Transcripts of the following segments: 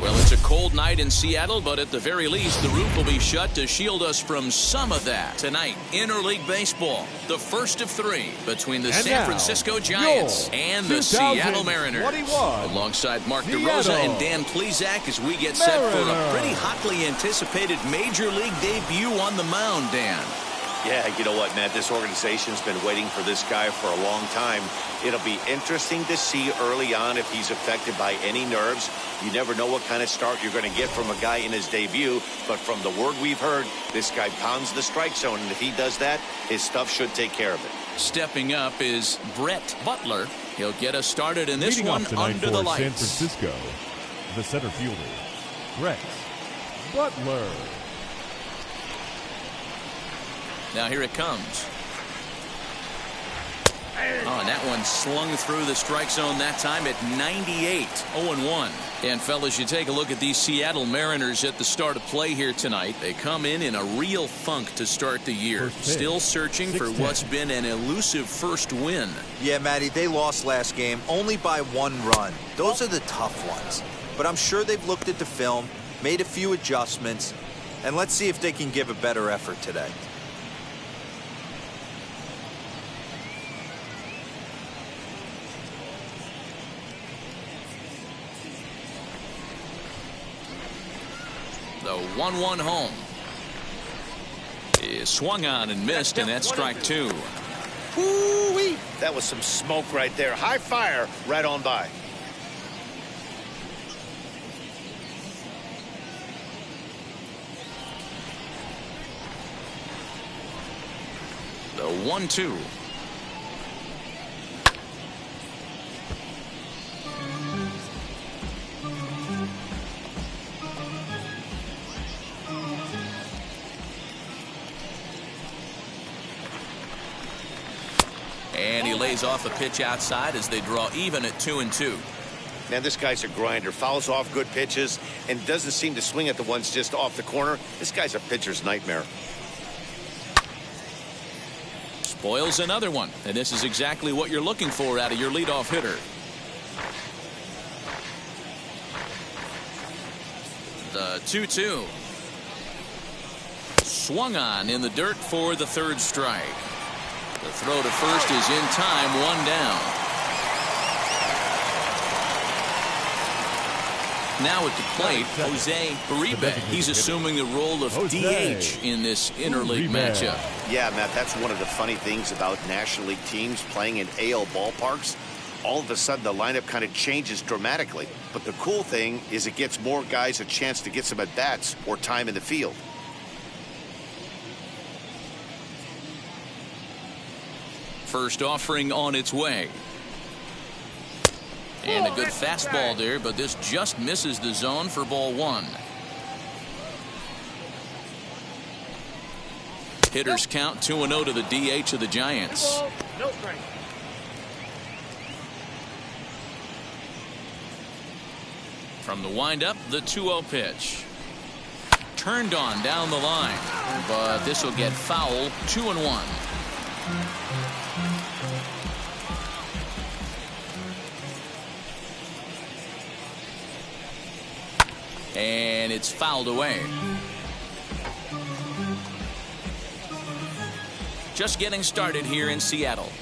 Well, it's a cold night in Seattle, but at the very least, the roof will be shut to shield us from some of that. Tonight, interleague baseball, the first of three between the San Francisco Giants and the Seattle Mariners. Alongside Mark DeRosa and Dan Plesac as we get set for a pretty hotly anticipated Major League debut on the mound, Dan. Yeah, you know what, Matt? This organization's been waiting for this guy for a long time. It'll be interesting to see early on if he's affected by any nerves. You never know what kind of start you're going to get from a guy in his debut. But from the word we've heard, this guy pounds the strike zone. And if he does that, his stuff should take care of it. Stepping up is Brett Butler. He'll get us started in this one under the lights. San Francisco, the center fielder, Brett Butler. Now here it comes. Oh, and that one slung through the strike zone that time at 98, 0-1. And fellas, you take a look at these Seattle Mariners at the start of play here tonight. They come in a real funk to start the year. Still searching for what's been an elusive first win. Yeah, Matty, they lost last game only by 1 run. Those are the tough ones. But I'm sure they've looked at the film, made a few adjustments, and let's see if they can give a better effort today. The 1-1 home is swung on and missed, and that's strike 2. Woo-wee! That was some smoke right there. High fire right on by. The 1-2. And he lays off a pitch outside as they draw even at 2-2. Man, this guy's a grinder. Fouls off good pitches and doesn't seem to swing at the ones just off the corner. This guy's a pitcher's nightmare. Spoils another one, and this is exactly what you're looking for out of your leadoff hitter. The 2-2. Swung on in the dirt for the third strike. The throw to first is in time, 1 down. Now at the plate, Jose Uribe. He's assuming the role of DH in this interleague matchup. Yeah, Matt, that's one of the funny things about National League teams playing in AL ballparks. All of a sudden, the lineup kind of changes dramatically. But the cool thing is it gets more guys a chance to get some at-bats or time in the field. First offering on its way. And a good fastball there, but this just misses the zone for ball 1. Hitters count 2-0 to the DH of the Giants. From the windup, the 2-0 pitch. Turned on down the line, but this will get foul. 2-1. And it's fouled away. Just getting started here in Seattle.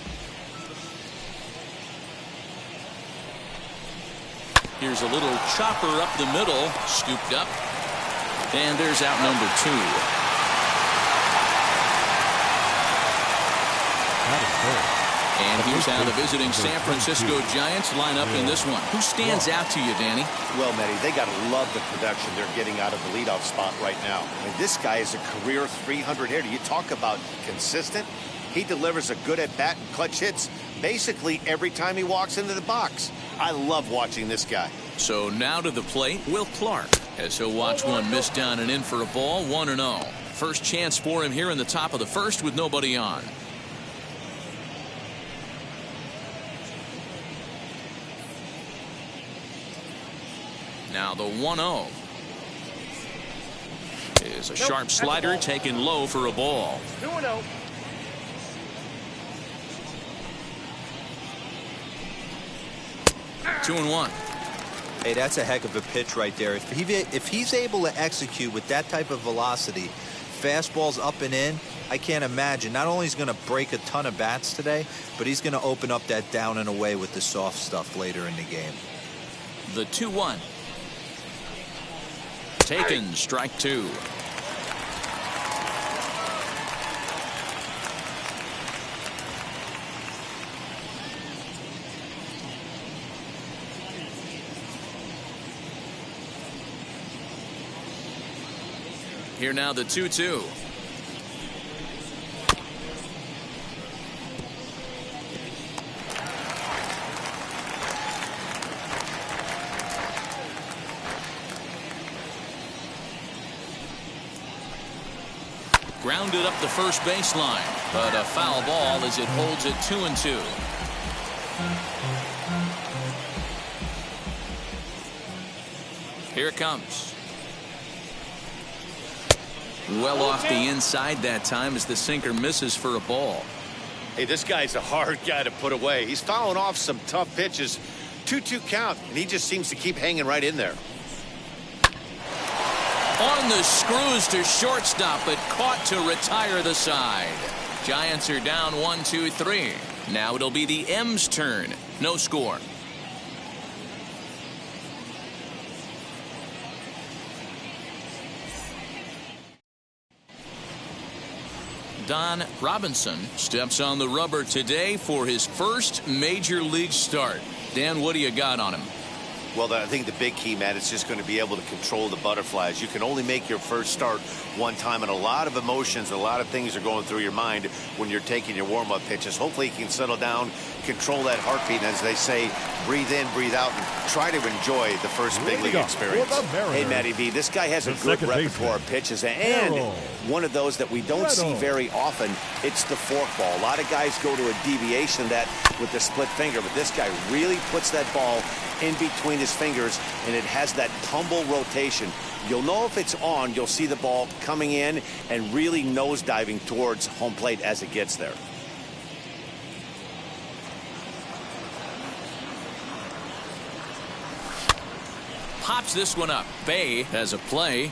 Here's a little chopper up the middle, scooped up. And there's out number 2. And here's how the visiting San Francisco Giants line up in this one. Who stands out to you, Danny? Well, Matty, they got to love the production they're getting out of the leadoff spot right now. I mean, this guy is a career 300 hitter. You talk about consistent. He delivers a good at-bat and clutch hits basically every time he walks into the box. I love watching this guy. So now to the plate, Will Clark, as he'll watch one miss down and in for a ball, 1-0. First chance for him here in the top of the first with nobody on. Now the 1-0 is a sharp slider taken low for a ball. 2-0. Two and 1. Hey, that's a heck of a pitch right there. If he's able to execute with that type of velocity, fastballs up and in, I can't imagine. Not only is he going to break a ton of bats today, but he's going to open up that down and away with the soft stuff later in the game. The 2-1. Taken, strike two. Here now the 2-2. Grounded up the first baseline, but a foul ball as it holds it 2-2. Here it comes. Well off the inside that time as the sinker misses for a ball. Hey, this guy's a hard guy to put away. He's fouling off some tough pitches. 2-2 count, and he just seems to keep hanging right in there. On the screws to shortstop, but caught to retire the side. Giants are down 1-2-3. Now it'll be the M's turn. No score. Don Robinson steps on the rubber today for his first major league start. Dan, what do you got on him? Well, I think the big key, Matt, is just going to be able to control the butterflies. You can only make your first start one time, and a lot of emotions, a lot of things are going through your mind when you're taking your warm-up pitches. Hopefully he can settle down, control that heartbeat, and as they say, breathe in, breathe out, and try to enjoy the first big league experience. Hey, Matty B, this guy has a good repertoire of pitches, and one of those that we don't see very often, it's the forkball. A lot of guys go to a deviation of that with the split finger, but this guy really puts that ball in between his fingers, and it has that tumble rotation. You'll know if it's on. You'll see the ball coming in and really nosediving towards home plate as it gets there. Pops this one up. Bay has a play.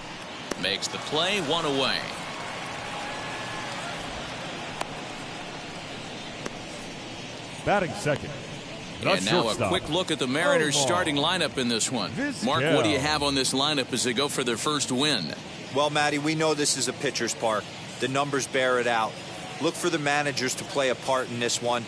Makes the play, one away. Batting second. And now a quick look at the Mariners starting lineup in this one. Mark, what do you have on this lineup as they go for their first win? Well, Matty, we know this is a pitcher's park. The numbers bear it out. Look for the managers to play a part in this one.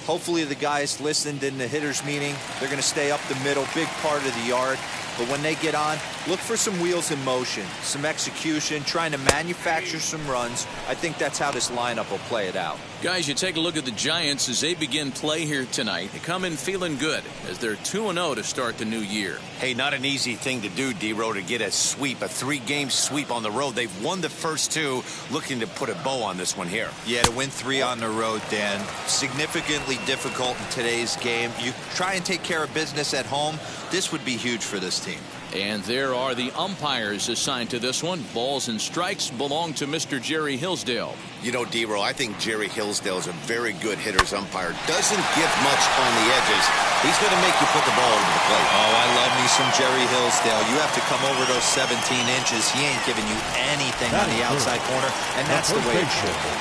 Hopefully the guys listened in the hitters meeting. They're going to stay up the middle, big part of the yard. But when they get on, look for some wheels in motion, some execution, trying to manufacture some runs. I think that's how this lineup will play it out. Guys, you take a look at the Giants as they begin play here tonight. They come in feeling good as they're 2-0 to start the new year. Hey, not an easy thing to do, D-Row, to get a sweep, a 3-game sweep on the road. They've won the first two, looking to put a bow on this one here. Yeah, to win 3 on the road, Dan, significantly difficult in today's game. You try and take care of business at home, this would be huge for this team. And there are the umpires assigned to this one. Balls and strikes belong to Mr. Jerry Hillsdale. You know, D-Row, I think Jerry Hillsdale is a very good hitter's umpire. Doesn't give much on the edges. He's going to make you put the ball over the plate. Oh, I love me some Jerry Hillsdale. You have to come over those 17 inches. He ain't giving you anything on the outside corner, and that's the way it should be.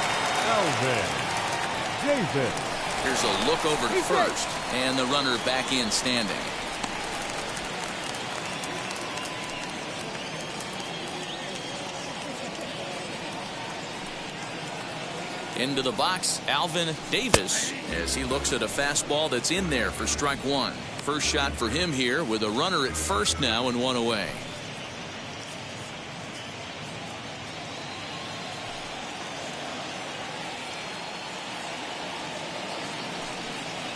David. Here's a look over to first, and the runner back in standing. Into the box, Alvin Davis, as he looks at a fastball that's in there for strike one. First shot for him here with a runner at first now and one away.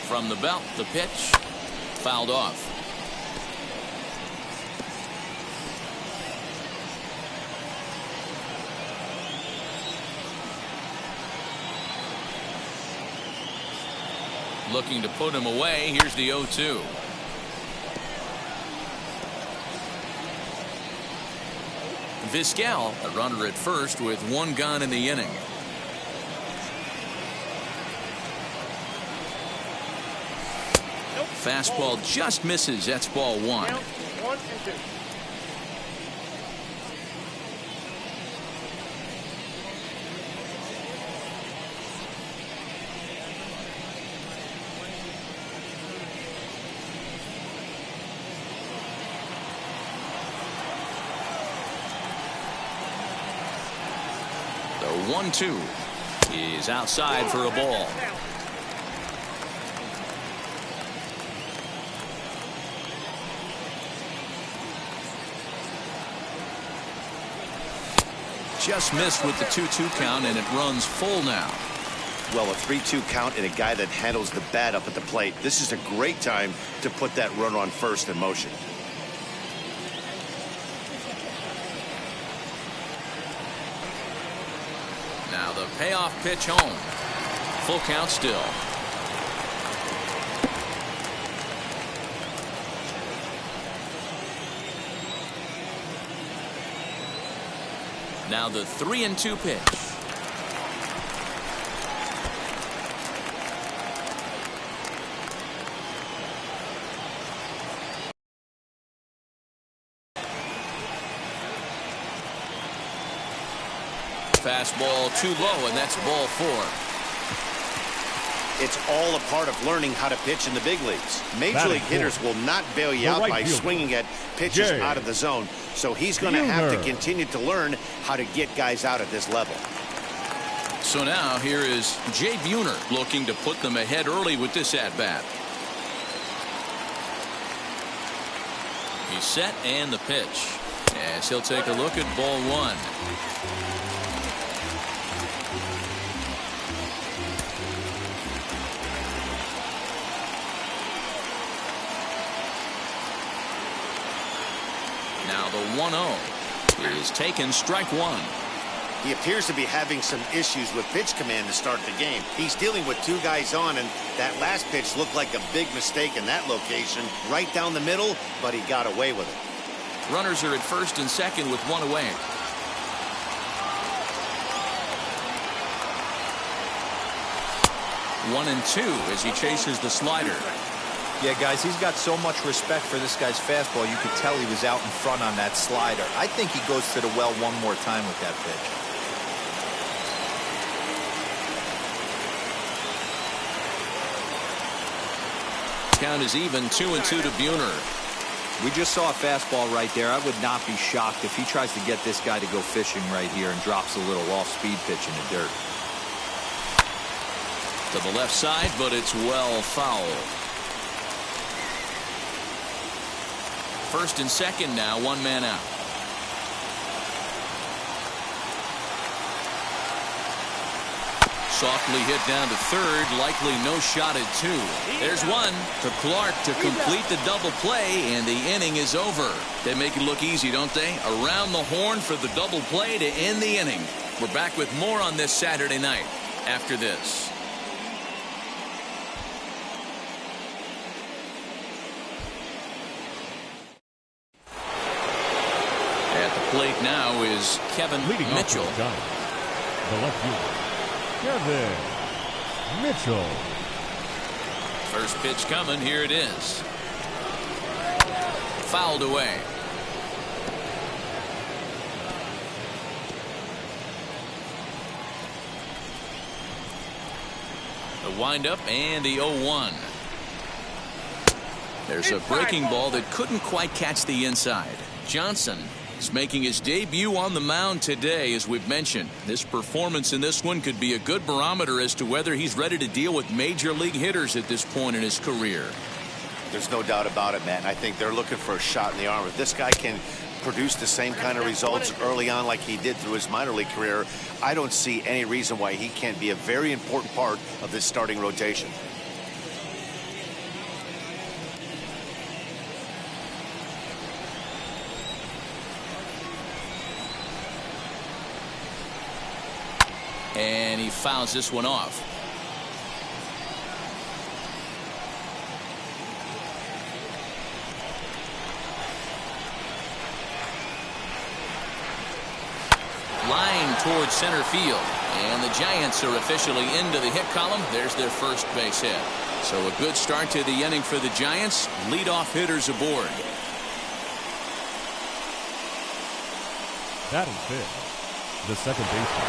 From the belt, the pitch, fouled off. Looking to put him away. Here's the 0-2. Vizquel, a runner at first with one gone in the inning. Fastball just misses. That's ball one. 1 and 2. The 1-2 is outside for a ball. Just missed with the 2-2 count, and it runs full now. Well, a 3-2 count and a guy that handles the bat up at the plate. This is a great time to put that runner on first in motion. Now the payoff pitch home. Full count still. Now the 3-2 pitch. Fastball too low, and that's ball 4. It's all a part of learning how to pitch in the big leagues. Major league hitters will not bail you out by swinging at pitches out of the zone. So he's going to have to continue to learn how to get guys out at this level. So now here is Jay Buhner looking to put them ahead early with this at-bat. He's set and the pitch. As he'll take a look at ball 1. Now the 1-0 is taken, strike 1. He appears to be having some issues with pitch command to start the game. He's dealing with 2 guys on, and that last pitch looked like a big mistake in that location, right down the middle, but he got away with it. Runners are at first and second with 1 away. One and 2 as he chases the slider. Yeah, guys, he's got so much respect for this guy's fastball. You could tell he was out in front on that slider. I think he goes to the well one more time with that pitch. Count is even, 2-2 to Buhner. We just saw a fastball right there. I would not be shocked if he tries to get this guy to go fishing right here and drops a little off-speed pitch in the dirt. To the left side, but it's well foul. First and second now, 1 man out. Softly hit down to third, likely no shot at 2. There's one to Clark to complete the double play, and the inning is over. They make it look easy, don't they? Around the horn for the double play to end the inning. We're back with more on this Saturday night after this. Plate now is Kevin Mitchell. The left fielder, Kevin Mitchell. First pitch coming. Here it is. Fouled away. The windup and the 0-1. There's a breaking ball that couldn't quite catch the inside. Johnson is making his debut on the mound today, as we've mentioned. This performance in this one could be a good barometer as to whether he's ready to deal with major league hitters at this point in his career. There's no doubt about it, man. I think they're looking for a shot in the arm. If this guy can produce the same kind of results early on like he did through his minor league career, I don't see any reason why he can't be a very important part of this starting rotation. And he fouls this one off. Line towards center field. And the Giants are officially into the hit column. There's their first base hit. So a good start to the inning for the Giants. Leadoff hitters aboard. Batting fifth, the second baseman,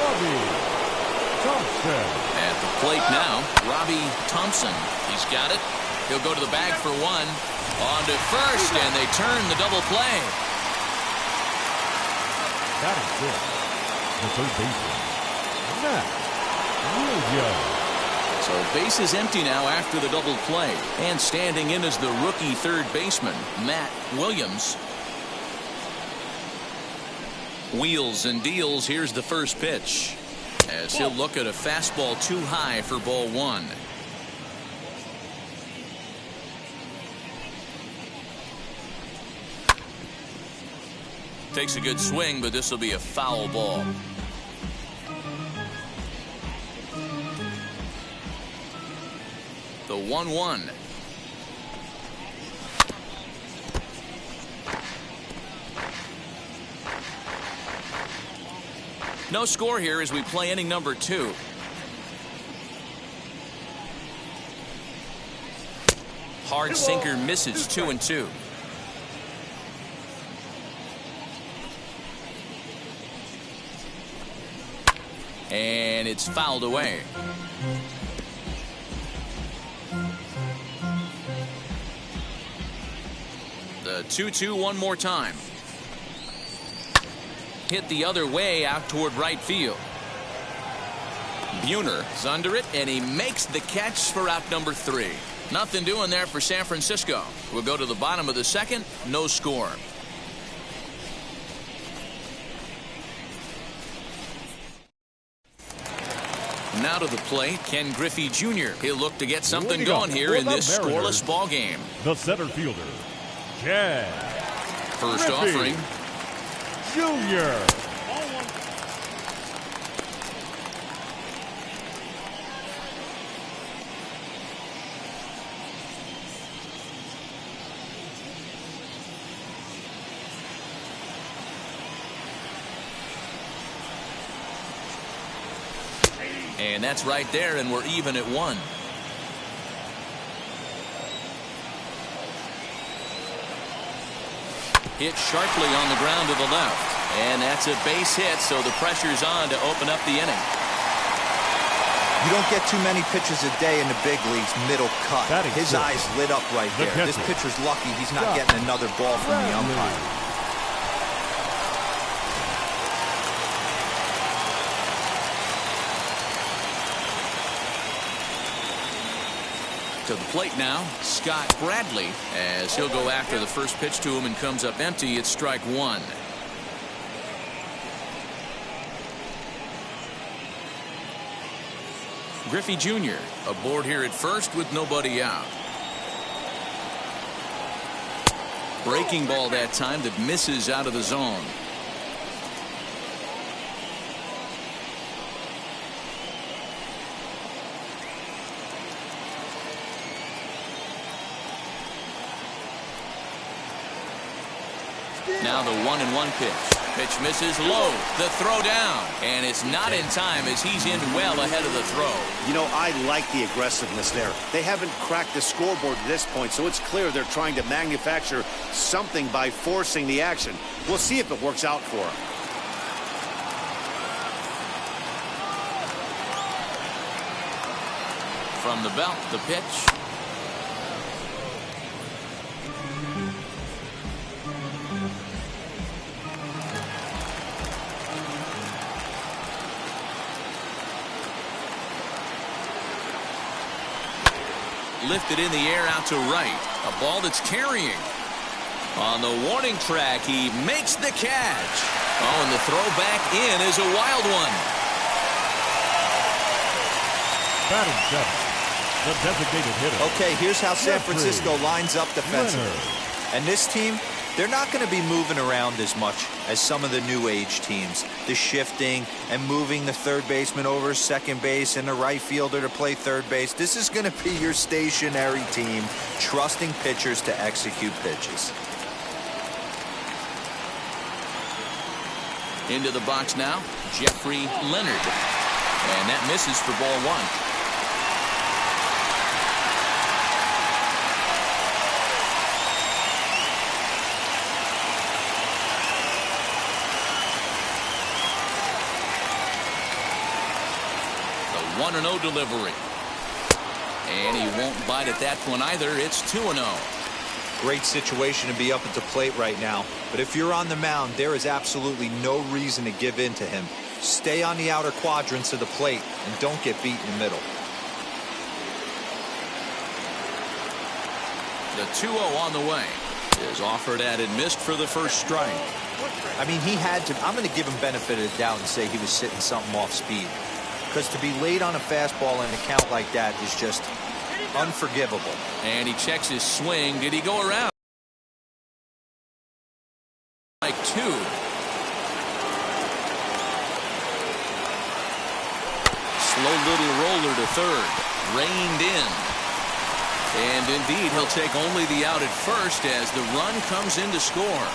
Robbie Thompson. At the plate now, Robbie Thompson. He's got it. He'll go to the bag for one. On to first, and they turn the double play. Batting fifth, the third baseman, Matt Williams. So base is empty now after the double play. And standing in is the rookie third baseman, Matt Williams. Wheels and deals. Here's the first pitch, as he'll look at a fastball too high for ball one. Takes a good swing, but this will be a foul ball. The 1-1. No score here as we play inning number 2. Hard sinker misses. 2-2. And it's fouled away. The 2-2 one more time. Hit the other way out toward right field. Buhner is under it, and he makes the catch for out number 3. Nothing doing there for San Francisco. We'll go to the bottom of the second. No score. Now to the plate, Ken Griffey Jr. He'll look to get something going here in this scoreless ball game. The center fielder, Ken First Griffey offering. Jr. And that's right there, and we're even at 1. Hit sharply on the ground to the left. And that's a base hit, so the pressure's on to open up the inning. You don't get too many pitches a day in the big leagues, middle cut. His eyes lit up right there. This pitcher's lucky he's not getting another ball from the umpire. To the plate now, Scott Bradley, as he'll go after the first pitch to him and comes up empty. It's strike 1. Griffey Jr. aboard here at first with nobody out. Breaking ball that time that misses out of the zone. Now the 1-1 pitch. Pitch misses low. The throw down. And it's not in time as he's in well ahead of the throw. You know, I like the aggressiveness there. They haven't cracked the scoreboard at this point, so it's clear they're trying to manufacture something by forcing the action. We'll see if it works out for them. From the belt, the pitch. Lifted in the air out to right. A ball that's carrying. On the warning track, he makes the catch. Oh, and the throw back in is a wild one. Batting seventh, the designated hitter. Okay, here's how San Francisco lines up defensively. And this team, they're not going to be moving around as much as some of the new age teams. The shifting and moving the third baseman over second base and the right fielder to play third base. This is going to be your stationary team, trusting pitchers to execute pitches. Into the box now, Jeffrey Leonard. And that misses for ball 1. 1-0 delivery. And he won't bite at that one either. It's 2-0. Great situation to be up at the plate right now. But if you're on the mound, there is absolutely no reason to give in to him. Stay on the outer quadrants of the plate and don't get beat in the middle. The 2-0 on the way is offered at and missed for the first strike. I mean, he had to. I'm going to give him benefit of the doubt and say he was sitting something off speed. Because to be late on a fastball in a count like that is just unforgivable. And he checks his swing. Did he go around? Like 2. Slow little roller to third. Reined in. And indeed, he'll take only the out at first as the run comes in to score.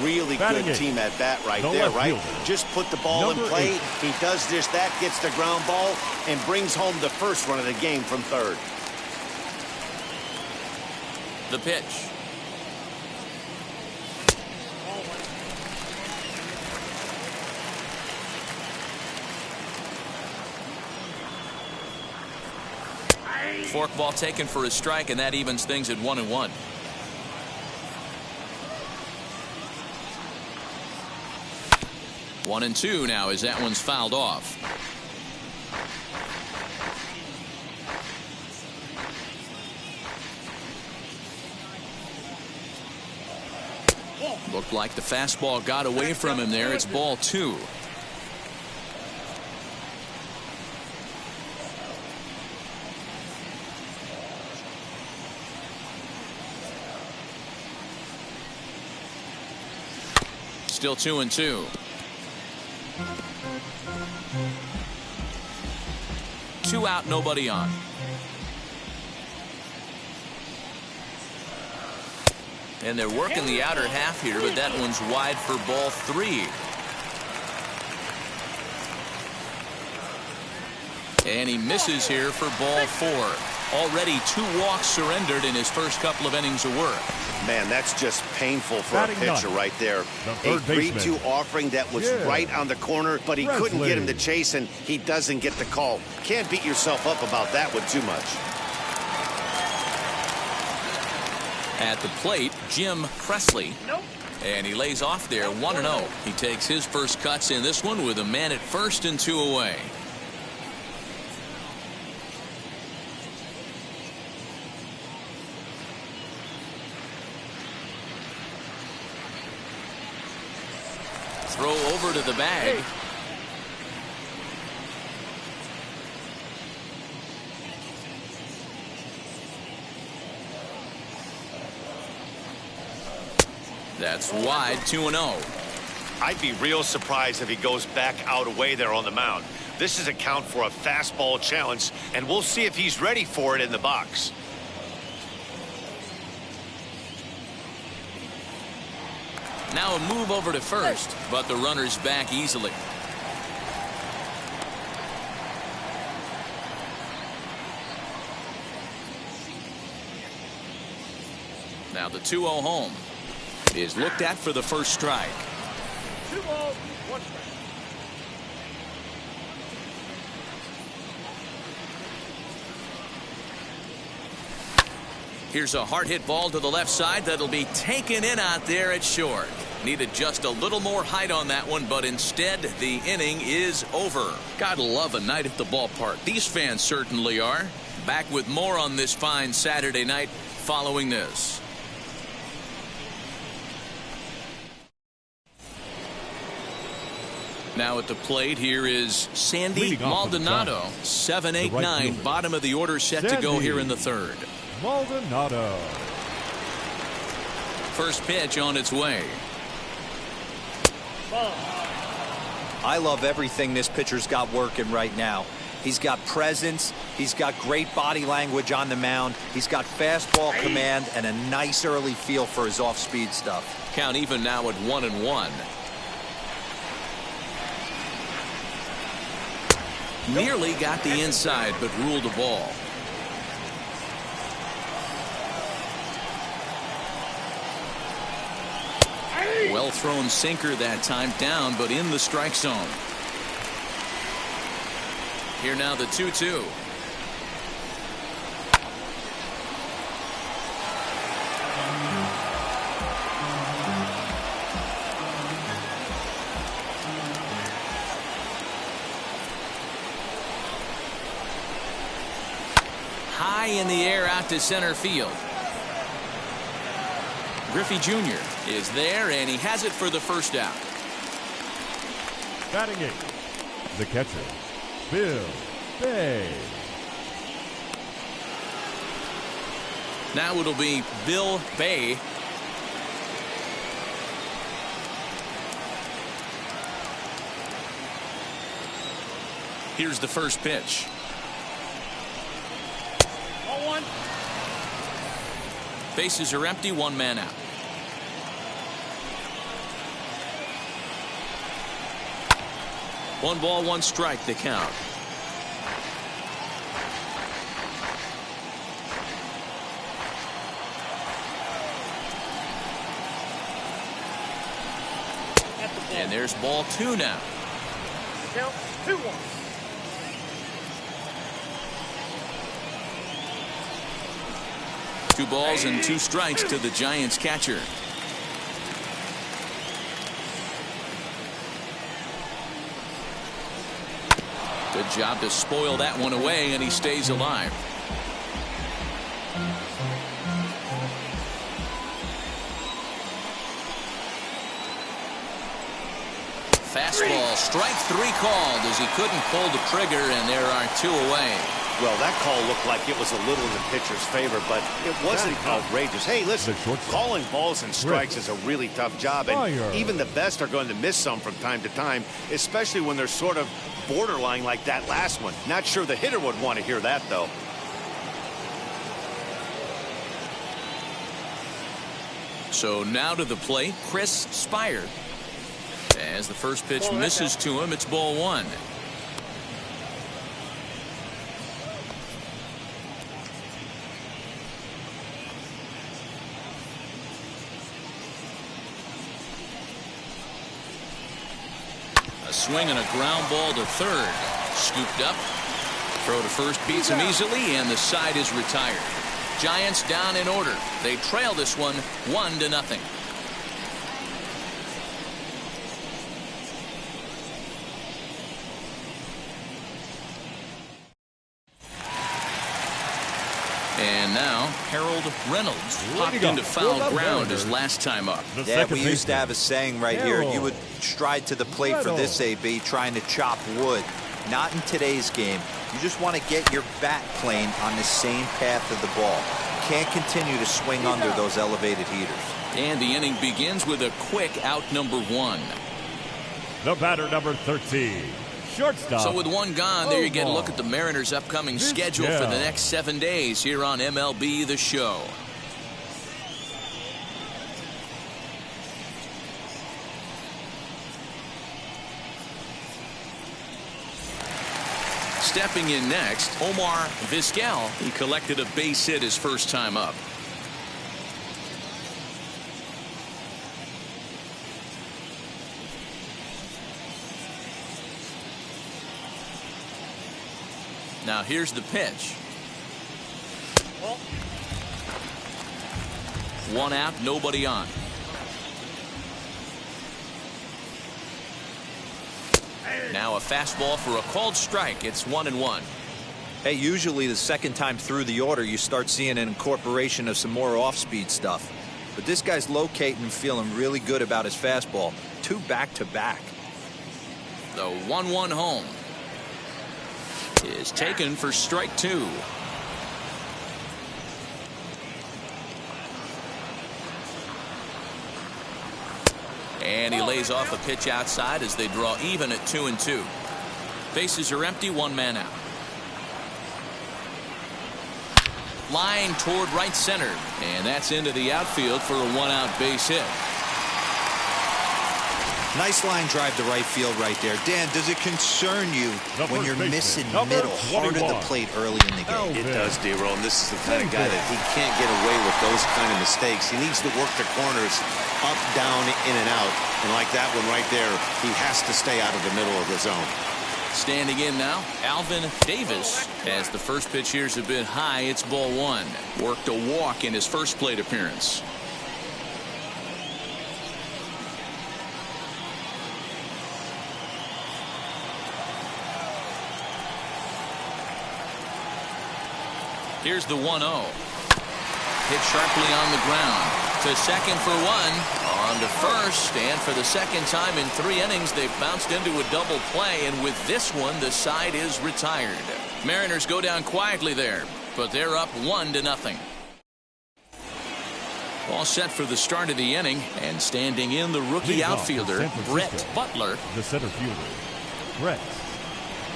Really good team at bat right there, right? Just put the ball in play. He does just that, gets the ground ball, and brings home the first run of the game from third. The pitch. Forkball taken for a strike, and that evens things at 1-1. One and two now as that one's fouled off. Looked like the fastball got away from him there. It's ball 2. Still 2-2. 2 out, nobody on. And they're working the outer half here, but that one's wide for ball 3. And he misses here for ball 4. Already 2 walks surrendered in his first couple of innings of work. Man, that's just painful for a pitcher right there. A 3-2 offering that was right on the corner, but he couldn't get him to chase, and he doesn't get the call. Can't beat yourself up about that one too much. At the plate, Jim Presley. And he lays off there 1-0. He takes his first cuts in this one with a man at first and 2 away. Throw over to the bag. That's wide, 2-0. I'd be real surprised if he goes back out away there on the mound. This is a count for a fastball challenge, and we'll see if he's ready for it in the box. Now a move over to first, but the runner's back easily. Now the 2-0 home is looked at for the first strike. 2-0, 1 strike. Here's a hard hit ball to the left side that'll be taken in out there at short. Needed just a little more height on that one, but instead the inning is over. Gotta love a night at the ballpark. These fans certainly are. Back with more on this fine Saturday night following this. Now at the plate, here is Sandy Maldonado. 7-8-9, bottom of the order, set to go here in the third. Maldonado. First pitch on its way. I love everything this pitcher's got working right now. He's got presence. He's got great body language on the mound. He's got fastball command and a nice early feel for his off-speed stuff. Count even now at 1-1. Nearly got the inside, but ruled a ball. Well thrown sinker that time, down, but in the strike zone. Here now the 2-2. High in the air out to center field. Griffey Jr. is there, and he has it for the first out. Batting 8, the catcher, Bill Bay. Now it'll be Bill Bay. Here's the first pitch. 0-1. Bases are empty, one man out. One ball, one strike, the count. And there's ball 2 now. Count 2-1. Two balls and 2 strikes to the Giants catcher. Good job to spoil that one away, and he stays alive. Fastball, strike 3 called as he couldn't pull the trigger, and there are 2 away. Well, that call looked like it was a little in the pitcher's favor, but it wasn't outrageous. Hey, listen, calling balls and strikes is a really tough job, and even the best are going to miss some from time to time, especially when they're sort of borderline like that last one. Not sure the hitter would want to hear that, though. So now to the plate, Chris Spire. As the first pitch misses to him, it's ball 1. A swing and a ground ball to third. Scooped up. Throw to first beats him easily, and the side is retired. Giants down in order. They trail this one 1-0. And now Harold Reynolds popped into foul ground his last time up. Yeah, we used to have a saying right here. You would stride to the plate for this AB, trying to chop wood. Not in today's game. You just want to get your bat plane on the same path of the ball. Can't continue to swing under those elevated heaters. And the inning begins with a quick out number 1. The batter, number 13. Shortstop. So with 1 gone, there you get a look at the Mariners' upcoming schedule for the next 7 days here on MLB The Show. Stepping in next, Omar Vizquel. He collected a base hit his first time up. Now here's the pitch. 1 out, nobody on. Now a fastball for a called strike. It's 1-1. Hey, usually the second time through the order, you start seeing an incorporation of some more off-speed stuff. But this guy's locating and feeling really good about his fastball. 2 back-to-back. The 1-1 home is taken for strike 2. And he lays off a pitch outside as they draw even at 2-2. Bases are empty, 1 man out. Line toward right center, and that's into the outfield for a 1-out base hit. Nice line drive to right field right there. Dan, does it concern you when you're missing middle hard at the plate early in the game? It does, D-Roll, and this is the kind of guy that he can't get away with those kind of mistakes. He needs to work the corners up, down, in and out. And like that one right there, he has to stay out of the middle of the zone. Standing in now, Alvin Davis. As the first pitch here's a bit high, it's ball one. Worked a walk in his first plate appearance. Here's the 1-0. Hit sharply on the ground. To second for one. On to first, and for the second time in 3 innings, they've bounced into a double play, and with this one, the side is retired. Mariners go down quietly there, but they're up 1-0. All set for the start of the inning, and standing in the rookie outfielder, Brett Butler. The center fielder, Brett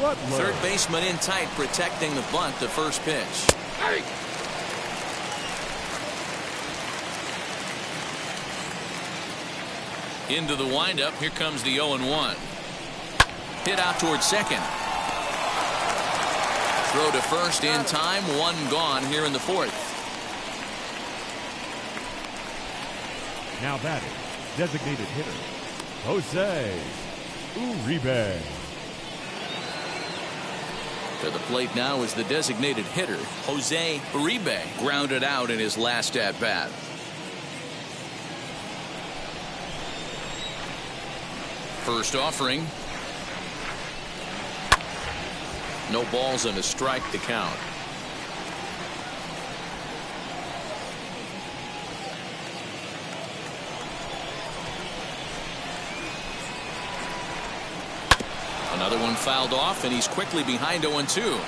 Butler. Third baseman in tight, protecting the bunt, the first pitch. Into the windup. Here comes the 0-1. Hit out towards second. Throw to first in time. One gone here in the fourth. Now batting, designated hitter, Jose Uribe. To the plate now is the designated hitter, Jose Uribe. Grounded out in his last at-bat. First offering. No balls and a strike to count. Another one fouled off, and he's quickly behind 0-2.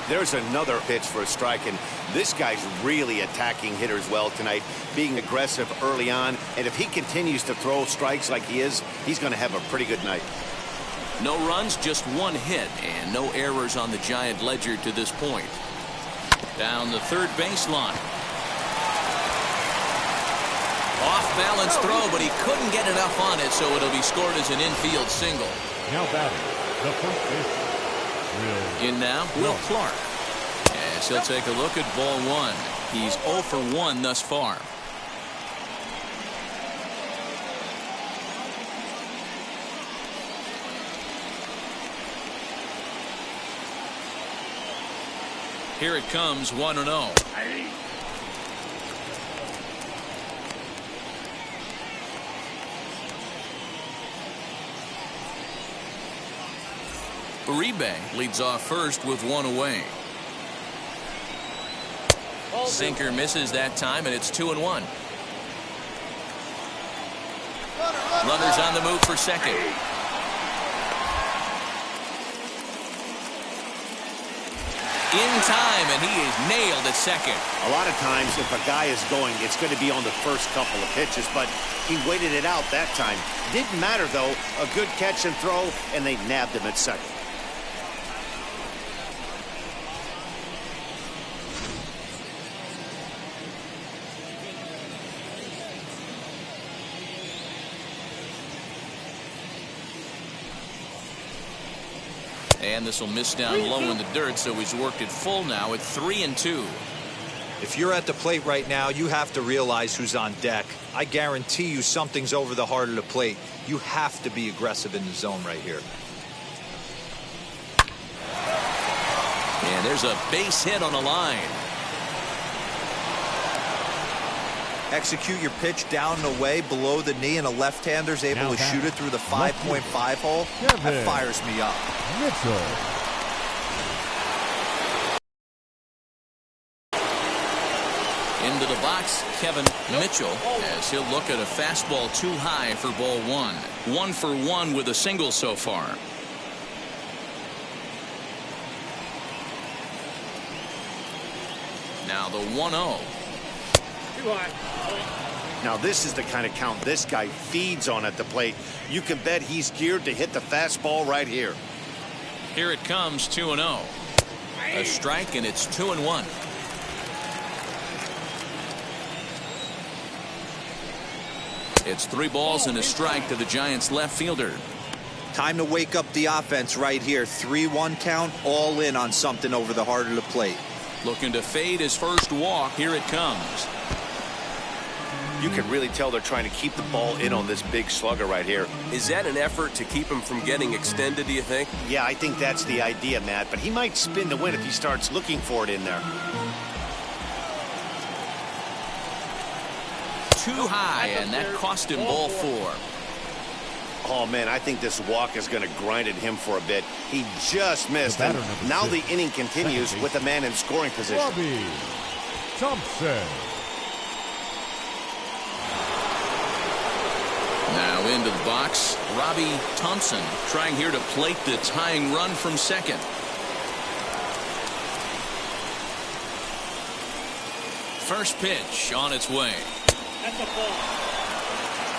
There's another pitch for a strike, and this guy's really attacking hitters well tonight, being aggressive early on, and if he continues to throw strikes like he is, he's going to have a pretty good night. No runs, just one hit, and no errors on the Giant ledger to this point. Down the third baseline. Off-balance throw, but he couldn't get enough on it, so it'll be scored as an infield single. Now batting, the first baseman. In now, Will Clark. As he'll take a look at ball one. He's 0 for 1 thus far. Here it comes, 1-0. Uribe leads off first with one away. Sinker misses that time, and it's 2-1. Runners on the move for second. In time, and he is nailed at second. A lot of times, if a guy is going, it's going to be on the first couple of pitches, but he waited it out that time. Didn't matter, though. A good catch and throw, and they nabbed him at second. And this will miss down low in the dirt, so he's worked it full now at 3-2. If you're at the plate right now, you have to realize who's on deck. I guarantee you something's over the heart of the plate. You have to be aggressive in the zone right here. And there's a base hit on the line. Execute your pitch down and away below the knee, and a left-hander's able to shoot it through the 5.5 hole. That fires me up. Mitchell. Into the box, Kevin Mitchell, as he'll look at a fastball too high for ball one. 1 for 1 with a single so far. Now the 1-0. Now this is the kind of count this guy feeds on at the plate. You can bet he's geared to hit the fastball right here. Here it comes, 2-0. A strike, and it's 2-1. It's 3 balls and a strike to the Giants left fielder. Time to wake up the offense right here. 3-1 count, all in on something over the heart of the plate. Looking to fade his first walk. Here it comes. You can really tell they're trying to keep the ball in on this big slugger right here. Is that an effort to keep him from getting extended, do you think? Yeah, I think that's the idea, Matt. But he might spin to win if he starts looking for it in there. Too high, and that cost him ball 4. Oh, man, I think this walk is going to grind at him for a bit. He just missed. And now the inning continues with a man in scoring position. Robbie Thompson. Now into the box, Robbie Thompson trying here to plate the tying run from second. First pitch on its way.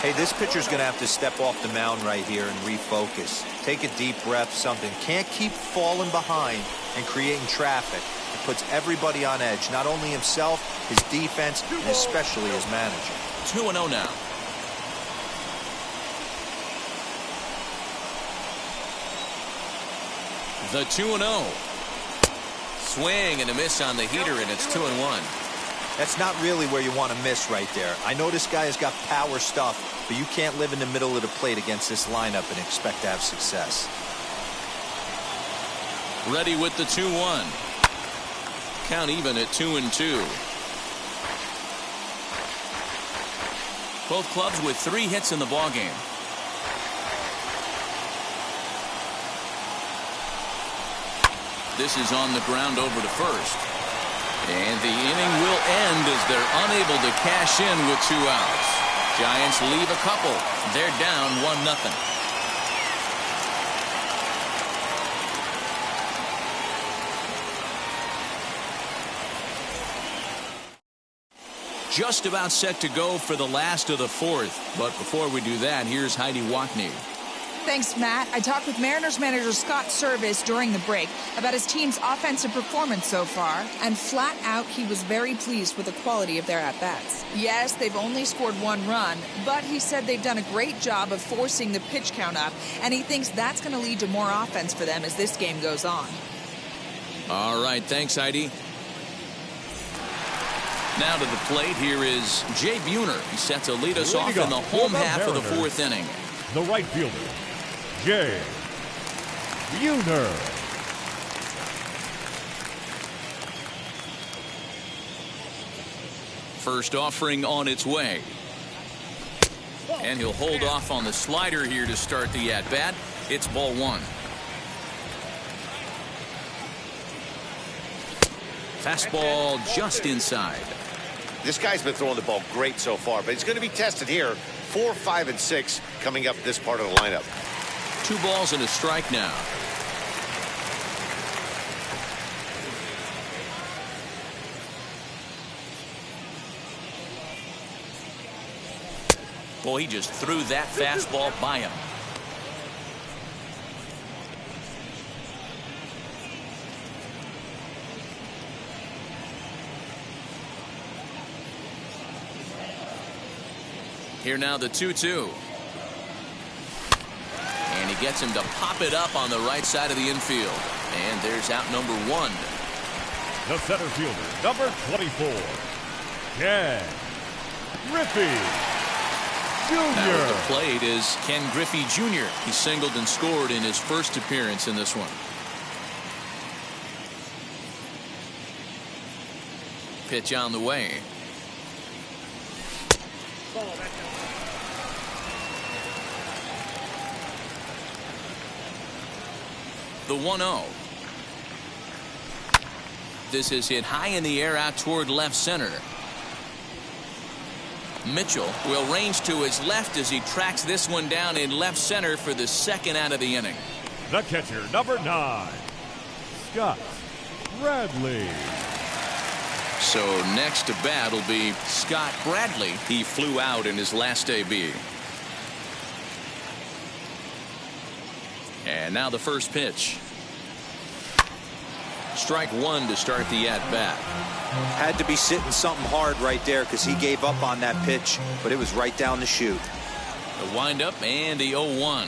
Hey, this pitcher's going to have to step off the mound right here and refocus. Take a deep breath, something. Can't keep falling behind and creating traffic. It puts everybody on edge, not only himself, his defense, and especially his manager. 2-0 now. The 2-0. Swing and a miss on the heater, and it's 2-1. That's not really where you want to miss right there. I know this guy has got power stuff, but you can't live in the middle of the plate against this lineup and expect to have success. Ready with the 2-1. Count even at 2-2. Both clubs with 3 hits in the ballgame. This is on the ground over to first. And the inning will end as they're unable to cash in with 2 outs. Giants leave a couple. They're down 1-0. Just about set to go for the last of the 4th. But before we do that, here's Heidi Wackney. Thanks, Matt. I talked with Mariners manager Scott Service during the break about his team's offensive performance so far, and flat out, he was very pleased with the quality of their at-bats. Yes, they've only scored 1 run, but he said they've done a great job of forcing the pitch count up, and he thinks that's going to lead to more offense for them as this game goes on. All right, thanks, Heidi. Now to the plate, here is Jay Buhner. He's set to lead us off in the home half of the 4th inning. The right fielder, Jay Buhner. First offering on its way. And he'll hold off on the slider here to start the at-bat. It's ball 1. Fastball just inside. This guy's been throwing the ball great so far, but he's going to be tested here. 4, 5, and 6 coming up this part of the lineup. 2 balls and a strike now. Boy, he just threw that fastball by him. Here now the 2-2. And he gets him to pop it up on the right side of the infield. And there's out number 1. The center fielder, number 24, Ken Griffey Jr. Now at the plate is Ken Griffey Jr. He singled and scored in his first appearance in this one. Pitch on the way. The 1-0. This is hit high in the air out toward left center. Mitchell will range to his left as he tracks this one down in left center for the 2nd out of the inning. The catcher, number 9, Scott Bradley. So next to bat will be Scott Bradley. He flew out in his last AB. And now the first pitch. Strike 1 to start the at-bat. Had to be sitting something hard right there because he gave up on that pitch, but it was right down the chute. The windup and the 0-1.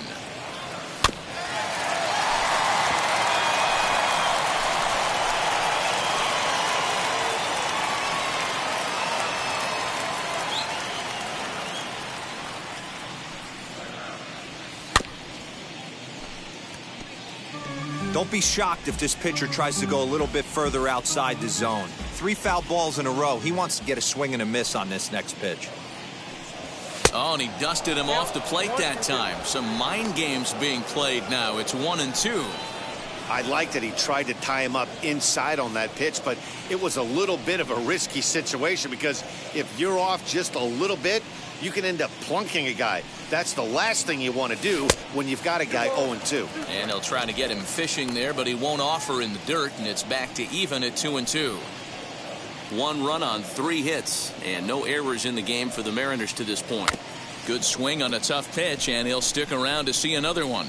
Don't be shocked if this pitcher tries to go a little bit further outside the zone. 3 foul balls in a row. He wants to get a swing and a miss on this next pitch. Oh, and he dusted him off the plate that time. Some mind games being played now. It's 1-2. I like that he tried to tie him up inside on that pitch, but it was a little bit of a risky situation because if you're off just a little bit, you can end up plunking a guy. That's the last thing you want to do when you've got a guy 0-2. And they'll try to get him fishing there, but he won't offer in the dirt, and it's back to even at 2-2. 1 run on 3 hits, and no errors in the game for the Mariners to this point. Good swing on a tough pitch, and he'll stick around to see another one.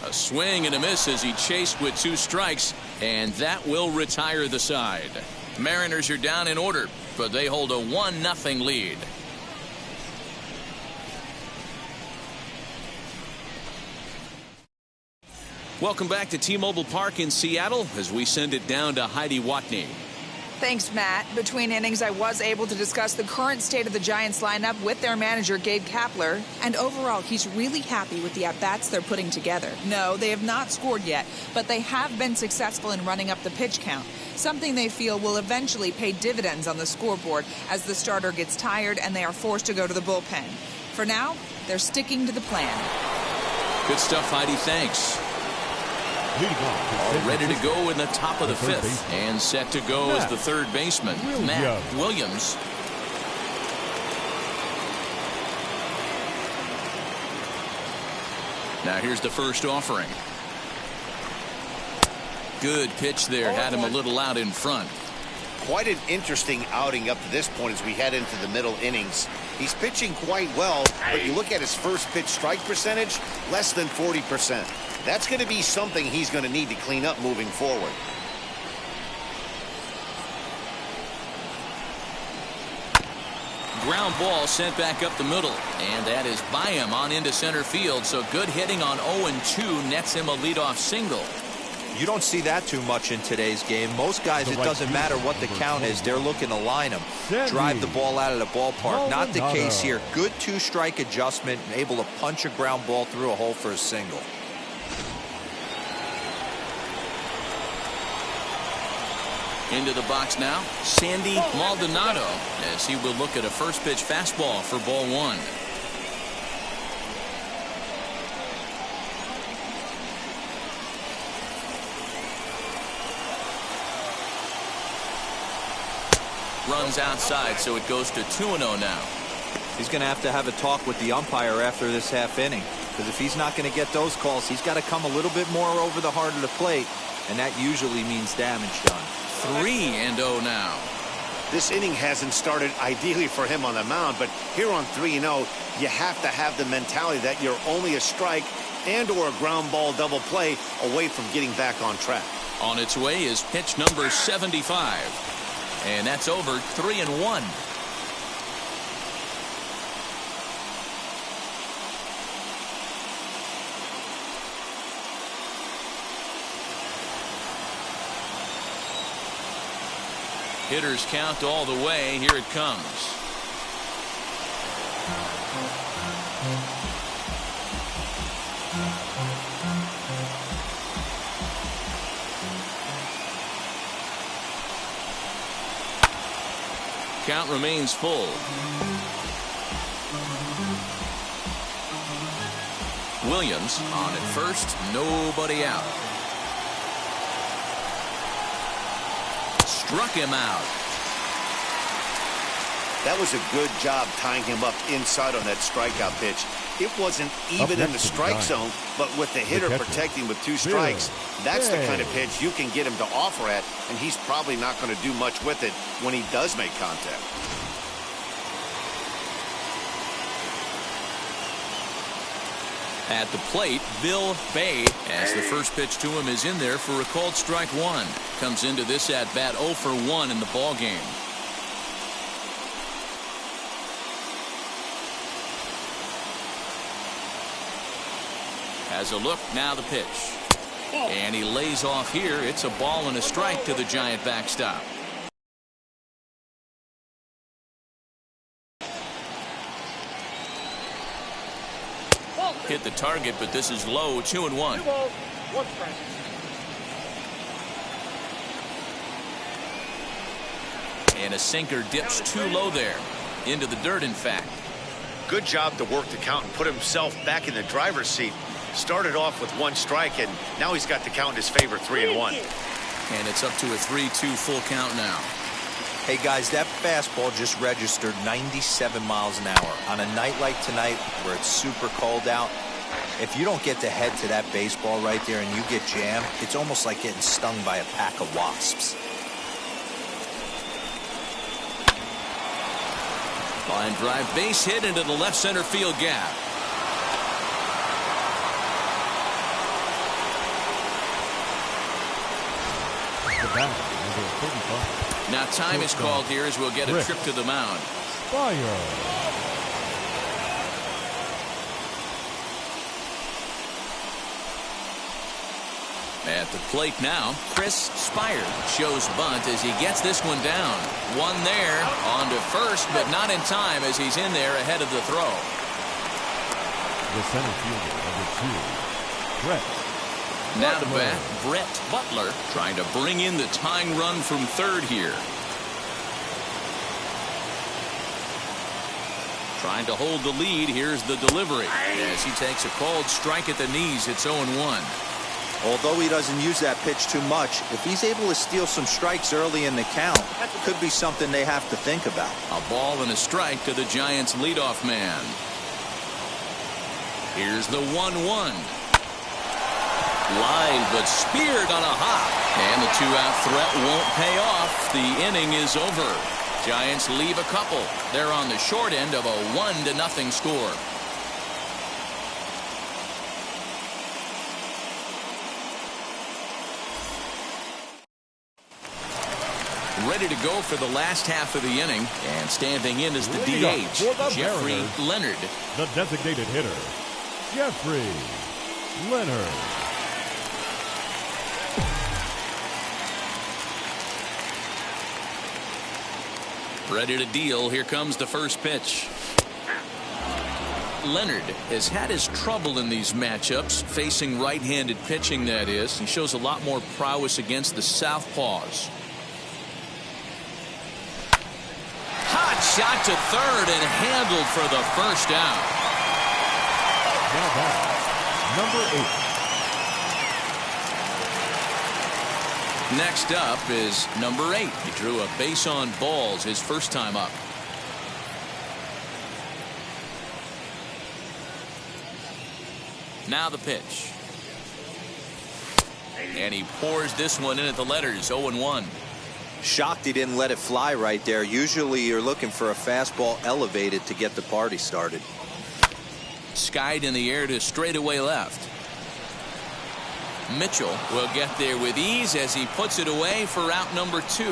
A swing and a miss as he chased with 2 strikes, and that will retire the side. Mariners are down in order, but they hold a 1-0 lead. Welcome back to T-Mobile Park in Seattle as we send it down to Heidi Watney. Thanks, Matt. Between innings, I was able to discuss the current state of the Giants lineup with their manager, Gabe Kapler. And overall, he's really happy with the at-bats they're putting together. No, they have not scored yet, but they have been successful in running up the pitch count, something they feel will eventually pay dividends on the scoreboard as the starter gets tired and they are forced to go to the bullpen. For now, they're sticking to the plan. Good stuff, Heidi. Thanks. All ready to go in the top of the 5th, and set to go as the third baseman, Matt Williams. Now here's the first offering. Good pitch there, had him a little out in front. Quite an interesting outing up to this point as we head into the middle innings. He's pitching quite well, but you look at his first pitch strike percentage, less than 40%. That's going to be something he's going to need to clean up moving forward. Ground ball sent back up the middle, and that is by him on into center field. So good hitting on 0-2 nets him a leadoff single. You don't see that too much in today's game. Most guys, it doesn't matter what the count is. They're looking to line them, drive the ball out of the ballpark. Not the case here. Good 2-strike adjustment, able to punch a ground ball through a hole for a single. Into the box now, Sandy Maldonado, as he will look at a first pitch fastball for ball 1. Runs outside, so it goes to 2-0 now. He's going to have a talk with the umpire after this half inning, because if he's not going to get those calls, he's got to come a little bit more over the heart of the plate, and that usually means damage done. 3-0 now. This inning hasn't started ideally for him on the mound, but here on 3-0, you have to have the mentality that you're only a strike and or a ground ball double play away from getting back on track. On its way is pitch number 75. And that's over. 3-1. Hitters count all the way. Here it comes. Count remains full. Williams on at first, nobody out. Struck him out. That was a good job tying him up inside on that strikeout pitch. It wasn't even in the strike zone, but with the hitter protecting with 2 strikes, that's the kind of pitch you can get him to offer at, and he's probably not going to do much with it when he does make contact. At the plate, Bill Bay, as the first pitch to him is in there for a called strike 1. Comes into this at-bat 0 for 1 in the ball game. Has a look, now the pitch. And he lays off here. It's a ball and a strike to the Giant backstop. hit the target, but this is low. 2-1. 2 balls, 1 strike. And a sinker dips too low there. Into the dirt, in fact. Good job to work the count and put himself back in the driver's seat. Started off with 1 strike, and now he's got the count in his favor, 3-1. And it's up to a 3-2 full count now. Hey, guys, that fastball just registered 97 miles an hour. On a night like tonight where it's super cold out, if you don't get to head to that baseball right there and you get jammed, it's almost like getting stung by a pack of wasps. Line drive base hit into the left center field gap. The batter, number 35. Now time is called here as we'll get a trip to the mound. Fire. At the plate now, Chris Spire shows bunt as he gets this one down. One there, on to first, but not in time as he's in there ahead of the throw. The center fielder, number 2, Brett. Now to bat, Brett Butler trying to bring in the tying run from third here. Trying to hold the lead. Here's the delivery as he takes a called strike at the knees. It's 0-1. Although he doesn't use that pitch too much, if he's able to steal some strikes early in the count, could be something they have to think about. A ball and a strike to the Giants' leadoff man. Here's the 1-1. Line, but speared on a hop. And the 2-out threat won't pay off. The inning is over. Giants leave a couple. They're on the short end of a 1-0 score. Ready to go for the last half of the inning, and standing in is the DH, Jeffrey Leonard. The designated hitter, Jeffrey Leonard. Ready to deal. Here comes the first pitch. Leonard has had his trouble in these matchups, facing right-handed pitching, that is. He shows a lot more prowess against the southpaws. Hot shot to third and handled for the first out. Now back, number 8. Next up is number 8. He drew a base on balls his first time up. Now the pitch. And he pours this one in at the letters. 0-1. Shocked he didn't let it fly right there. Usually you're looking for a fastball elevated to get the party started. Skied in the air to straightaway left. Mitchell will get there with ease as he puts it away for out number 2.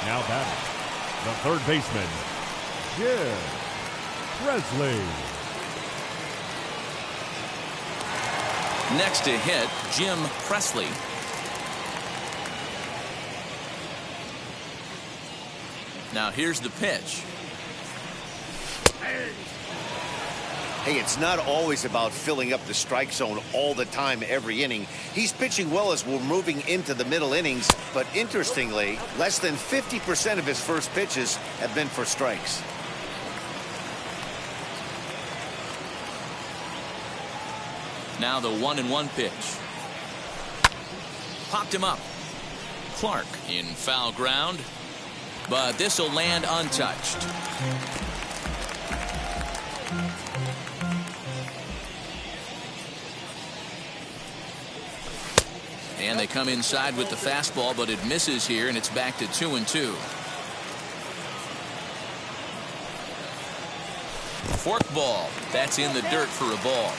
Now batting, the third baseman, Jim Presley. Next to hit, Jim Presley. Now here's the pitch. Hey, it's not always about filling up the strike zone all the time every inning. He's pitching well as we're moving into the middle innings, but interestingly, less than 50% of his first pitches have been for strikes. Now the 1-1 pitch. Popped him up. Clark in foul ground, but this will land untouched. And they come inside with the fastball, but it misses here, and it's back to 2-2. Forkball. That's in the dirt for a ball.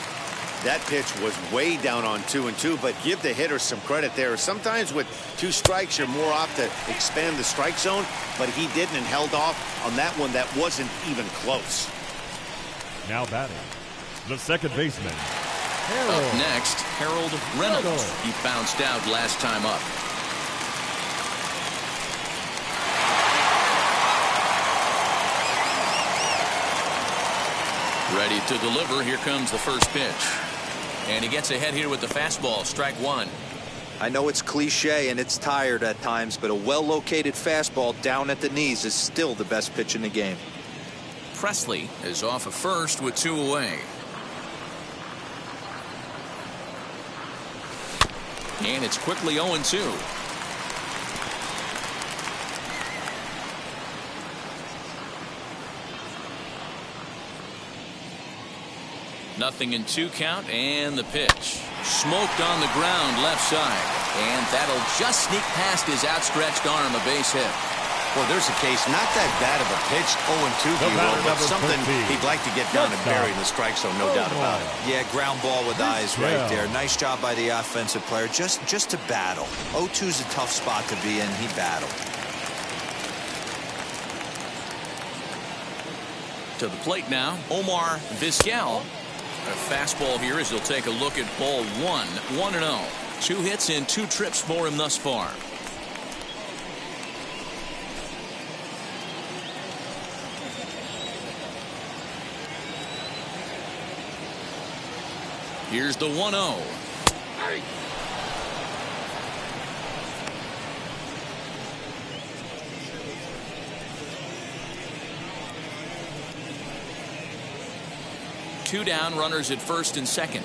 That pitch was way down on 2-2, but give the hitter some credit there. Sometimes with 2 strikes, you're more apt to expand the strike zone, but he didn't and held off on that one that wasn't even close. Now batting, the second baseman, Up next, Harold Reynolds. He bounced out last time up. Ready to deliver. Here comes the first pitch. And he gets ahead here with the fastball. Strike one. I know it's cliche and it's tired at times, but a well-located fastball down at the knees is still the best pitch in the game. Presley is off of first with 2 away. And it's quickly 0-2. Nothing in 2 count, and the pitch. Smoked on the ground left side. And that'll just sneak past his outstretched arm, a base hit. Well, there's a case, not that bad of a pitch, 0-2, but something he'd like to get down and bury in the strike zone, no doubt about it. Yeah, ground ball with eyes right there. Nice job by the offensive player, just to battle. 0-2's a tough spot to be in. He battled. To the plate now, Omar Vizquel. A fastball here as he'll take a look at ball 1. 1-0. 2 hits and 2 trips for him thus far. Here's the 1-0. Two down, runners at first and second.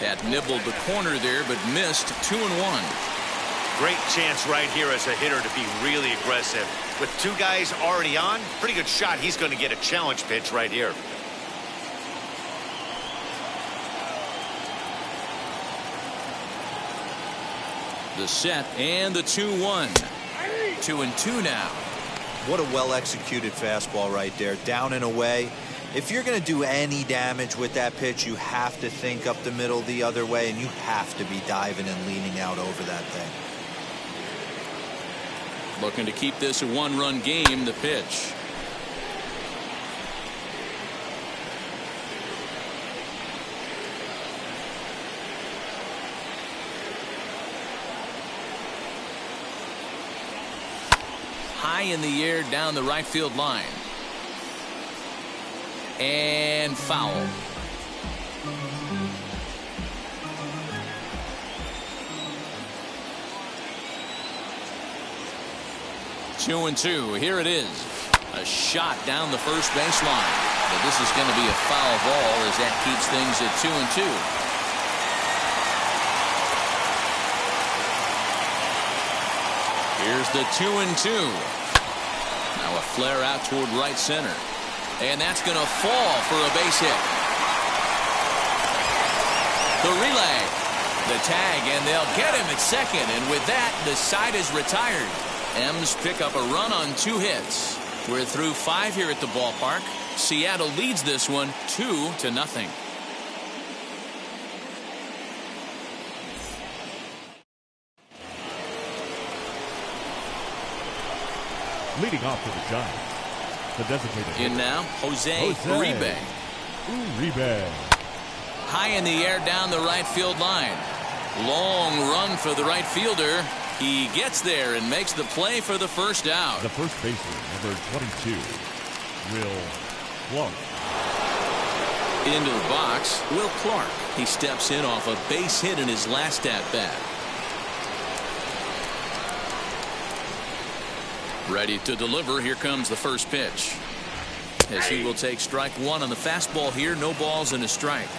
That nibbled the corner there, but missed. 2-1. Great chance right here as a hitter to be really aggressive. With 2 guys already on, pretty good shot. He's going to get a challenge pitch right here. The set and the 2-1. 2-2 now. What a well-executed fastball right there. Down and away. If you're going to do any damage with that pitch, you have to think up the middle the other way, and you have to be diving and leaning out over that thing. Looking to keep this a 1-run game. The pitch. High in the air down the right field line. And foul. Two and two. Here it is. A shot down the first baseline. But this is going to be a foul ball as that keeps things at 2-2. Here's the 2-2. Now a flare out toward right center. And that's going to fall for a base hit. The relay. The tag, and they'll get him at second. And with that, the side is retired. M's pick up a run on 2 hits. We're through 5 here at the ballpark. Seattle leads this one 2-0. Leading off for the Giants, the designated in now, Jose Uribe. High in the air down the right field line. Long run for the right fielder. He gets there and makes the play for the first out. The first baseman, number 22, Will Clark. Into the box, Will Clark. He steps in off a base hit in his last at-bat. Ready to deliver. Here comes the first pitch. As he will take strike 1 on the fastball here. No balls and a strike.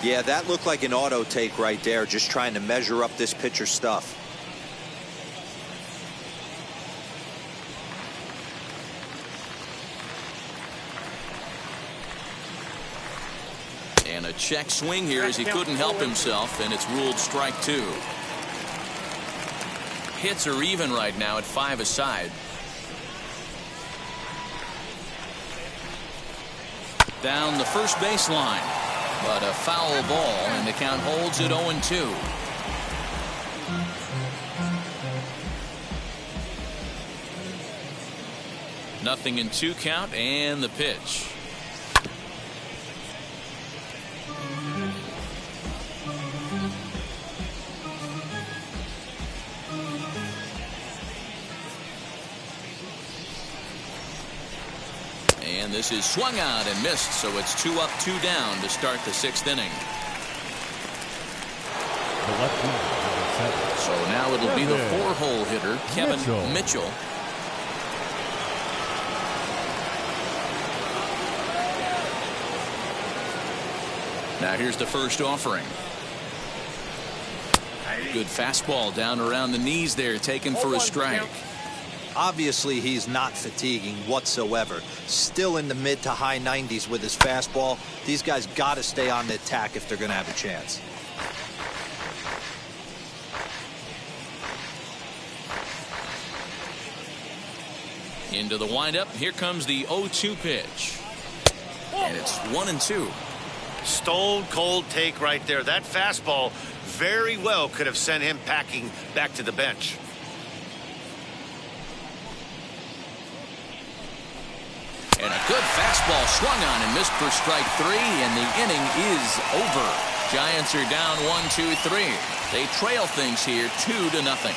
Yeah, that looked like an auto take right there, just trying to measure up this pitcher's stuff. And a check swing here as he couldn't help himself, and it's ruled strike 2. Hits are even right now at 5 aside. Down the first base line, but a foul ball, and the count holds at 0-2. Nothing in 2 count, and the pitch. And this is swung out and missed, so it's 2 up, 2 down to start the 6th inning. The left fielder, number 7. So now it'll be the 4-hole hitter, Kevin Mitchell. Now here's the first offering. Good fastball down around the knees there, taken for a strike. Obviously, he's not fatiguing whatsoever. Still in the mid to high 90s with his fastball. These guys got to stay on the attack if they're going to have a chance. Into the windup. Here comes the 0-2 pitch. And it's 1-2. Stone cold take right there. That fastball very well could have sent him packing back to the bench. And a good fastball swung on and missed for strike 3, and the inning is over. Giants are down 1-2-3. They trail things here 2-0.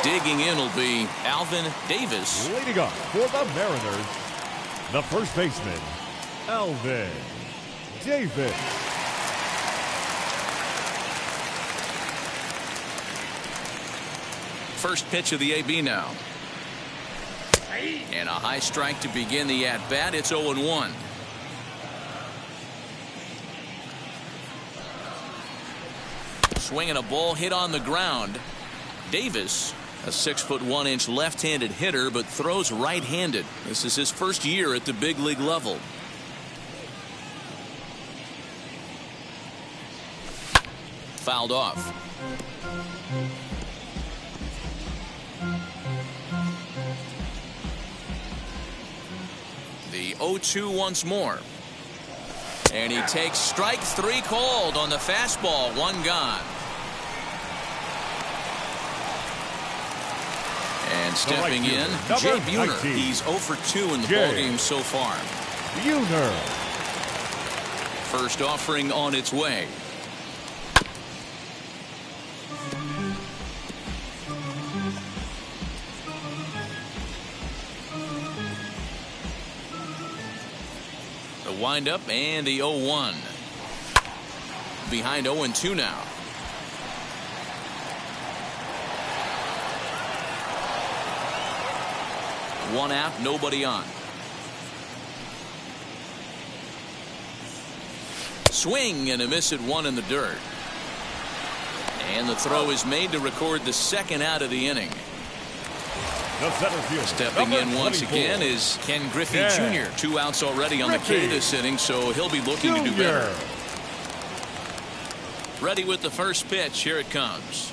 Digging in will be Alvin Davis. Leading up for the Mariners, the first baseman, Alvin Davis. First pitch of the AB now. And a high strike to begin the at-bat. It's 0-1. Swinging a ball hit on the ground. Davis, a 6'1" left-handed hitter, but throws right-handed. This is his first year at the big league level. Fouled off. The 0-2 once more. And he takes strike 3 called on the fastball. 1 gone. And stepping in, Jay Buhner. He's 0 for 2 in the ballgame so far. Buhner. First offering on its way. The windup and the 0-1. Behind 0-2 now. One out, nobody on. Swing and a miss at 1 in the dirt. And the throw is made to record the 2nd out of the inning. The center fielder, stepping in once again is Ken Griffey Jr. 2 outs already on the K this inning, so he'll be looking to do better. Ready with the first pitch. Here it comes.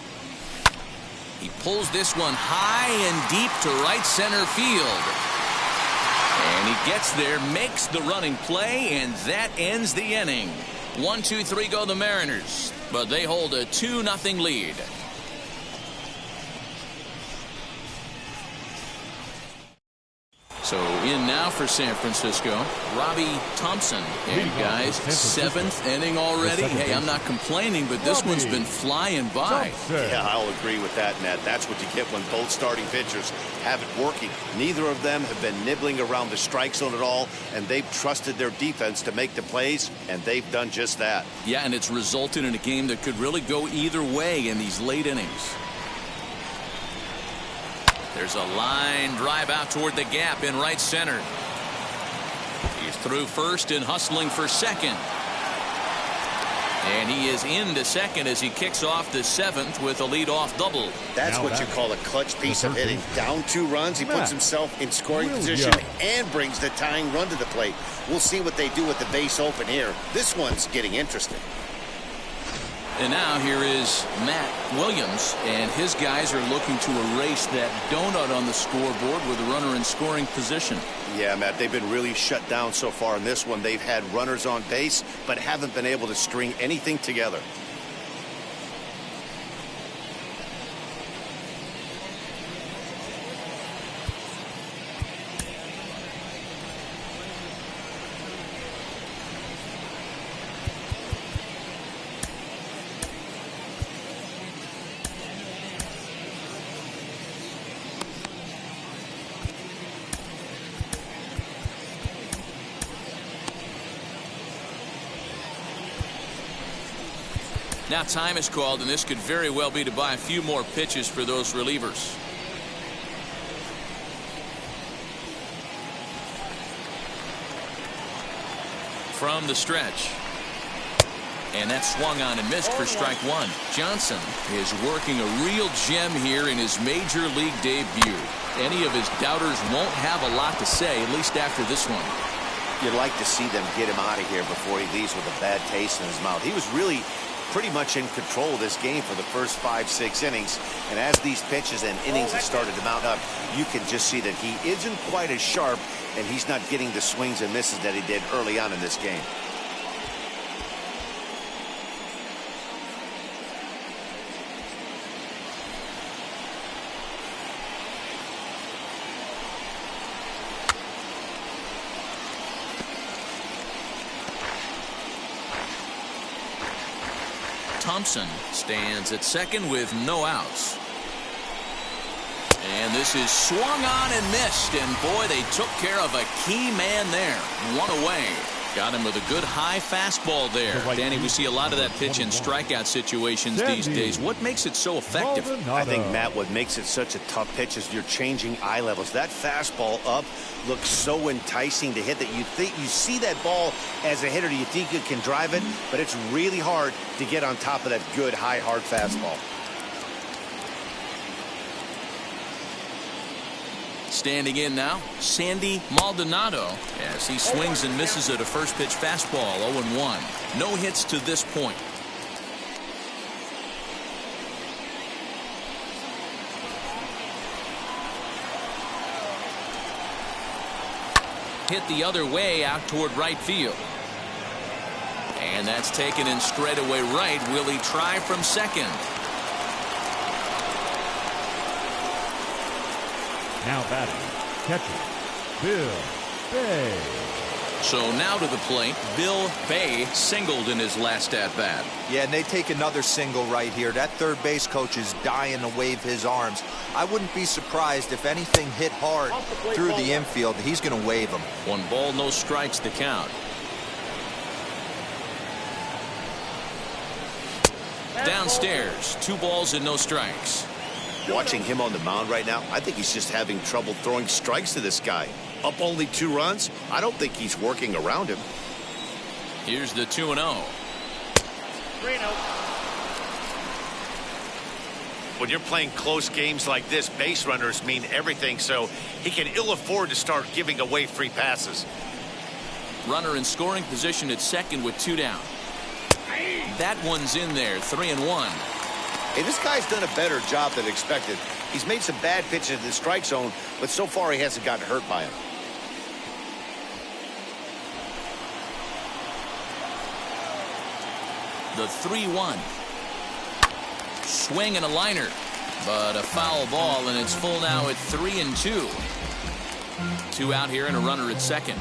He pulls this one high and deep to right center field. And he gets there, makes the running play, and that ends the inning. 1-2-3 go the Mariners, but they hold a 2-0 lead. So in now for San Francisco, Robbie Thompson. And guys, 7th inning already. Hey, I'm not complaining, but this one's been flying by. Yeah, I'll agree with that, Ned. That's what you get when both starting pitchers have it working. Neither of them have been nibbling around the strike zone at all, and they've trusted their defense to make the plays, and they've done just that. Yeah, and it's resulted in a game that could really go either way in these late innings. There's a line drive out toward the gap in right center. He's through first and hustling for second. And he is into second as he kicks off the 7th with a leadoff double. That's what you call a clutch piece of hitting. Down 2 runs, he puts himself in scoring position and brings the tying run to the plate. We'll see what they do with the base open here. This one's getting interesting. And now here is Matt Williams, and his guys are looking to erase that donut on the scoreboard with a runner in scoring position. Yeah, Matt, they've been really shut down so far in this one. They've had runners on base, but haven't been able to string anything together. Now time is called, and this could very well be to buy a few more pitches for those relievers. From the stretch. And that swung on and missed for strike one. Johnson is working a real gem here in his major league debut. Any of his doubters won't have a lot to say, at least after this one. You'd like to see them get him out of here before he leaves with a bad taste in his mouth. He was really pretty much in control of this game for the first 5-6 innings. And as these pitches and innings have started to mount up, you can just see that he isn't quite as sharp, and he's not getting the swings and misses that he did early on in this game. Thompson stands at second with no outs. And this is swung on and missed. And boy, they took care of a key man there. One away. Got him with a good high fastball there. Danny, we see a lot of that pitch in strikeout situations these days. What makes it so effective? I think, Matt, what makes it such a tough pitch is you're changing eye levels. That fastball up looks so enticing to hit that you think you see that ball as a hitter, you think you can drive it, but it's really hard to get on top of that good high hard fastball. Standing in now, Sandy Maldonado, as he swings and misses at a first pitch fastball. 0-1. No hits to this point. Hit the other way out toward right field. And that's taken in straightaway right. Will he try from second? Now batting, catcher, Bill Bay. So now to the plate, Bill Bay singled in his last at-bat. Yeah, and they take another single right here. That third base coach is dying to wave his arms. I wouldn't be surprised if anything hit hard through the infield. He's going to wave them. 1 ball, no strikes to count. Downstairs, 2 balls and no strikes. Watching him on the mound right now, I think he's just having trouble throwing strikes to this guy. Up only 2 runs. I don't think he's working around him. Here's the 2-0. 3-0. When you're playing close games like this, base runners mean everything, so he can ill afford to start giving away free passes. Runner in scoring position at second with 2 down. That one's in there, 3-1. Hey, this guy's done a better job than expected. He's made some bad pitches in the strike zone, but so far he hasn't gotten hurt by him. The 3-1. Swing and a liner, but a foul ball, and it's full now at 3-2. 2 out here and a runner at second.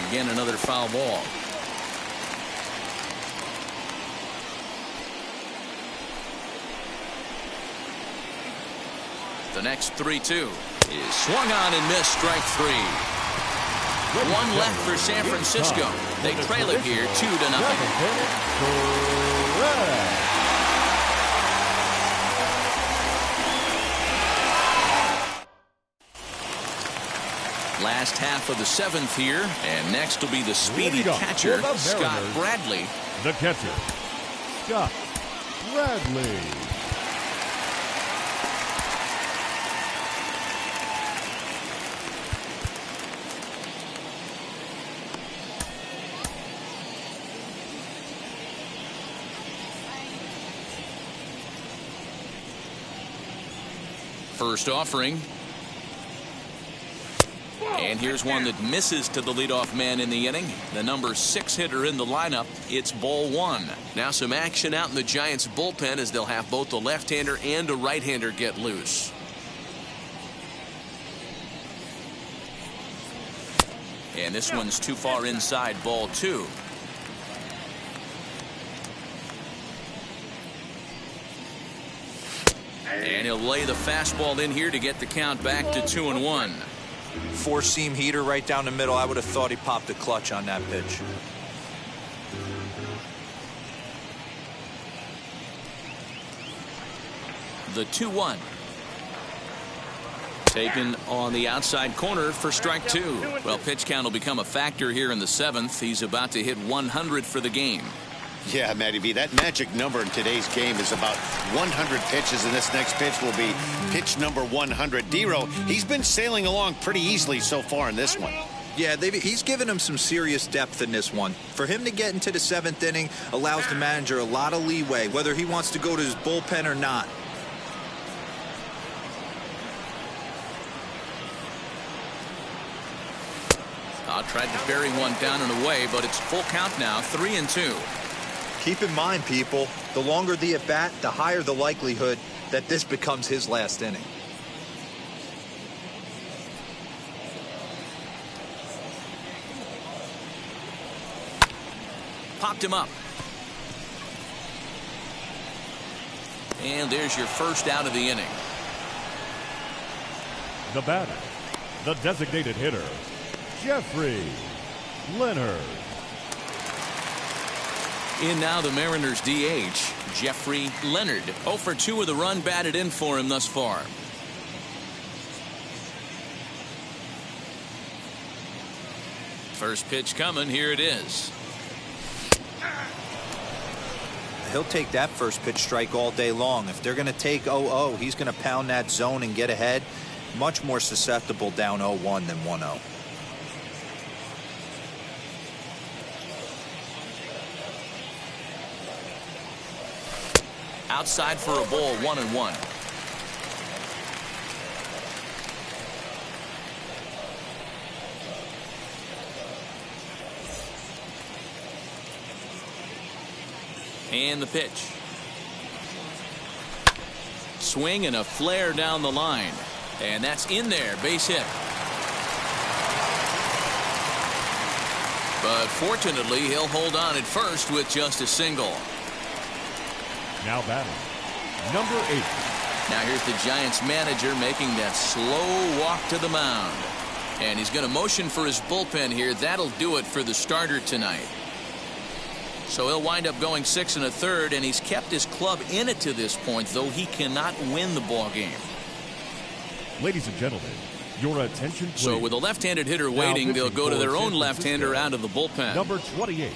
Again, another foul ball. The next 3-2 is swung on and missed, strike 3. 1 left for San Francisco. They trail it here 2-0. Last half of the 7th here, and next will be the speedy catcher, Scott Bradley. The catcher, Scott Bradley. First offering. And here's one that misses to the leadoff man in the inning. The number 6 hitter in the lineup. It's ball 1. Now some action out in the Giants bullpen as they'll have both a left-hander and a right-hander get loose. And this one's too far inside, ball 2. And he'll lay the fastball in here to get the count back to 2-1. Four-seam heater right down the middle. I would have thought he popped a clutch on that pitch. The 2-1. Taken on the outside corner for strike two. Well, pitch count will become a factor here in the seventh. He's about to hit 100 for the game. Yeah, Matty V, that magic number in today's game is about 100 pitches, and this next pitch will be pitch number 100. Dero, he's been sailing along pretty easily so far in this one. Yeah, he's given him some serious depth in this one. For him to get into the seventh inning allows the manager a lot of leeway, whether he wants to go to his bullpen or not. Tried to bury one down and away, but it's full count now, 3-2. Keep in mind, people, the longer the at-bat, the higher the likelihood that this becomes his last inning. Popped him up. And there's your first out of the inning. The batter, the designated hitter, Jeffrey Leonard. In now the Mariners DH, Jeffrey Leonard. 0 for 2 with a run batted in for him thus far. First pitch coming, here it is. He'll take that first pitch strike all day long. If they're going to take 0-0, he's going to pound that zone and get ahead. Much more susceptible down 0-1 than 1-0. Outside for a ball, 1-1. And the pitch. Swing and a flare down the line. And that's in there, base hit. But fortunately, he'll hold on at first with just a single. Now batting, number 8. Now here's the Giants manager making that slow walk to the mound. And he's going to motion for his bullpen here. That'll do it for the starter tonight. So he'll wind up going 6 1/3, and he's kept his club in it to this point, though he cannot win the ball game. Ladies and gentlemen, your attention please. So with a left-handed hitter waiting, they'll go to their own left-hander out of the bullpen. Number 28.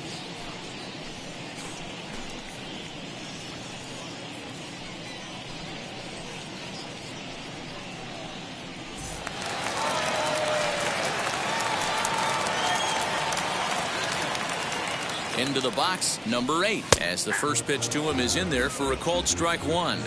Into the box, number 8, as the first pitch to him is in there for a called strike one.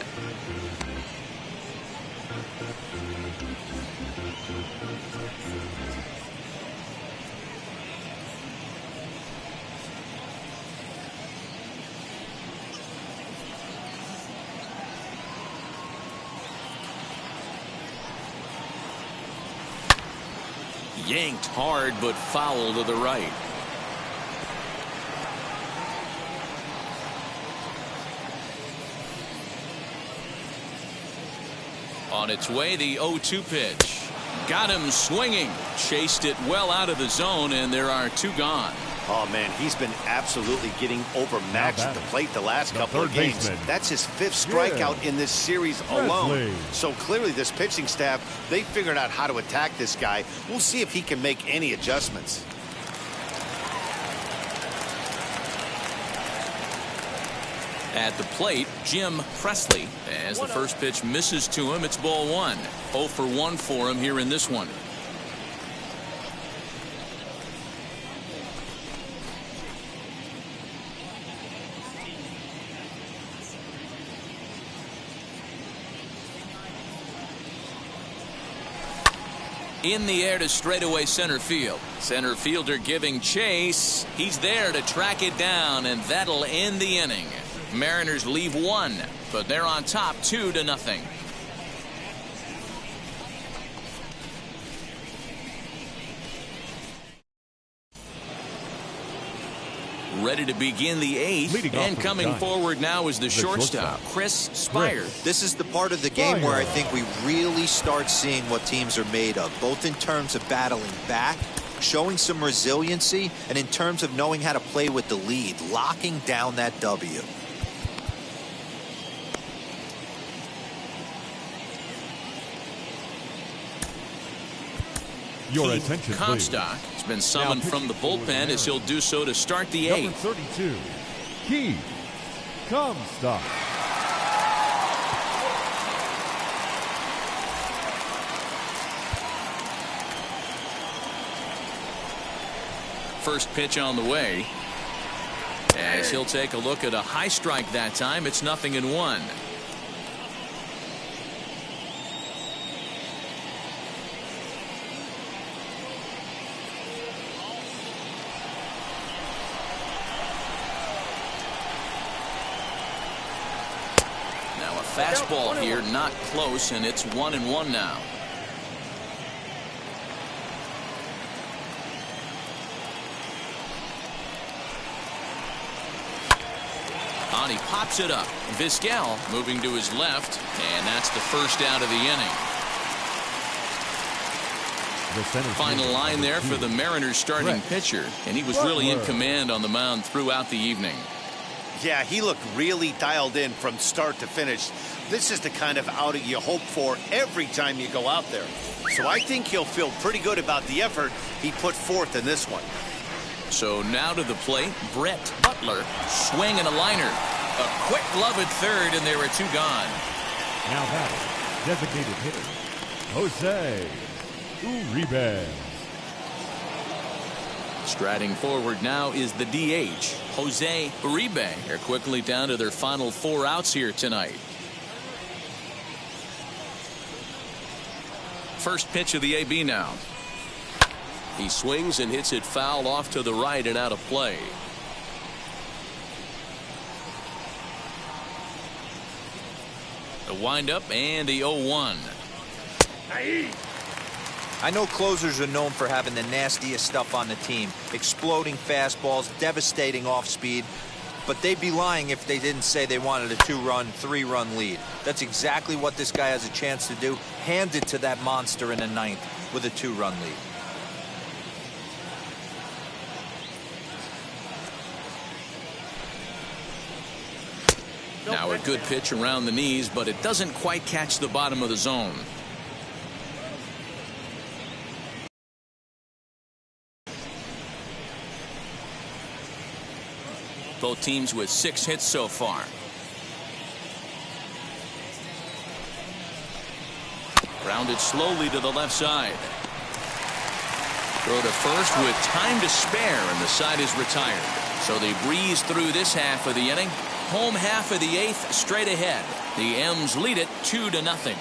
Yanked hard, but foul to the right. On its way, the 0-2 pitch. Got him swinging. Chased it well out of the zone, and there are 2 gone. Oh, man, he's been absolutely getting overmatched at the plate the last couple of games. Baseman. That's his 5th strikeout in this series alone. So clearly this pitching staff, they figured out how to attack this guy. We'll see if he can make any adjustments. At the plate, Jim Presley. As the first pitch misses to him, it's ball 1. 0 for 1 for him here in this one. In the air to straightaway center field. Center fielder giving chase. He's there to track it down, and that'll end the inning. Mariners leave 1, but they're on top 2-0. ready to begin the eighth. And coming forward now is the shortstop, Chris Spire. This is the part of the game where I think we really start seeing what teams are made of, both in terms of battling back, showing some resiliency, and in terms of knowing how to play with the lead, locking down that W. Your attention, Comstock has been summoned from the bullpen as he'll do so to start the eighth. Number 32, Keith Comstock. First pitch on the way. As he'll take a look at a high strike that time. It's 0-1. Fastball here, not close, and it's 1-1 now. On, he pops it up. Vizquel moving to his left, and that's the first out of the inning. Final line there for the Mariners starting pitcher, and he was really in command on the mound throughout the evening. Yeah, he looked really dialed in from start to finish. This is the kind of outing you hope for every time you go out there. So I think he'll feel pretty good about the effort he put forth in this one. So now to the plate, Brett Butler, swing and a liner. A quick glove at third, and there are two gone. Now batting, designated hitter, Jose Uribe. Striding forward now is the DH, Jose Uribe. They're quickly down to their final 4 outs here tonight. First pitch of the AB now. He swings and hits it foul off to the right and out of play. The windup and the 0-1. I know closers are known for having the nastiest stuff on the team. Exploding fastballs, devastating off speed. But they'd be lying if they didn't say they wanted a 2-run, 3-run lead. That's exactly what this guy has a chance to do. Hand it to that monster in the 9th with a 2-run lead. Now a good pitch around the knees, but it doesn't quite catch the bottom of the zone. Both teams with 6 hits so far. Grounded slowly to the left side. Throw to first with time to spare, and the side is retired. So they breeze through this half of the inning. Home half of the 8th straight ahead. The M's lead it 2-0.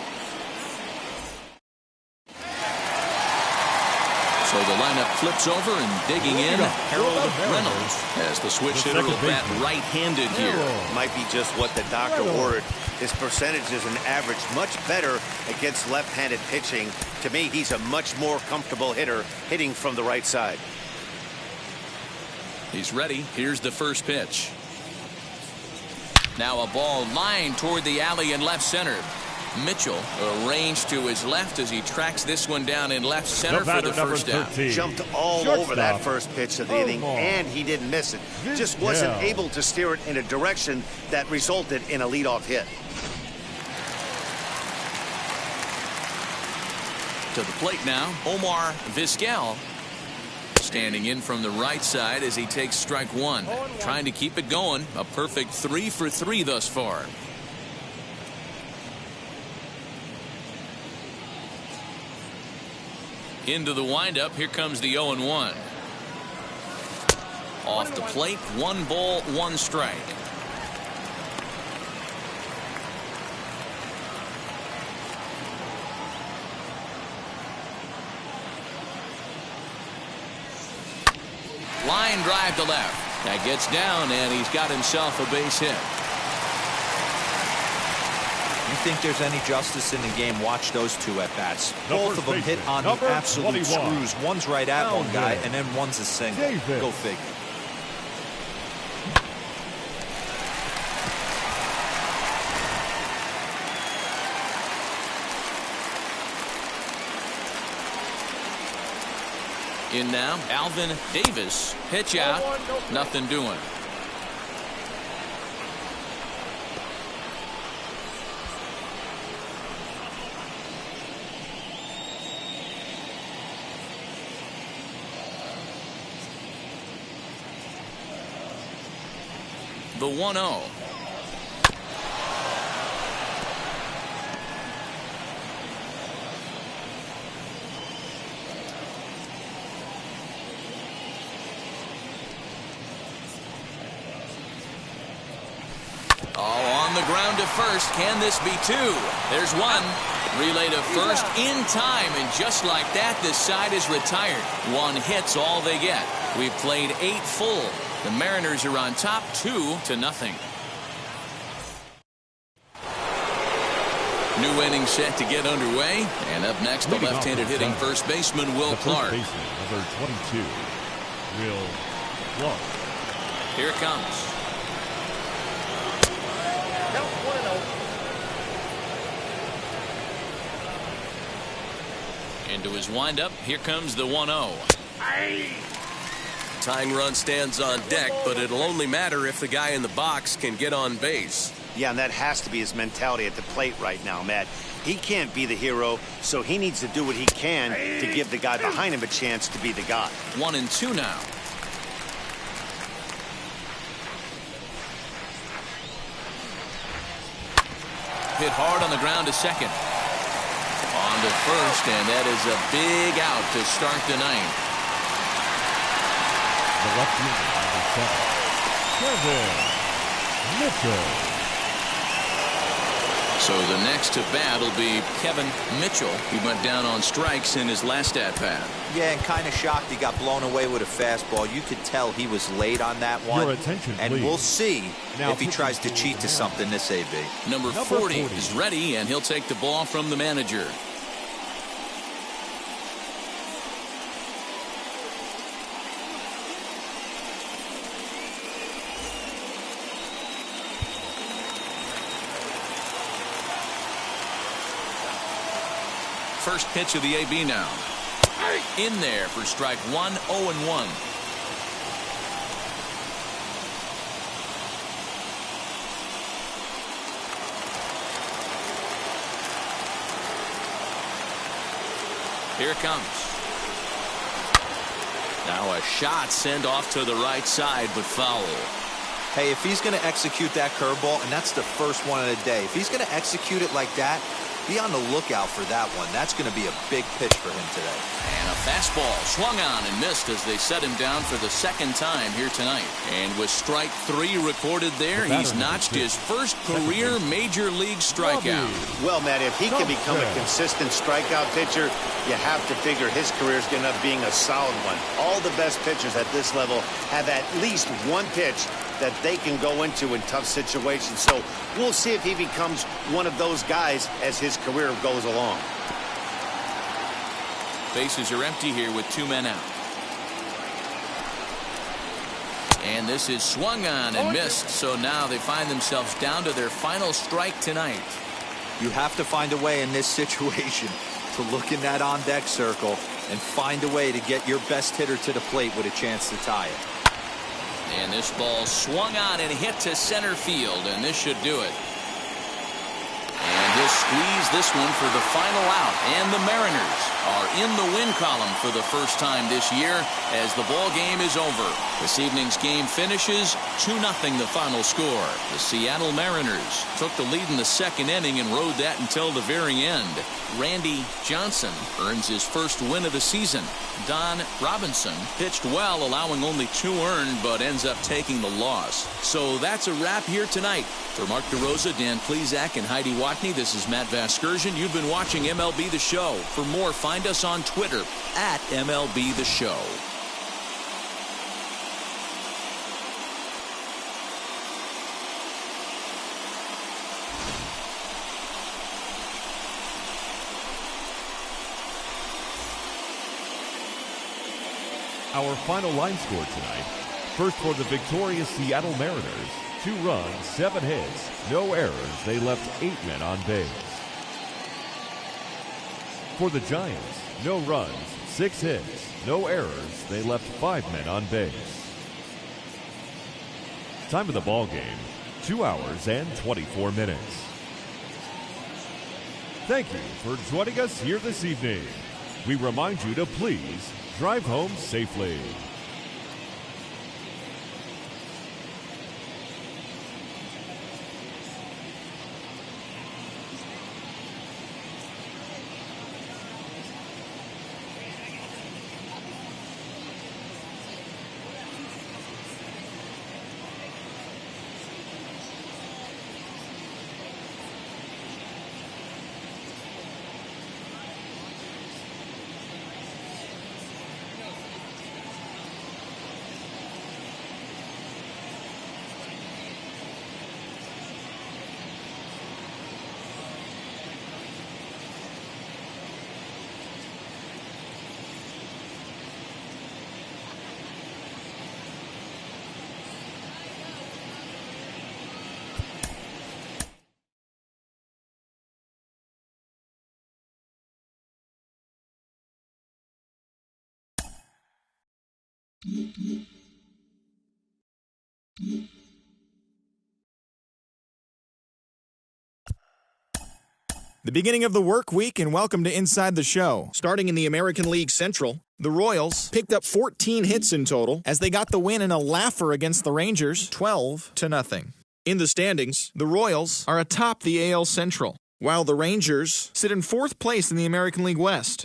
So the lineup flips over, and digging in, Harold Reynolds as the switch hitter will bat right-handed here. Might be just what the doctor ordered. His percentages and average much better against left-handed pitching. To me, he's a much more comfortable hitter hitting from the right side. He's ready. Here's the first pitch. Now a ball lined toward the alley in left center. Mitchell arranged to his left as he tracks this one down in left center for the first out. Jumped all over that first pitch of the inning, and he didn't miss it. Just wasn't able to steer it in a direction that resulted in a leadoff hit. To the plate now, Omar Vizquel. Standing in from the right side as he takes strike 1. Trying to keep it going. A perfect 3 for 3 thus far. Into the windup. Here comes the 0-1. Off the plate. 1 ball, 1 strike. Line drive to left. That gets down, and he's got himself a base hit. You think there's any justice in the game? Watch those 2 at-bats. Both of them hit on the absolute screws. One's right at one guy, and then one's a single. Go figure. In now, Alvin Davis. Pitch out. Nothing doing. The 1-0. On the ground to first. Can this be two? There's one. Relay to first in time, and just like that, this side is retired. One hit's all they get. We've played 8 full. The Mariners are on top 2-0. New inning set to get underway. And up next, the left-handed hitting first baseman, Will Clark. First baseman, number 22, Will Clark. Here it comes. Into his windup. Here comes the 1-0. Tying run stands on deck, but it'll only matter if the guy in the box can get on base. Yeah, and that has to be his mentality at the plate right now, Matt. He can't be the hero, so he needs to do what he can to give the guy behind him a chance to be the guy. 1-2 now. Hit hard on the ground to second. On to first, and that is a big out to start the ninth. The left-hander, number 7, Kevin Mitchell. So the next to bat will be Kevin Mitchell. He went down on strikes in his last at-bat. Yeah, and kind of shocked he got blown away with a fastball. You could tell he was late on that one. Your attention, and please. We'll see Now if he tries to cheat to something this AB. Number 40 is ready, and he'll take the ball from the manager. First pitch of the AB now. In there for strike 1, 0-1. Here it comes. Now a shot sent off to the right side, but foul. Hey, if he's going to execute that curveball, and that's the first one of the day, if he's going to execute it like that, be on the lookout for that one. That's going to be a big pitch for him today. And a fastball swung on and missed as they set him down for the second time here tonight. And with strike 3 recorded there, he's notched his first career major league strikeout. Well, Matt, if he can become a consistent strikeout pitcher, you have to figure his career is going to end up being a solid one. All the best pitchers at this level have at least one pitch that they can go into in tough situations. So we'll see if he becomes one of those guys as his career goes along. Bases are empty here with 2 men out. And this is swung on and missed. So now they find themselves down to their final strike tonight. You have to find a way in this situation to look in that on-deck circle and find a way to get your best hitter to the plate with a chance to tie it. And this ball swung on and hit to center field, and this should do it. And he'll squeeze this one for the final out. And the Mariners are in the win column for the first time this year as the ball game is over. This evening's game finishes 2-0 the final score. The Seattle Mariners took the lead in the second inning and rode that until the very end. Randy Johnson earns his first win of the season. Don Robinson pitched well, allowing only 2 earned, but ends up taking the loss. So that's a wrap here tonight. For Mark DeRosa, Dan Plezak, and Heidi Watney, this is Matt Vasgersian. You've been watching MLB The Show. For more, find us on Twitter at MLB The Show. Our final line score tonight. First for the victorious Seattle Mariners. 2 runs, 7 hits, no errors. They left 8 men on base. For the Giants, no runs, 6 hits, no errors. They left 5 men on base. Time of the ball game, 2 hours and 24 minutes. Thank you for joining us here this evening. We remind you to please drive home safely. The beginning of the work week, and welcome to Inside the Show. Starting in the American League Central, the Royals picked up 14 hits in total as they got the win in a laugher against the Rangers, 12-0. In the standings, the Royals are atop the AL Central, while the Rangers sit in 4th place in the American League West.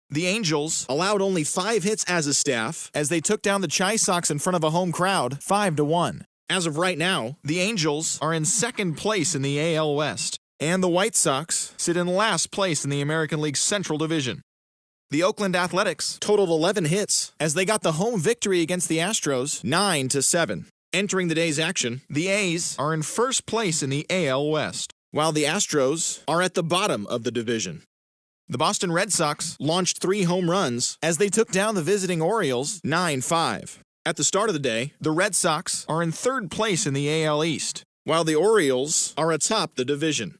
The Angels allowed only 5 hits as a staff as they took down the Chi Sox in front of a home crowd, 5-1. As of right now, the Angels are in 2nd place in the AL West, and the White Sox sit in last place in the American League Central Division. The Oakland Athletics totaled 11 hits as they got the home victory against the Astros, 9-7. Entering the day's action, the A's are in 1st place in the AL West, while the Astros are at the bottom of the division. The Boston Red Sox launched 3 home runs as they took down the visiting Orioles, 9-5. At the start of the day, the Red Sox are in 3rd place in the AL East, while the Orioles are atop the division.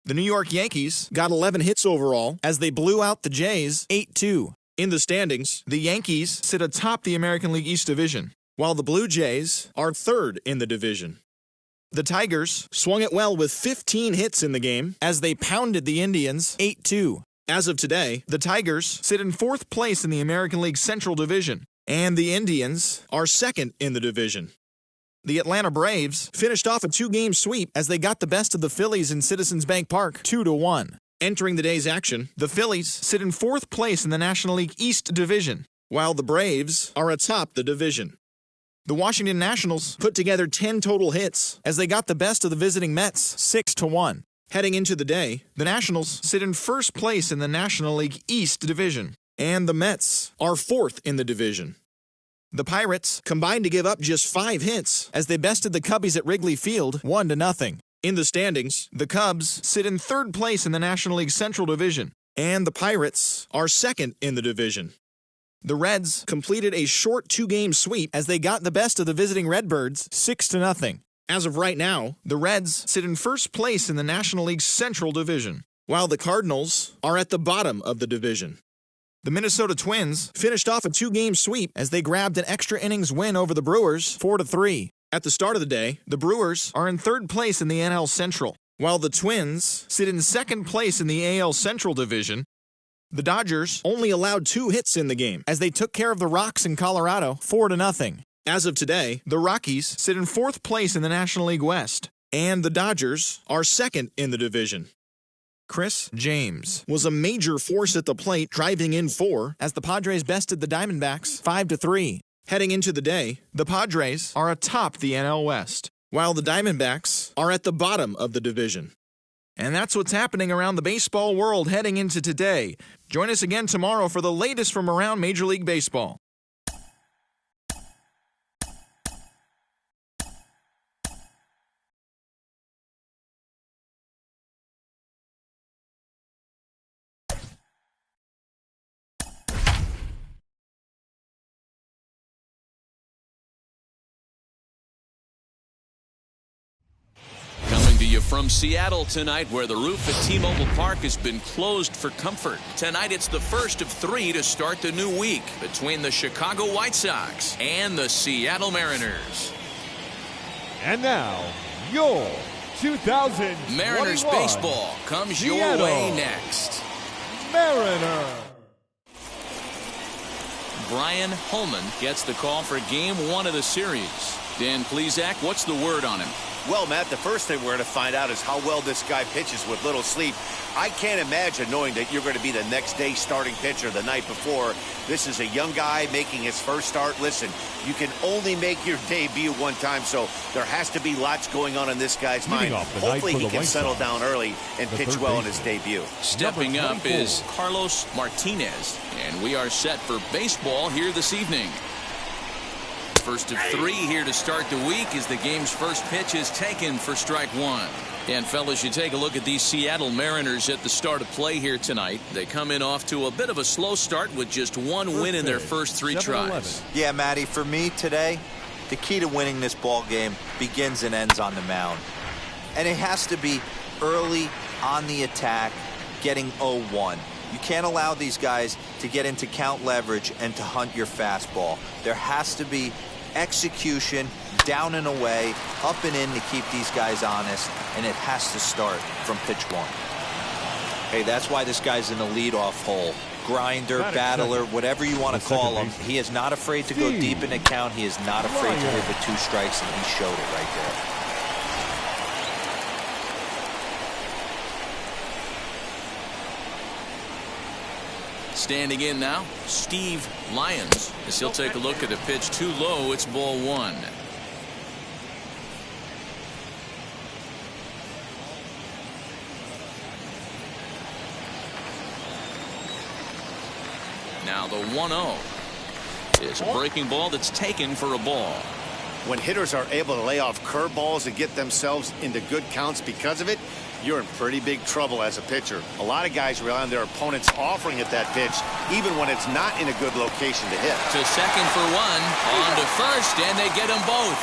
The New York Yankees got 11 hits overall as they blew out the Jays 8-2. In the standings, the Yankees sit atop the American League East Division, while the Blue Jays are 3rd in the division. The Tigers swung it well with 15 hits in the game as they pounded the Indians 8-2. As of today, the Tigers sit in 4th place in the American League Central Division, and the Indians are 2nd in the division. The Atlanta Braves finished off a 2-game sweep as they got the best of the Phillies in Citizens Bank Park, 2-1. Entering the day's action, the Phillies sit in 4th place in the National League East Division, while the Braves are atop the division. The Washington Nationals put together 10 total hits as they got the best of the visiting Mets, 6-1. Heading into the day, the Nationals sit in 1st place in the National League East Division, and the Mets are 4th in the division. The Pirates combined to give up just 5 hits as they bested the Cubbies at Wrigley Field 1-0. In the standings, the Cubs sit in 3rd place in the National League Central Division, and the Pirates are 2nd in the division. The Reds completed a short 2-game sweep as they got the best of the visiting Redbirds 6-0. As of right now, the Reds sit in 1st place in the National League Central Division, while the Cardinals are at the bottom of the division. The Minnesota Twins finished off a 2-game sweep as they grabbed an extra innings win over the Brewers, 4-3. At the start of the day, the Brewers are in 3rd place in the NL Central, while the Twins sit in 2nd place in the AL Central Division. The Dodgers only allowed 2 hits in the game as they took care of the Rocks in Colorado, 4-0. As of today, the Rockies sit in 4th place in the National League West, and the Dodgers are 2nd in the division. Chris James was a major force at the plate, driving in 4 as the Padres bested the Diamondbacks 5-3. Heading into the day, the Padres are atop the NL West, while the Diamondbacks are at the bottom of the division. And that's what's happening around the baseball world heading into today. Join us again tomorrow for the latest from around Major League Baseball. to you from Seattle tonight, where the roof at T-Mobile Park has been closed for comfort. Tonight, it's the first of 3 to start the new week between the Chicago White Sox and the Seattle Mariners. And now, your 2021 Mariners baseball comes Seattle your way next. Mariner. Brian Holman gets the call for Game 1 of the series. Dan Plesac, what's the word on him? Well, Matt, the first thing we're going to find out is how well this guy pitches with little sleep. I can't imagine knowing that you're going to be the next day starting pitcher the night before. This is a young guy making his first start. Listen, you can only make your debut one time, so there has to be lots going on in this guy's mind. Hopefully he can settle down early and pitch well in his debut. Stepping up is Carlos Martinez, and we are set for baseball here this evening. First of 3 here to start the week as the game's first pitch is taken for strike 1. And fellas, you take a look at these Seattle Mariners at the start of play here tonight. They come in off to a bit of a slow start with just one win in their first 3 tries. Yeah, Matty, for me today, the key to winning this ball game begins and ends on the mound. And it has to be early on the attack, getting 0-1. You can't allow these guys to get into count leverage and to hunt your fastball. There has to be execution, down and away, up and in to keep these guys honest, and it has to start from pitch 1. Hey, that's why this guy's in the leadoff hole. Grinder, battler, whatever you want to call him. He is not afraid to go deep in the count. He is not afraid to live with 2 strikes, and he showed it right there. Standing in now, Steve Lyons, as he'll take a look at a pitch too low. It's ball 1. Now the 1-0 is a breaking ball that's taken for a ball. When hitters are able to lay off curveballs and get themselves into good counts because of it, you're in pretty big trouble as a pitcher. A lot of guys rely on their opponents offering at that pitch, even when it's not in a good location to hit. To second for 1, on to first, and they get them both.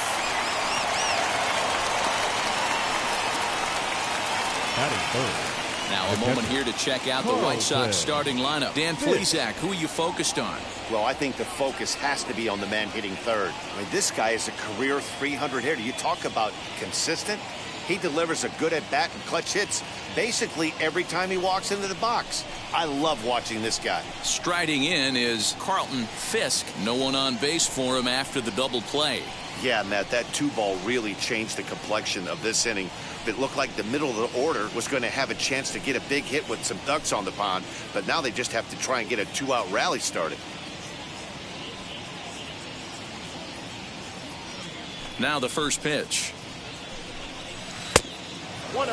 Now a moment here to check out the White Sox starting lineup. Dan Plesac, who are you focused on? Well, I think the focus has to be on the man hitting third. I mean, this guy is a career 300 hitter. You talk about consistent. He delivers a good at-bat and clutch hits basically every time he walks into the box. I love watching this guy. Striding in is Carlton Fisk. No one on base for him after the double play. Yeah, Matt, that 2-ball really changed the complexion of this inning. It looked like the middle of the order was going to have a chance to get a big hit with some ducks on the pond, but now they just have to try and get a 2-out rally started. Now the first pitch. 1-0.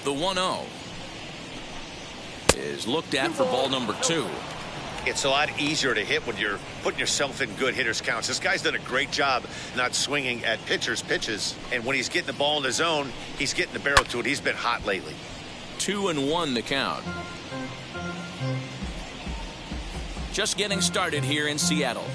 The 1-0 is looked at for ball number 2. It's a lot easier to hit when you're putting yourself in good hitters' counts. This guy's done a great job not swinging at pitchers' pitches. And when he's getting the ball in the zone, he's getting the barrel to it. He's been hot lately. 2-1 the count. Just getting started here in Seattle.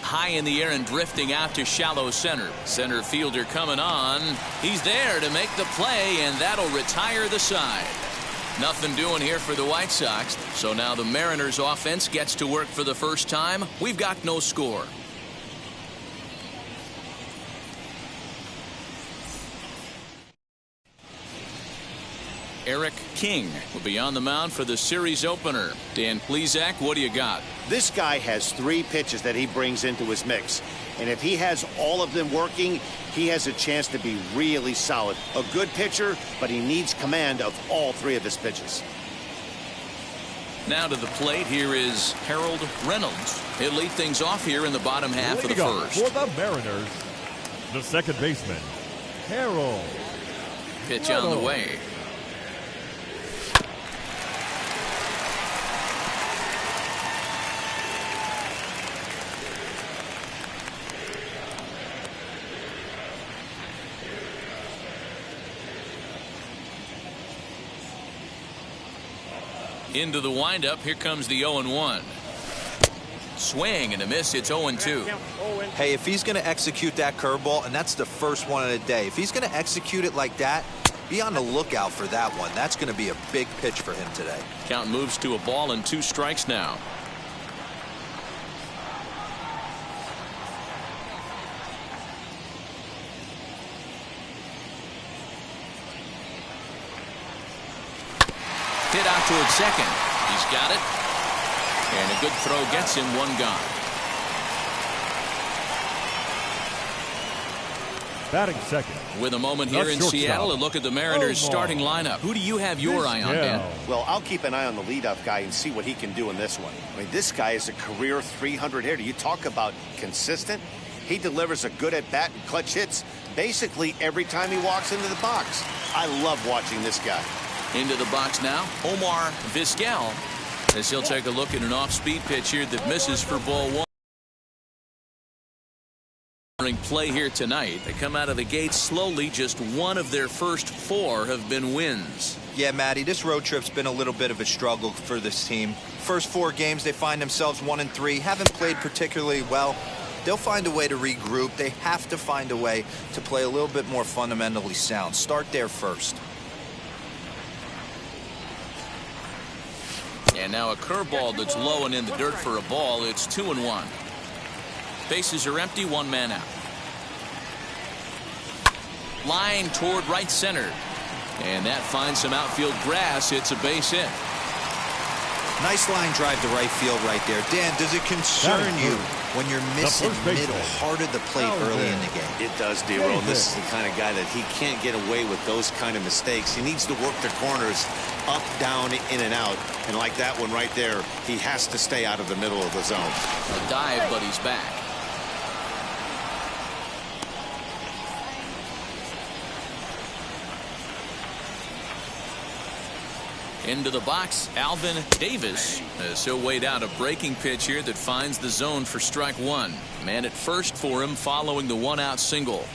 High in the air and drifting out to shallow center. Center fielder coming on. He's there to make the play, and that'll retire the side. Nothing doing here for the White Sox. So now the Mariners offense gets to work for the first time. We've got no score. Eric King will be on the mound for the series opener. Dan Plesac, what do you got? This guy has 3 pitches that he brings into his mix. And if he has all of them working, he has a chance to be really solid. A good pitcher, but he needs command of all 3 of his pitches. Now to the plate, here is Harold Reynolds. He'll lead things off here in the bottom half of the first. For the Mariners, the second baseman, Harold. Pitch on the way. Into the windup. Here comes the 0-1. Swing and a miss. It's 0-2. Hey, if he's going to execute that curveball, and that's the first one of the day, if he's going to execute it like that, be on the lookout for that one. That's going to be a big pitch for him today. Count moves to a ball and 2 strikes now. Hit out toward second. He's got it. And a good throw gets him 1 gone. Batting second. With a moment here in Seattle, a look at the Mariners' starting lineup. Who do you have your eye on, Dan? Well, I'll keep an eye on the leadoff guy and see what he can do in this one. I mean, this guy is a career 300 hitter. You talk about consistent. He delivers a good at-bat and clutch hits basically every time he walks into the box. I love watching this guy. Into the box now, Omar Vizquel, as he'll take a look at an off-speed pitch here that misses for ball 1. Play here tonight. They come out of the gate slowly. Just 1 of their first 4 have been wins. Yeah, Matty, this road trip's been a little bit of a struggle for this team. First 4 games, they find themselves 1-3. Haven't played particularly well. They'll find a way to regroup. They have to find a way to play a little bit more fundamentally sound. Start there first. And now a curveball that's low and in the dirt for a ball. It's 2-1. Bases are empty, 1 man out. Line toward right center. And that finds some outfield grass. It's a base hit. Nice line drive to right field right there. Dan, does it concern you when you're missing middle hard at the plate early in the game? It does, D-Roll. This is the kind of guy that he can't get away with those kind of mistakes. He needs to work the corners up, down, in and out. And like that one right there, he has to stay out of the middle of the zone. A dive, but he's back. Into the box, Alvin Davis, as he'll wait out a breaking pitch here that finds the zone for strike 1. Man at first for him following the 1-out single.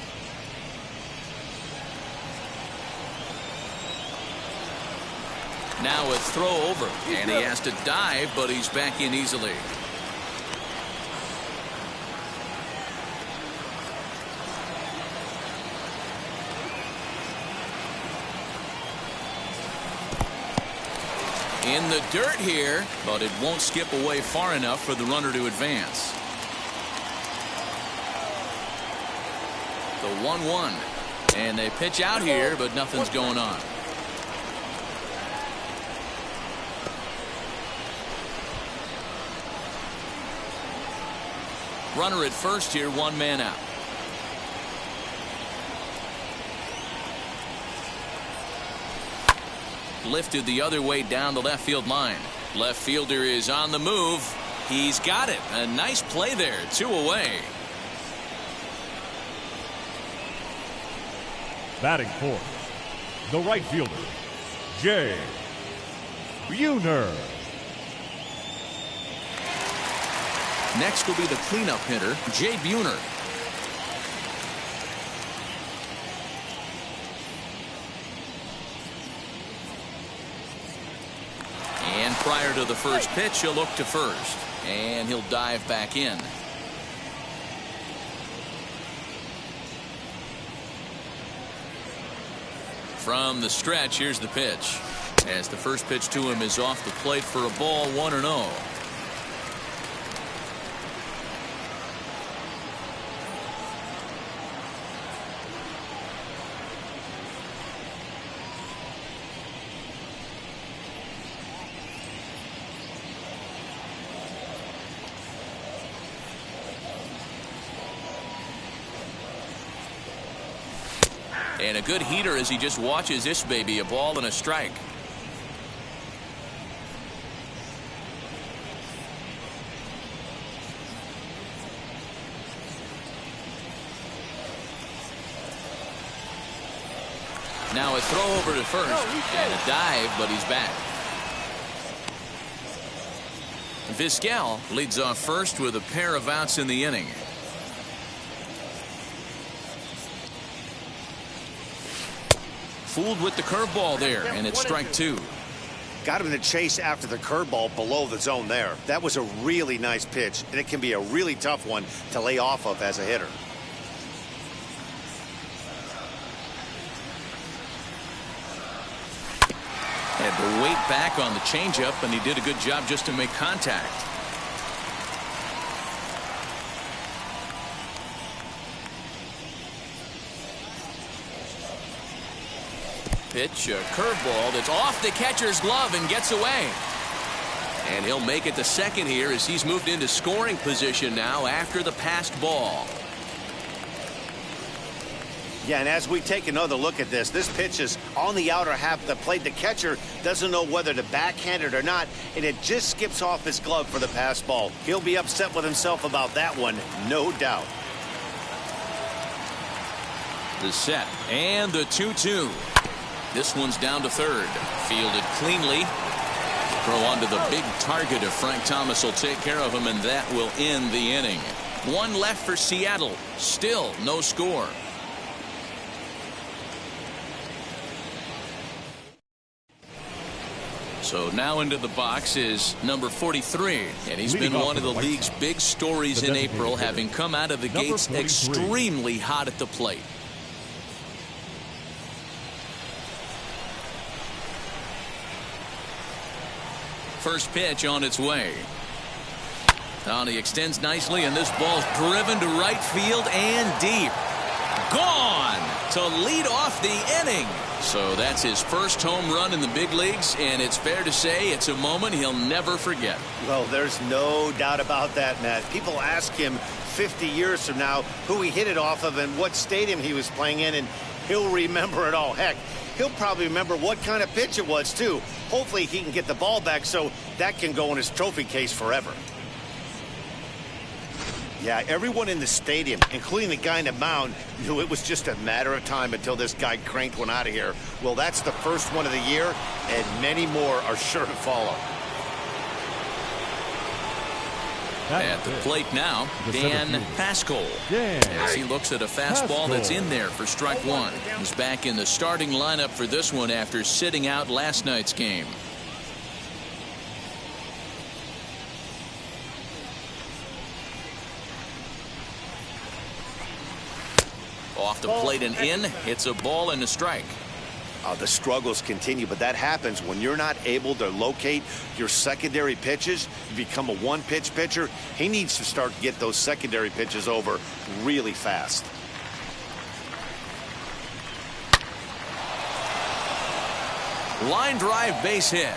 Now a throw over, and he has to dive, but he's back in easily. In the dirt here, but it won't skip away far enough for the runner to advance. The 1-1. And they pitch out here, but nothing's going on. Runner at first here, 1 man out. Lifted the other way down the left field line. Left fielder is on the move. He's got it. A nice play there. 2 away. Batting fourth, the right fielder, Jay Buhner. Next will be the cleanup hitter, Jay Buhner. And prior to the first pitch, he'll look to first. And he'll dive back in. From the stretch, here's the pitch. As the first pitch to him is off the plate for a ball, 1-0. And a good heater as he just watches this baby, a ball and a strike. Now a throw over to first and a dive, but he's back. Vizquel leads off first with a pair of outs in the inning. Fooled with the curveball there, and it's strike 2. Got him in the chase after the curveball below the zone there. That was a really nice pitch, and it can be a really tough one to lay off of as a hitter. Had to wait back on the changeup, and he did a good job just to make contact. Pitch, a curveball that's off the catcher's glove and gets away. And he'll make it to second here as he's moved into scoring position now after the passed ball. Yeah, and as we take another look at this pitch is on the outer half of the plate. The catcher doesn't know whether to backhand it or not, and it just skips off his glove for the pass ball. He'll be upset with himself about that one, no doubt. The set and the 2-2. This one's down to third. Fielded cleanly. Throw onto the big target of Frank Thomas will take care of him, and that will end the inning. One left for Seattle. Still no score. So now into the box is number 43, and he's been one of the league's big stories in April, having come out of the gates extremely hot at the plate. First pitch on its way. Now he extends nicely, and this ball's driven to right field and deep. Gone to lead off the inning. So that's his first home run in the big leagues, and it's fair to say it's a moment he'll never forget. Well, there's no doubt about that, Matt. People ask him 50 years from now who he hit it off of and what stadium he was playing in, and he'll remember it all. Heck, he'll probably remember what kind of pitch it was, too. Hopefully he can get the ball back so that can go in his trophy case forever. Yeah, everyone in the stadium, including the guy in the mound, knew it was just a matter of time until this guy cranked one out of here. Well, that's the first one of the year, and many more are sure to follow. At the plate now, Dan Pascal, as he looks at a fastball that's in there for strike one. He's back in the starting lineup for this one after sitting out last night's game. Off the plate and in, hits a ball and a strike. The struggles continue, but that happens when you're not able to locate your secondary pitches. You become a one-pitch pitcher. He needs to start to get those secondary pitches over really fast. Line drive base hit.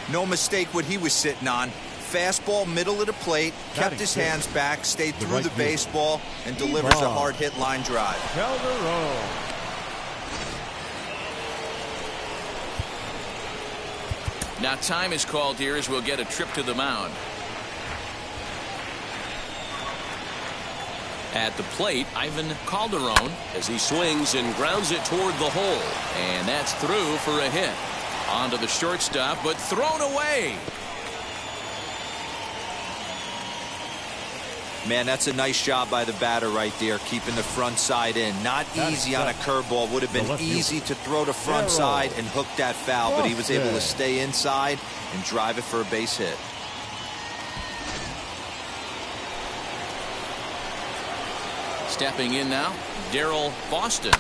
No mistake what he was sitting on. Fastball, middle of the plate, kept his hands back, stayed through the baseball, and delivers a hard hit line drive. Now time is called here as we'll get a trip to the mound. At the plate, Ivan Calderon, as he swings and grounds it toward the hole. And that's through for a hit. Onto the shortstop, but thrown away. Man, that's a nice job by the batter right there, keeping the front side in. Not easy on a curveball. Would have been easy to throw the front side and hook that foul, but he was able to stay inside and drive it for a base hit. Stepping in now, Darryl Boston.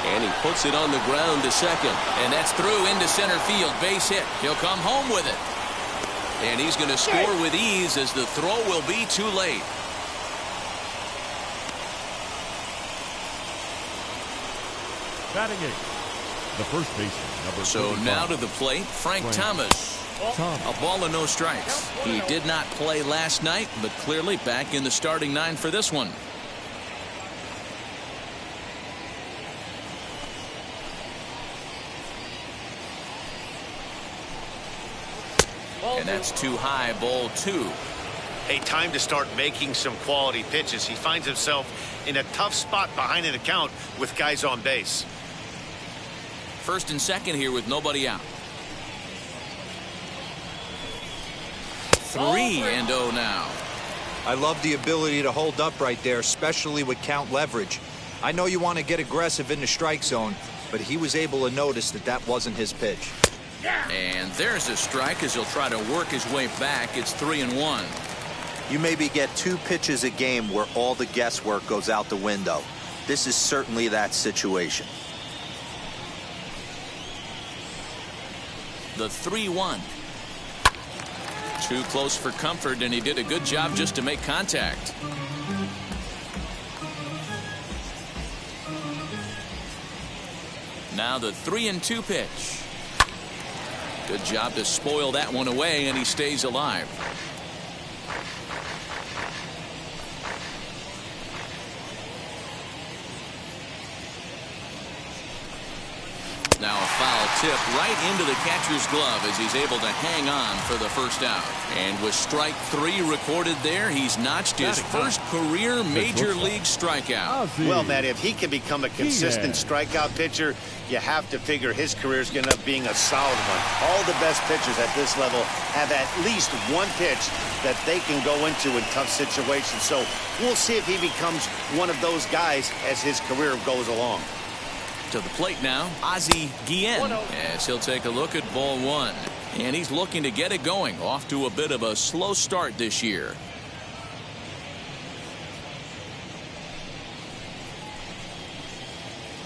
And he puts it on the ground to second. And that's through into center field. Base hit. He'll come home with it. And he's going to score with ease as the throw will be too late. Batting eighth, the first baseman, number 45. So now to the plate, Frank Thomas. A ball and no strikes. He did not play last night, but clearly back in the starting nine for this one. And that's too high, ball two. Hey, time to start making some quality pitches. He finds himself in a tough spot behind an account with guys on base. First and second here with nobody out. 3-0 now. I love the ability to hold up right there, especially with count leverage. I know you want to get aggressive in the strike zone, but he was able to notice that that wasn't his pitch. And there's a strike as he'll try to work his way back. It's 3-1. You maybe get 2 pitches a game where all the guesswork goes out the window. This is certainly that situation. The 3-1. Too close for comfort, and he did a good job just to make contact. Now the 3-2 pitch. Good job to spoil that one away, and he stays alive. Now a foul tip right into the catcher's glove as he's able to hang on for the first out. And with strike 3 recorded there, he's notched his first career major league strikeout. Well, Matt, if he can become a consistent strikeout pitcher, you have to figure his career is going to end up being a solid one. All the best pitchers at this level have at least one pitch that they can go into in tough situations. So we'll see if he becomes one of those guys as his career goes along. To the plate now, Ozzie Guillen, as he'll take a look at ball 1. And he's looking to get it going, off to a bit of a slow start this year.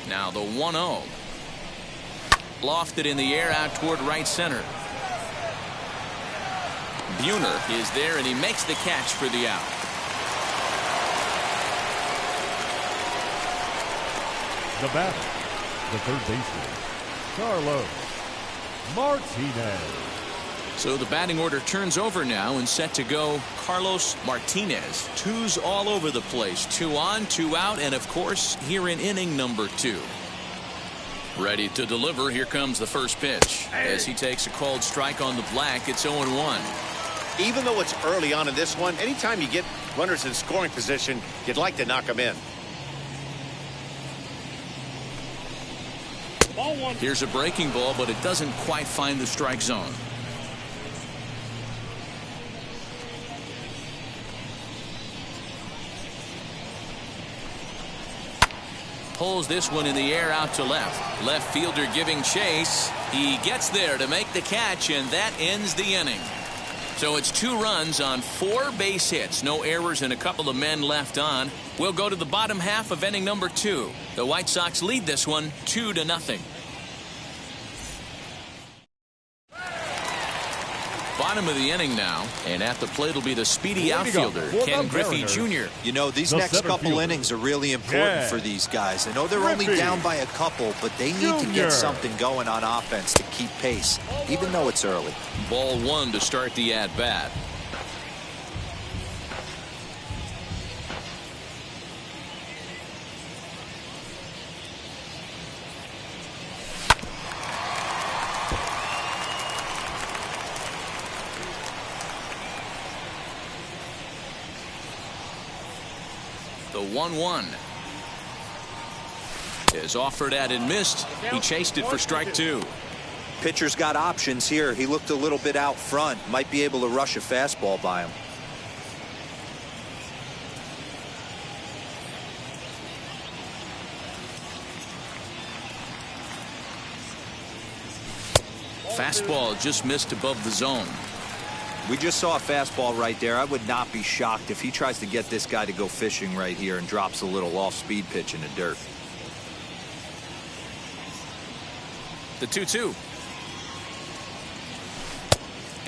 Now the 1-0. Lofted in the air out toward right center. Buhner is there, and he makes the catch for the out. The batter, the third baseman, Carlos Martinez. So the batting order turns over now, and set to go Carlos Martinez. 2's all over the place. 2 on, 2 out, and of course here in inning number 2. Ready to deliver. Here comes the first pitch. As he takes a called strike on the black, it's 0-1. Even though it's early on in this one, anytime you get runners in scoring position, you'd like to knock them in. Here's a breaking ball, but it doesn't quite find the strike zone. Pulls this one in the air out to left. Left fielder giving chase. He gets there to make the catch, and that ends the inning. So it's 2 runs on 4 base hits. No errors and a couple of men left on. We'll go to the bottom half of inning number 2. The White Sox lead this one 2-0. Bottom of the inning now, and at the plate will be the speedy outfielder, Ken Griffey Jr. You know, these next couple innings are really important for these guys. I know they're only down by a couple, but they need to get something going on offense to keep pace, even though it's early. Ball 1 to start the at-bat. The 1-1 is offered at and missed. He chased it for strike 2. Pitcher's got options here. He looked a little bit out front. Might be able to rush a fastball by him. Fastball just missed above the zone. We just saw a fastball right there. I would not be shocked if he tries to get this guy to go fishing right here and drops a little off-speed pitch in the dirt. The 2-2.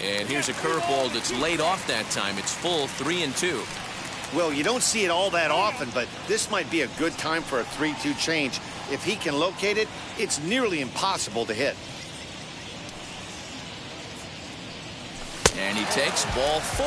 And here's a curveball that's laid off that time. It's full 3-2. Well, you don't see it all that often, but this might be a good time for a 3-2 change. If he can locate it, it's nearly impossible to hit. And he takes ball 4.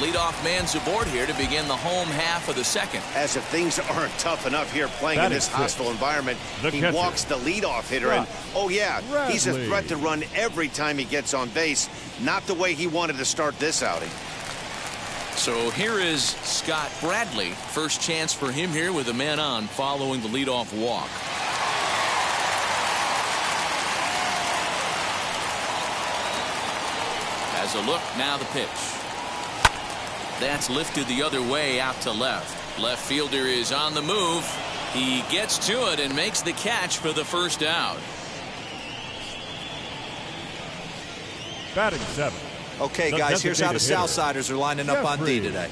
Leadoff man's aboard here to begin the home half of the second. As if things aren't tough enough here playing in this hostile environment, he walks the leadoff hitter, and oh yeah, he's a threat to run every time he gets on base. Not the way he wanted to start this outing. So here is Scott Bradley. First chance for him here with a man on following the leadoff walk. As a look, now the pitch. That's lifted the other way out to left. Left fielder is on the move. He gets to it and makes the catch for the first out. Batting 7. Okay, guys, here's how the Southsiders are lining up on D today.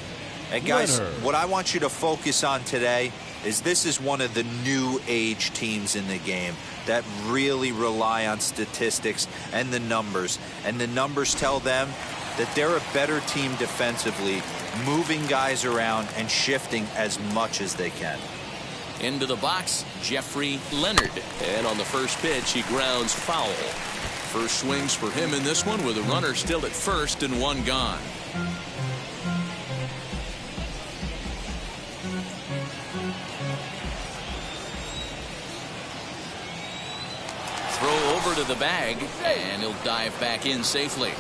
And, guys, what I want you to focus on today is this is one of the new age teams in the game that really rely on statistics and the numbers. And the numbers tell them that they're a better team defensively, moving guys around and shifting as much as they can. Into the box, Jeffrey Leonard. And on the first pitch, he grounds foul. First swings for him in this one with a runner still at first and one gone. Throw over to the bag, and he'll dive back in safely.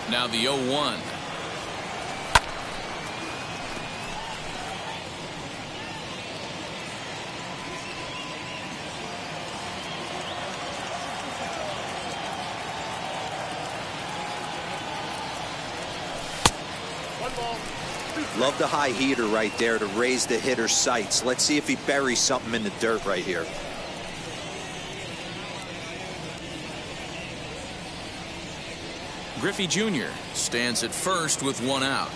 Now the 0-1. Love the high heater right there to raise the hitter's sights. Let's see if he buries something in the dirt right here. Griffey Jr. stands at first with one out.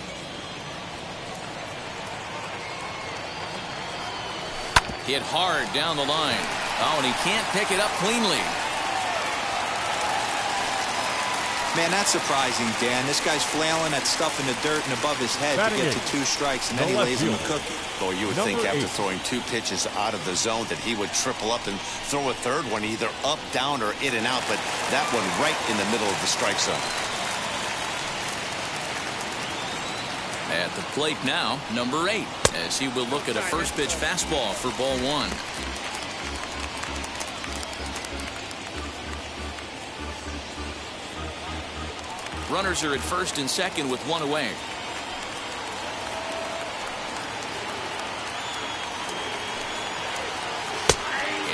Hit hard down the line. Oh, and he can't pick it up cleanly. Man, that's surprising, Dan. This guy's flailing that stuff in the dirt and above his head to get to 2 strikes, and then he lays him a cookie. Boy, you would think after throwing 2 pitches out of the zone that he would triple up and throw a third one either up, down, or in and out, but that one right in the middle of the strike zone. At the plate now, number 8, as he will look at a first pitch fastball for ball 1. Runners are at first and second with one away.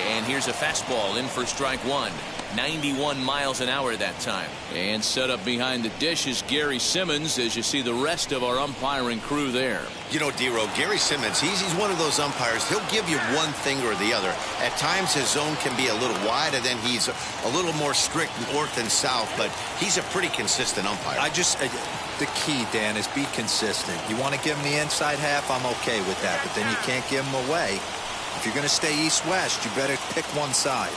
And here's a fastball in for strike 1. 91 miles an hour that time. And set up behind the dish is Gary Simmons as you see the rest of our umpiring crew there. You know, D-Row, Gary Simmons, he's one of those umpires. He'll give you one thing or the other. At times his zone can be a little wide, and then he's a little more strict north and south, but he's a pretty consistent umpire. The key, Dan, is be consistent. You want to give him the inside half, I'm okay with that, but then you can't give him away. If you're going to stay east-west, you better pick one side.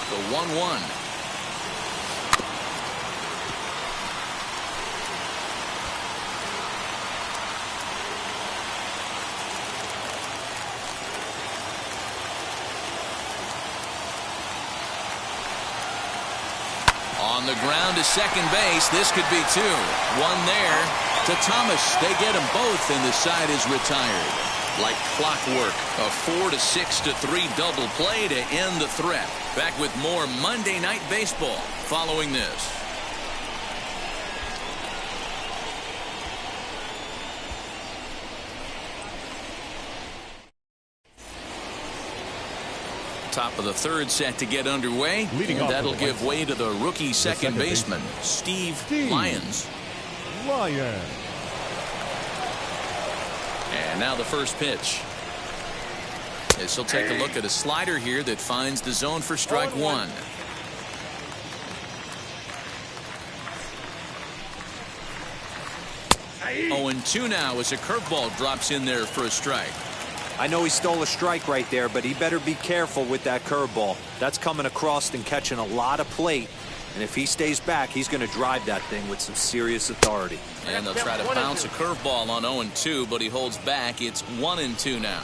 The 1-1. On the ground to second base. This could be 2. One there to Thomas. They get them both, and the side is retired. Like clockwork, a 4-6-3 double play to end the threat. Back with more Monday Night Baseball following this. Top of the third set to get underway. And that'll give way to the rookie second baseman, Steve Lyons. And now the first pitch. As he'll take a look at a slider here that finds the zone for strike 1. Oh, and 2 now as a curveball drops in there for a strike. I know he stole a strike right there, but he better be careful with that curveball. That's coming across and catching a lot of plate. And if he stays back, he's going to drive that thing with some serious authority. And they'll try to bounce a curveball on 0-2, but he holds back. It's 1-2 now.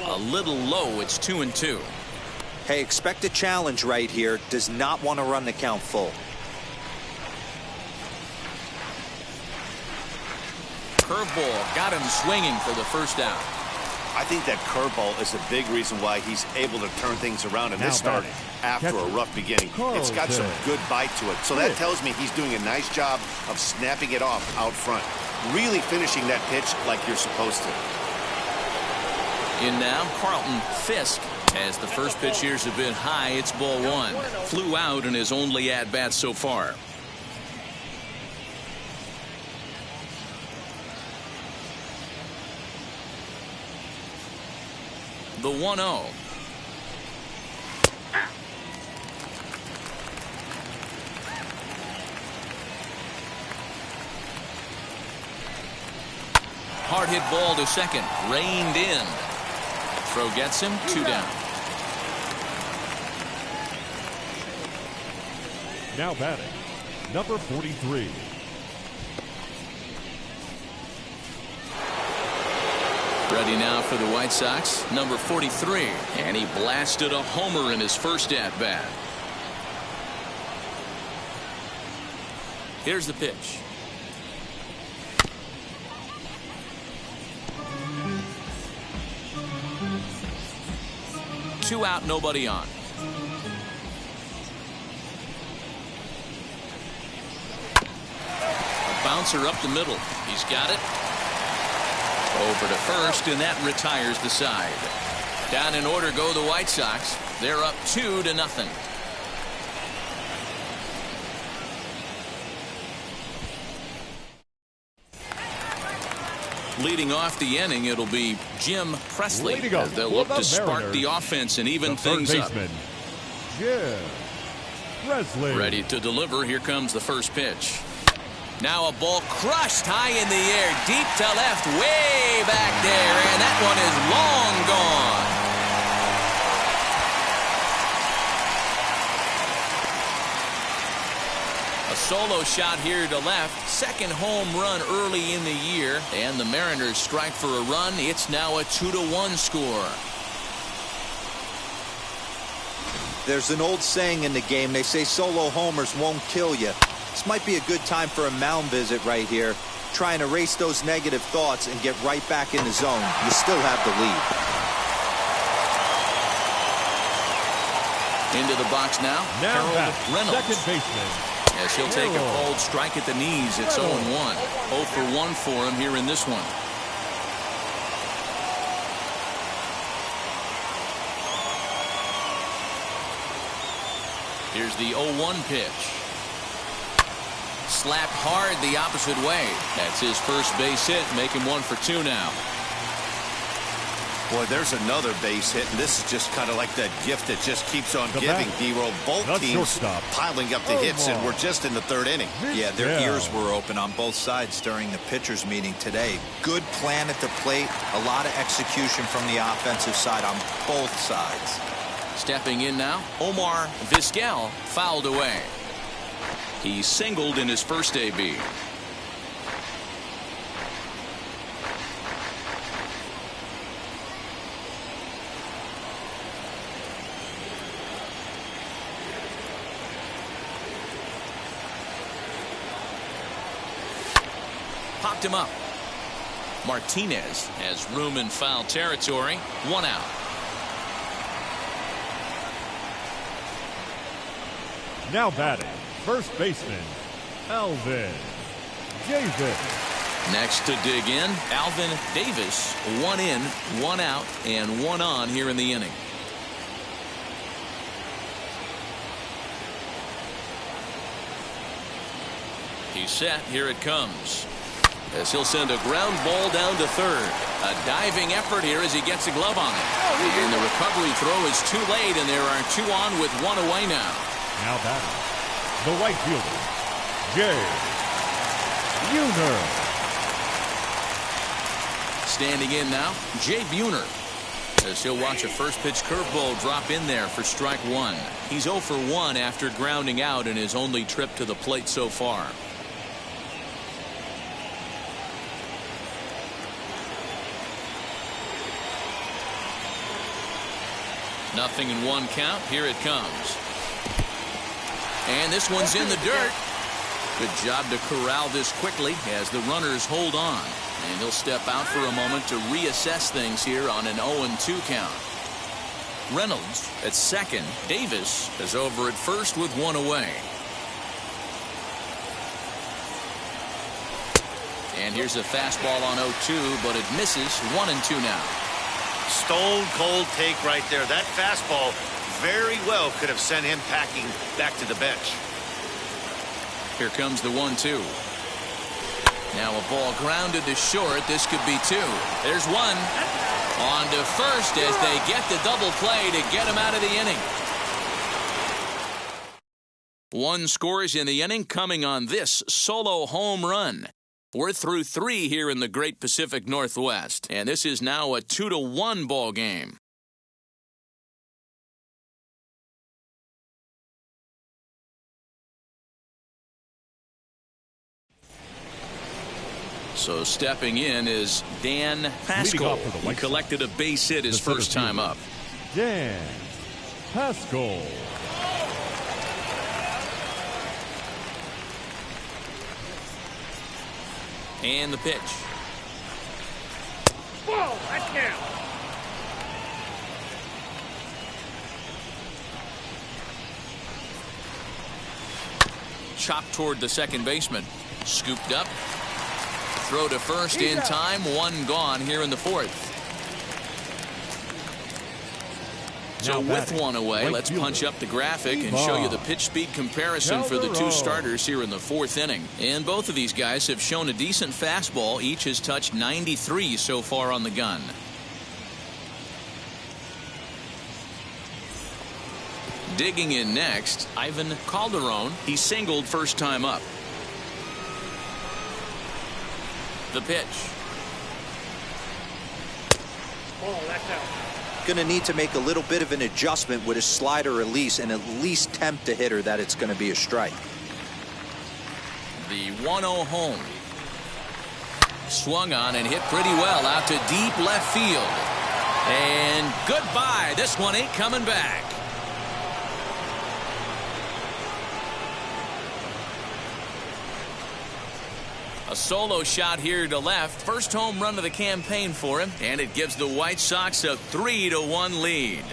A little low. It's 2-2. Hey, expect a challenge right here. Does not want to run the count full. Curveball got him swinging for the first out. I think that curveball is a big reason why he's able to turn things around in this start after a rough beginning. It's got some good bite to it. So that tells me he's doing a nice job of snapping it off out front. Really finishing that pitch like you're supposed to. In now, Carlton Fisk. As the first pitch here's a bit high, it's ball one. Flew out in his only at-bat so far. The 1-0. Hard hit ball to second. Reined in. Throw gets him. 2 down. Now batting, number 43. Ready now for the White Sox, number 43. And he blasted a homer in his first at-bat. Here's the pitch. Two out, nobody on. A bouncer up the middle. He's got it. Over to first, and that retires the side. Down in order go the White Sox. They're up 2-0. Leading off the inning, it'll be Jim Presley. As they'll look to spark the offense and even things up. Jim Presley. Ready to deliver. Here comes the first pitch. Now a ball crushed high in the air, deep to left, way back there, and that one is long gone. A solo shot here to left, second home run early in the year, and the Mariners strike for a run. It's now a 2-1 score. There's an old saying in the game. They say solo homers won't kill you. This might be a good time for a mound visit right here. Try and erase those negative thoughts and get right back in the zone. You still have the lead. Into the box now. Harold Reynolds. Second baseman. As he'll take a cold strike at the knees. It's 0-1. 0 for 1 for him here in this one. Here's the 0-1 pitch. Slapped hard the opposite way. That's his first base hit, making 1 for 2 now. Boy, there's another base hit, and this is just kind of like that gift that just keeps on giving, D-Roll. Both teams piling up the hits, and we're just in the third inning. Yeah, their ears were open on both sides during the pitchers' meeting today. Good plan at the plate, a lot of execution from the offensive side on both sides. Stepping in now, Omar Vizquel fouled away. He singled in his first AB. Popped him up. Martinez has room in foul territory. 1 out. Now batting, first baseman, Alvin Davis. Next to dig in, Alvin Davis. 1 in, 1 out, and 1 on here in the inning. He's set. Here it comes. As he'll send a ground ball down to third. A diving effort here as he gets a glove on it. And the recovery throw is too late, and there are 2 on with 1 away now. Now batting, the right fielder, Jay Buhner. Standing in now, Jay Buhner. As he'll watch a first pitch curveball drop in there for strike 1. He's 0 for 1 after grounding out in his only trip to the plate so far. Nothing in 1 count. Here it comes. And this one's in the dirt. Good job to corral this quickly as the runners hold on. And he'll step out for a moment to reassess things here on an 0-2 count. Reynolds at second. Davis is over at first with 1 away. And here's a fastball on 0-2, but it misses. 1-2 now. Stone cold take right there. That fastball very well could have sent him packing back to the bench. Here comes the 1-2. Now a ball grounded to short. This could be two. There's one. On to first as they get the double play to get him out of the inning. One scores in the inning coming on this solo home run. We're through 3 here in the Great Pacific Northwest, and this is now a 2-1 ball game. So stepping in is Dan Pascal. He collected a base hit his first time up. Dan Pascal. And the pitch. Ball, that's down. Chopped toward the second baseman. Scooped up. Throw to first in time. One gone here in the 4th. So with one away, let's punch up the graphic and show you the pitch speed comparison for the 2 starters here in the 4th inning. And both of these guys have shown a decent fastball. Each has touched 93 so far on the gun. Digging in next, Ivan Calderon. He singled first time up. The pitch. Ball, that's out. Going to need to make a little bit of an adjustment with his slider release and at least tempt the hitter that it's going to be a strike. The 1-0 home. Swung on and hit pretty well out to deep left field. And goodbye. This one ain't coming back. A solo shot here to left. First home run of the campaign for him, and it gives the White Sox a 3-1 lead.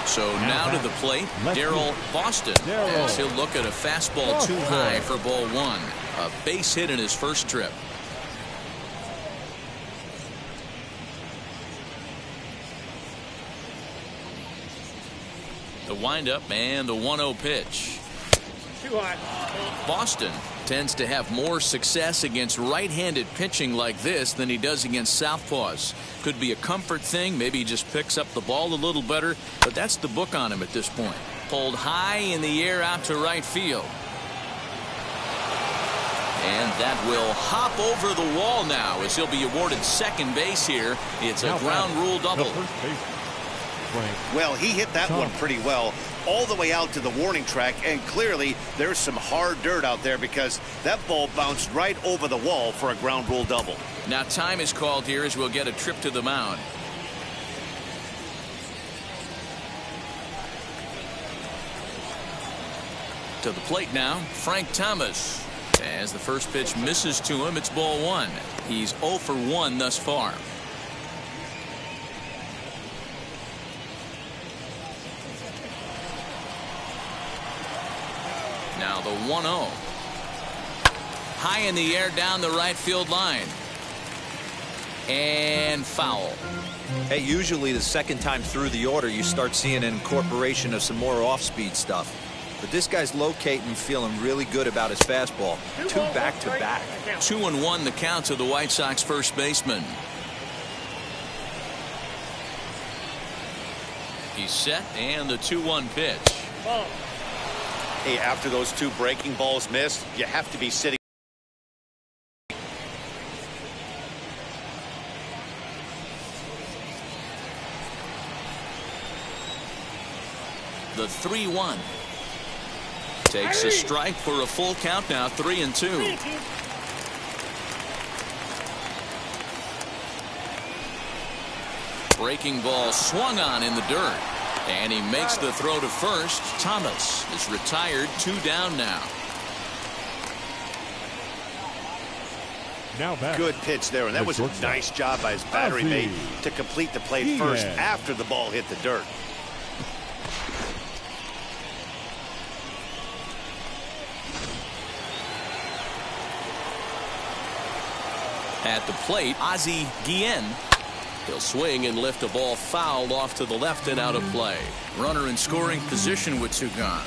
So now to the plate, Darryl Boston, as he'll look at a fastball too high for ball 1. A base hit in his first trip. The windup and the 1-0 pitch. Too hot. Boston tends to have more success against right-handed pitching like this than he does against southpaws. Could be a comfort thing. Maybe he just picks up the ball a little better, but that's the book on him at this point. Pulled high in the air out to right field. And that will hop over the wall now as he'll be awarded second base here. It's a ground rule double. Well, he hit that one pretty well all the way out to the warning track, and clearly there's some hard dirt out there because that ball bounced right over the wall for a ground rule double. Now time is called here as we'll get a trip to the mound. To the plate now, Frank Thomas. As the first pitch misses to him, it's ball 1. He's 0 for 1 thus far. Now the 1-0. High in the air down the right field line. And foul. Hey, usually the second time through the order, you start seeing an incorporation of some more off-speed stuff. But this guy's locating, feeling really good about his fastball. 2 back-to-back. 2-1 the count to the White Sox first baseman. He's set, and the 2-1 pitch. Ball. Hey, after those 2 breaking balls missed, you have to be sitting. The 3-1. Takes a strike for a full count now, 3-2. Breaking ball swung on in the dirt. And he makes the throw to first. Thomas is retired, 2 down now. Now back. Good pitch there, and that was a nice job by his battery mate to complete the play first after the ball hit the dirt. At the plate, Ozzie Guillen. He'll swing and lift a ball fouled off to the left and out of play. Runner in scoring position with 2 gone.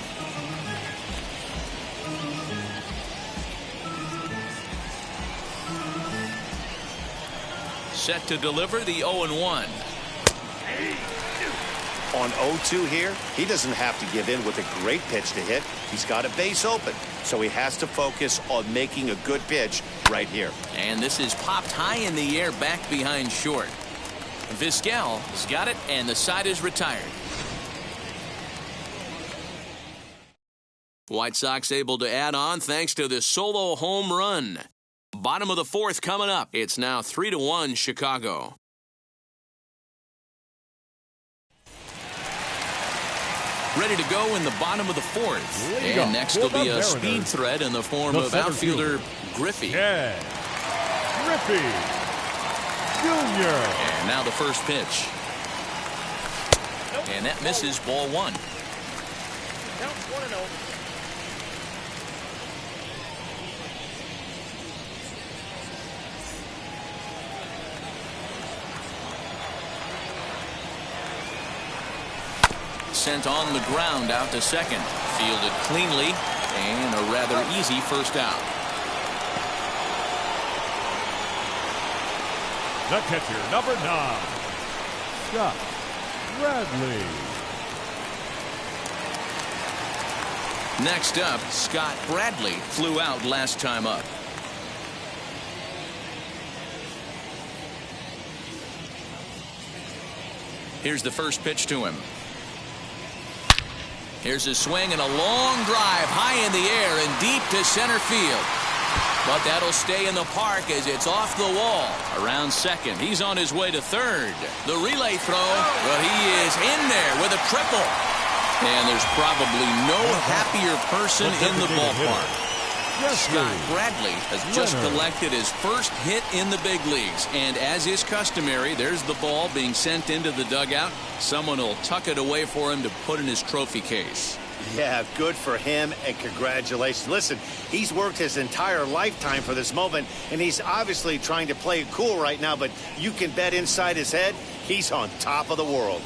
Set to deliver the 0-1. On 0-2 here, he doesn't have to give in with a great pitch to hit. He's got a base open, so he has to focus on making a good pitch right here. And this is popped high in the air back behind short. Vizquel has got it, and the side is retired. White Sox able to add on thanks to this solo home run. Bottom of the 4th coming up. It's now 3-1 Chicago. Ready to go in the bottom of the 4th. And next will be a speed threat in the form of outfielder Griffey. Yeah. Griffey Jr. And now the first pitch. And that misses, ball 1. Count 1-0. Sent on the ground out to second. Fielded cleanly and a rather easy first out. The catcher, number 9, Scott Bradley. Next up, Scott Bradley flew out last time up. Here's the first pitch to him. Here's a swing and a long drive high in the air and deep to center field. But that'll stay in the park as it's off the wall. Around second, he's on his way to third. The relay throw, but he is in there with a triple. And there's probably no happier person in the ballpark. Scott Bradley has just collected his first hit in the big leagues. And as is customary, there's the ball being sent into the dugout. Someone will tuck it away for him to put in his trophy case. Yeah, good for him, and congratulations. Listen, he's worked his entire lifetime for this moment, and he's obviously trying to play it cool right now, but you can bet inside his head, he's on top of the world.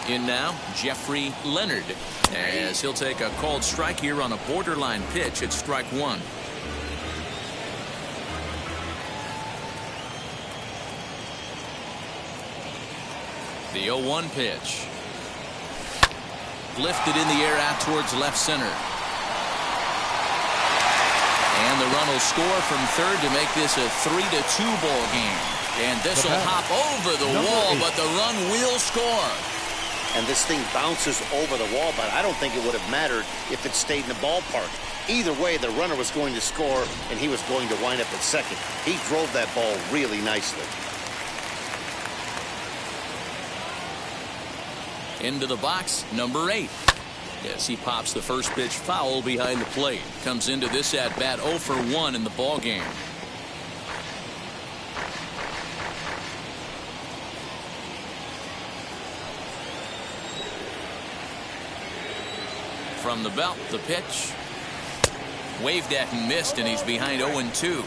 In now, Jeffrey Leonard, as he'll take a called strike here on a borderline pitch at strike 1. The 0-1 pitch. Lifted in the air out towards left center. And the run will score from third to make this a 3-2 ball game. And this will hop over the wall, but the run will score. And this thing bounces over the wall, but I don't think it would have mattered if it stayed in the ballpark. Either way, the runner was going to score, and he was going to wind up at second. He drove that ball really nicely. Into the box, number 8. Yes, he pops the first pitch foul behind the plate. Comes into this at-bat 0 for 1 in the ball game. From the belt, the pitch. Waved at and missed, and he's behind 0-2.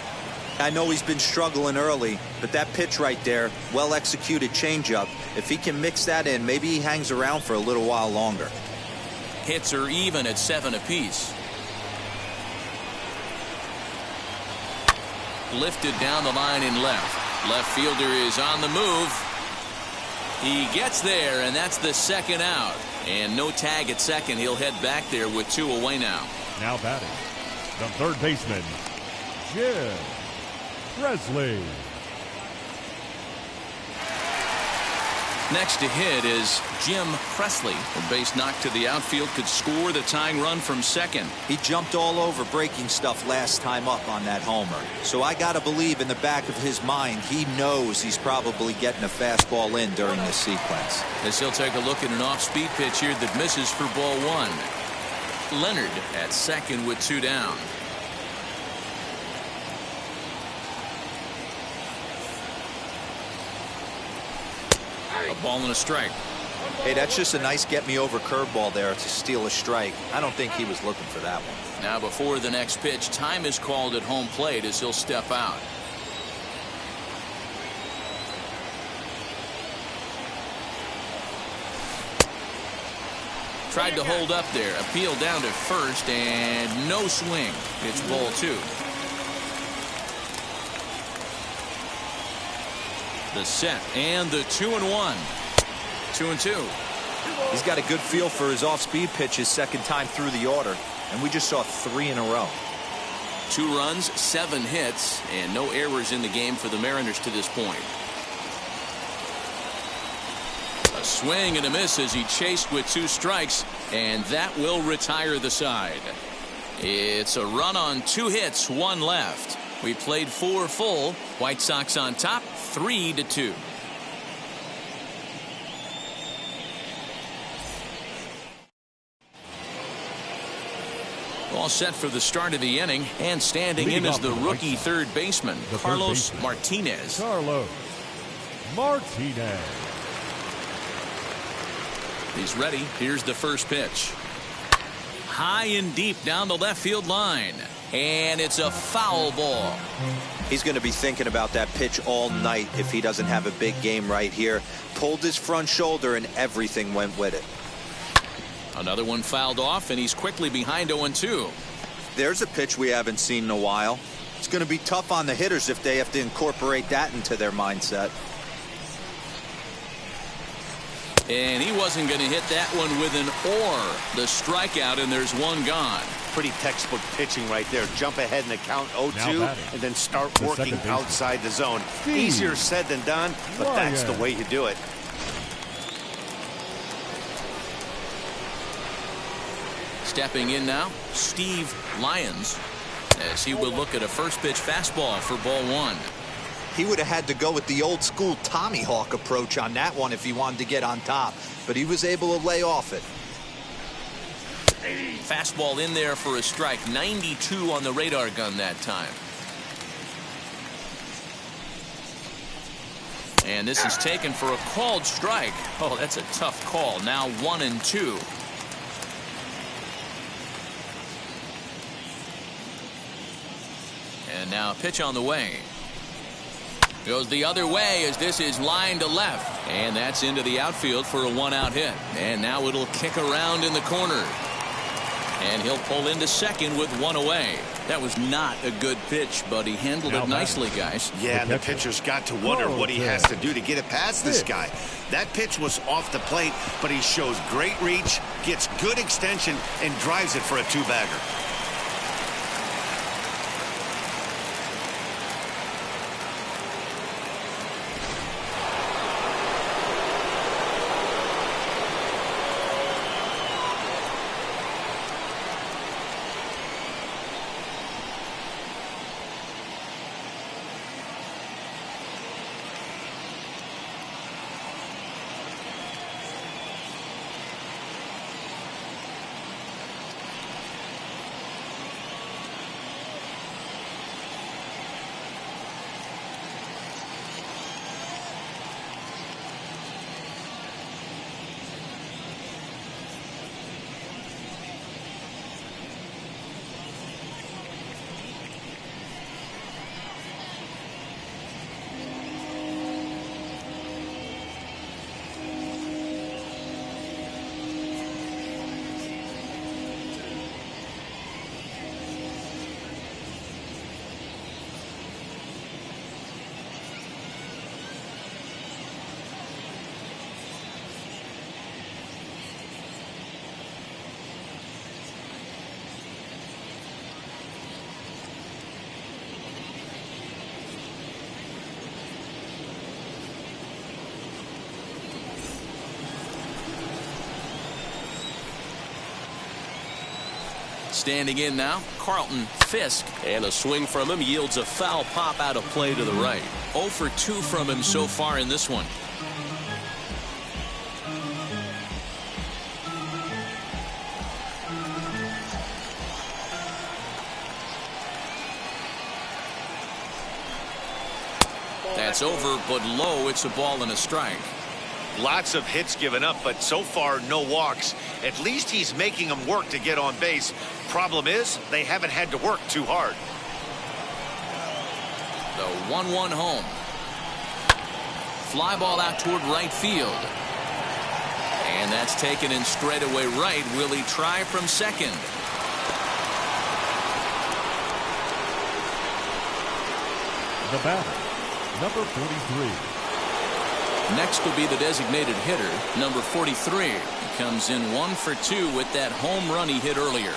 I know he's been struggling early, but that pitch right there, well-executed changeup, if he can mix that in, maybe he hangs around for a little while longer. Hits are even at 7 apiece. Lifted down the line in left. Left fielder is on the move. He gets there, and that's the second out. And no tag at second. He'll head back there with 2 away now. Now batting, the third baseman, Jim Presley. Next to hit is Jim Presley. A base knock to the outfield could score the tying run from second. He jumped all over breaking stuff last time up on that homer. So I got to believe in the back of his mind he knows he's probably getting a fastball in during this sequence. As he'll take a look at an off-speed pitch here that misses for ball one. Leonard at second with 2 down. A ball and a strike. Hey, that's just a nice get-me-over curveball there to steal a strike. I don't think he was looking for that one. Now before the next pitch, time is called at home plate as he'll step out. Tried to hold up there. Appeal down to first and no swing. It's ball 2. The set and the 2-1. 2-2. He's got a good feel for his off-speed pitches second time through the order, and we just saw 3 in a row. 2 runs, 7 hits, and no errors in the game for the Mariners to this point. A swing and a miss as he chased with 2 strikes, and that will retire the side. It's a run on 2 hits, 1 left. We played 4 full. White Sox on top, 3-2. All set for the start of the inning, and standing in is the rookie third baseman, Carlos Martinez. Carlos Martinez. He's ready. Here's the first pitch. High and deep down the left field line. And it's a foul ball. He's going to be thinking about that pitch all night if he doesn't have a big game right here. Pulled his front shoulder and everything went with it. Another one fouled off, and he's quickly behind 0-2. There's a pitch we haven't seen in a while. It's going to be tough on the hitters if they have to incorporate that into their mindset. And he wasn't going to hit that one with an or. The strikeout, and there's 1 gone. Pretty textbook pitching right there. Jump ahead in the count 0-2 and then start working outside the zone. Easier said than done, but that's the way you do it. Stepping in now, Steve Lyons, as he will look at a first pitch fastball for ball 1. He would have had to go with the old school Tommy Hawk approach on that one if he wanted to get on top, but he was able to lay off it. Fastball in there for a strike. 92 on the radar gun that time. And this is taken for a called strike. Oh, that's a tough call. Now 1-2. And now a pitch on the way. Goes the other way as this is lined to left. And that's into the outfield for a 1-out hit. And now it'll kick around in the corner. And he'll pull into second with 1 away. That was not a good pitch, but he handled it nicely, guys. Yeah, and the pitcher's got to wonder what he has to do to get it past this guy. That pitch was off the plate, but he shows great reach, gets good extension, and drives it for a 2-bagger. Standing in now, Carlton Fisk. And a swing from him yields a foul pop out of play to the right. 0 for 2 from him so far in this one. That's over, but low. It's a ball and a strike. Lots of hits given up, but so far no walks. At least he's making them work to get on base. Problem is, they haven't had to work too hard. The 1-1 home. Fly ball out toward right field. And that's taken in straightaway right. Will he try from second? The batter, number 43. Next will be the designated hitter, number 43. He comes in 1 for 2 with that home run he hit earlier.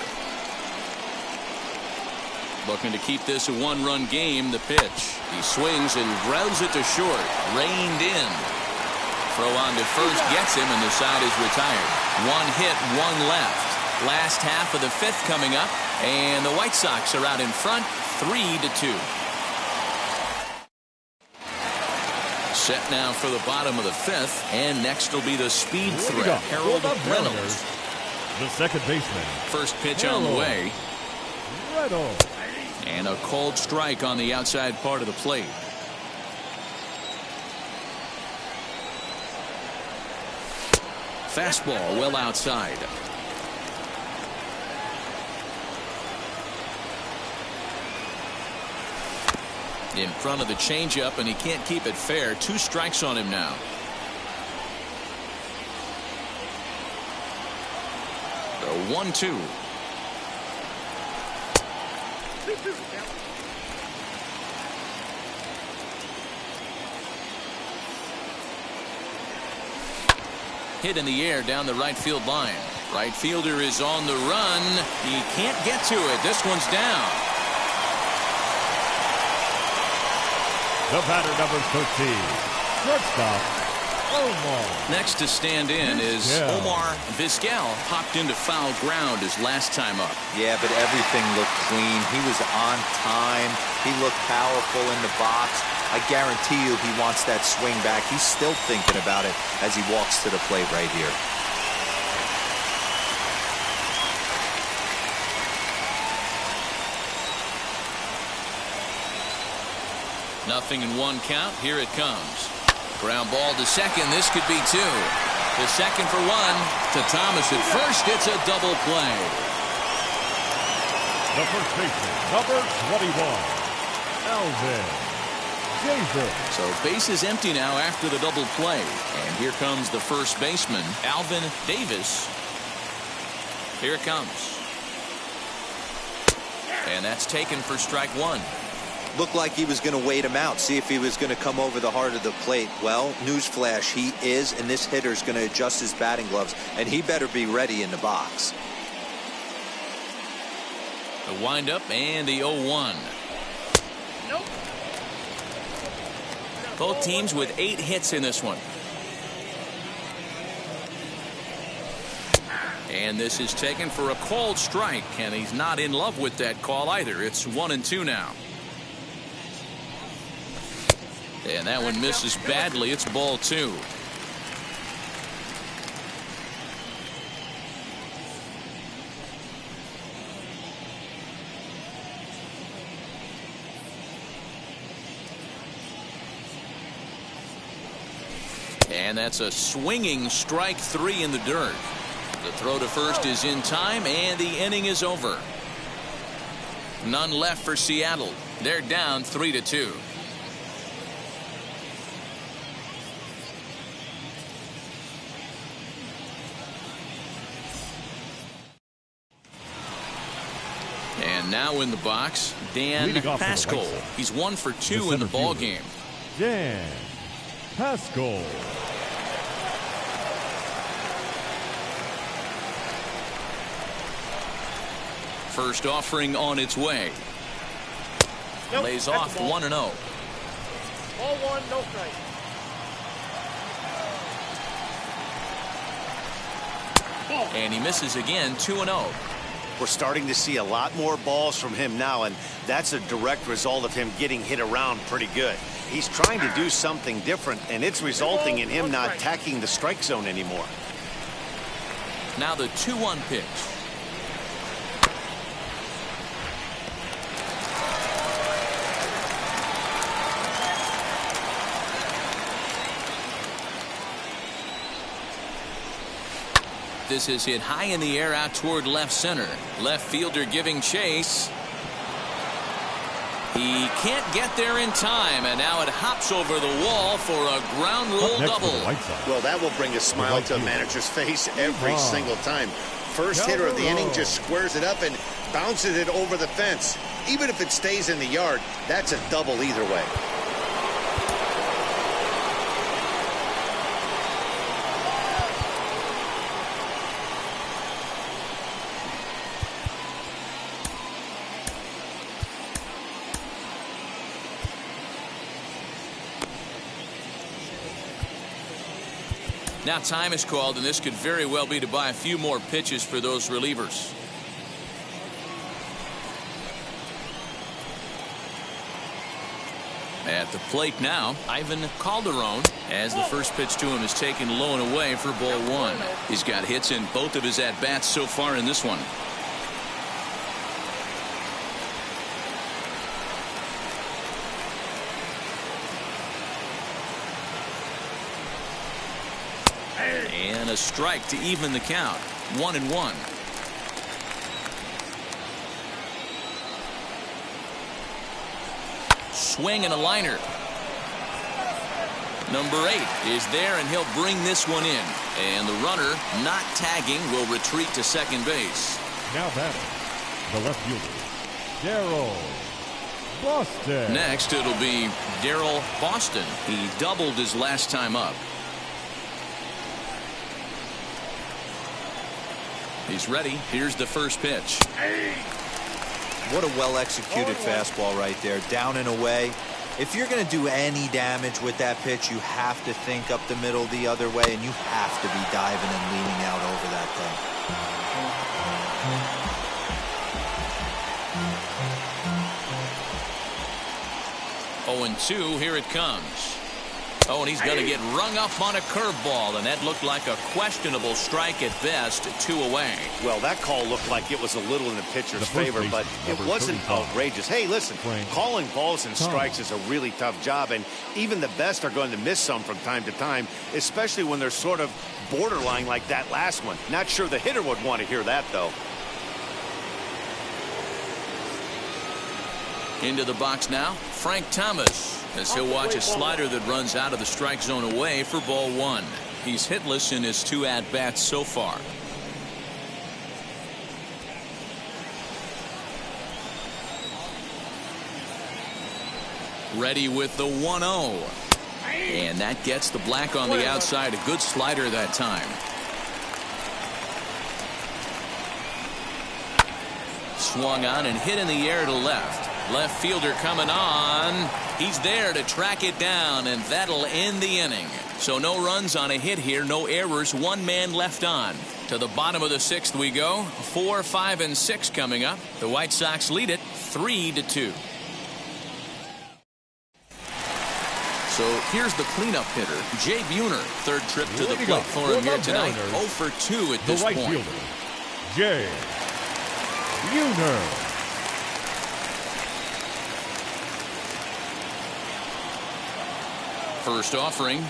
Looking to keep this a 1-run game. The pitch. He swings and grounds it to short. Reined in. Throw on to first gets him, and the side is retired. 1 hit, 1 left. Last half of the 5th coming up, and the White Sox are out in front, 3-2. Set now for the bottom of the 5th, and next will be the speed threat, Harold Reynolds. The second baseman. First pitch on the way. Reynolds. And a cold strike on the outside part of the plate. Fastball well outside. In front of the changeup, and he can't keep it fair. 2 strikes on him now. The 1-2. Hit in the air down the right field line. Right fielder is on the run. He can't get to it. This one's down. The batter, number 13. Shortstop, Omar. Next to stand in is Omar Vizquel. Hopped into foul ground his last time up. Yeah, but everything looked clean. He was on time. He looked powerful in the box. I guarantee you he wants that swing back. He's still thinking about it as he walks to the plate right here. Nothing in 1 count. Here it comes. Ground ball to second. This could be 2. To second for 1. To Thomas at first. It's a double play. The first baseman, number 21. Alvin Davis. So base is empty now after the double play. And here comes the first baseman, Alvin Davis. Here it comes. And that's taken for strike 1. Looked like he was going to wait him out, see if he was going to come over the heart of the plate. Well, newsflash, he is, and this hitter's going to adjust his batting gloves, and he better be ready in the box. The windup and the 0-1. Nope. Both teams with 8 hits in this one. And this is taken for a called strike, and he's not in love with that call either. It's 1-2 now. And that one misses badly. It's ball 2. And that's a swinging strike 3 in the dirt. The throw to first is in time, and the inning is over. None left for Seattle. They're down 3-2. And now in the box, Dan Pascal. He's 1 for 2 in the ball game. Dan Pascal. First offering on its way. Nope, Lays off 1-0. Ball 1, no strike. And he misses again, 2-0. We're starting to see a lot more balls from him now, and that's a direct result of him getting hit around pretty good. He's trying to do something different, and it's resulting in him not attacking the strike zone anymore. Now the 2-1 pitch. This is hit high in the air out toward left center. Left fielder giving chase. He can't get there in time, and now it hops over the wall for a ground rule double. Well, that will bring a smile to a manager's face every single time. First hitter of the inning just squares it up and bounces it over the fence. Even if it stays in the yard, that's a double either way. Now time is called, and this could very well be to buy a few more pitches for those relievers. At the plate now, Ivan Calderon, as the first pitch to him is taken low and away for ball 1. He's got hits in both of his at-bats so far in this one. And a strike to even the count. 1-1. Swing and a liner. Number 8 is there, and he'll bring this one in. And the runner, not tagging, will retreat to second base. Now batting, the left fielder, Darryl Boston. Next, it'll be Darryl Boston. He doubled his last time up. He's ready. Here's the first pitch. What a well-executed fastball right there. Down and away. If you're going to do any damage with that pitch, you have to think up the middle the other way, and you have to be diving and leaning out over that thing. 0-2. Here it comes. Oh, and he's going to get rung up on a curveball, and that looked like a questionable strike at best. 2 away. Well, that call looked like it was a little in the pitcher's favor, but it wasn't outrageous. Hey, listen, calling balls and strikes is a really tough job, and even the best are going to miss some from time to time, especially when they're sort of borderline like that last one. Not sure the hitter would want to hear that, though. Into the box now, Frank Thomas, as he'll watch a slider that runs out of the strike zone away for ball 1. He's hitless in his 2 at-bats so far. Ready with the 1-0. And that gets the black on the outside. A good slider that time. Swung on and hit in the air to left. Left fielder coming on. He's there to track it down, and that'll end the inning. So no runs on a hit here, no errors, 1 man left on. To the bottom of the 6th we go. 4, 5, and 6 coming up. The White Sox lead it 3-2. So here's the cleanup hitter, Jay Buhner. 3rd trip to the plate for him here tonight. 0 for 2 at this point. The right fielder, Jay Buhner. First offering.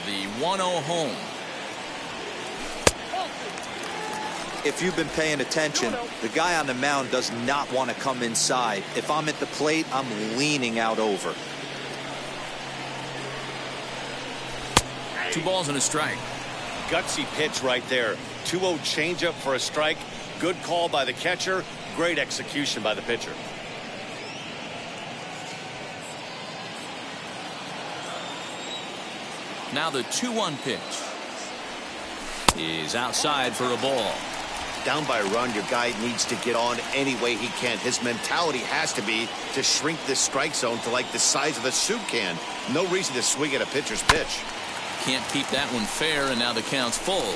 The 1-0 home. If you've been paying attention, the guy on the mound does not want to come inside. If I'm at the plate, I'm leaning out over. 2 balls and a strike. Gutsy pitch right there. 2-0 changeup for a strike. Good call by the catcher. Great execution by the pitcher. Now the 2-1 pitch is outside for a ball. down by a run, your guy needs to get on any way he can. His mentality has to be to shrink this strike zone to like the size of a soup can. No reason to swing at a pitcher's pitch. Can't keep that one fair, and now the count's full.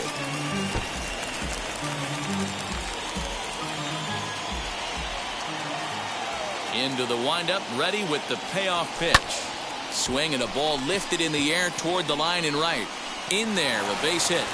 Into the windup, ready with the payoff pitch. Swing and a ball lifted in the air toward the line and right. In there, a base hit.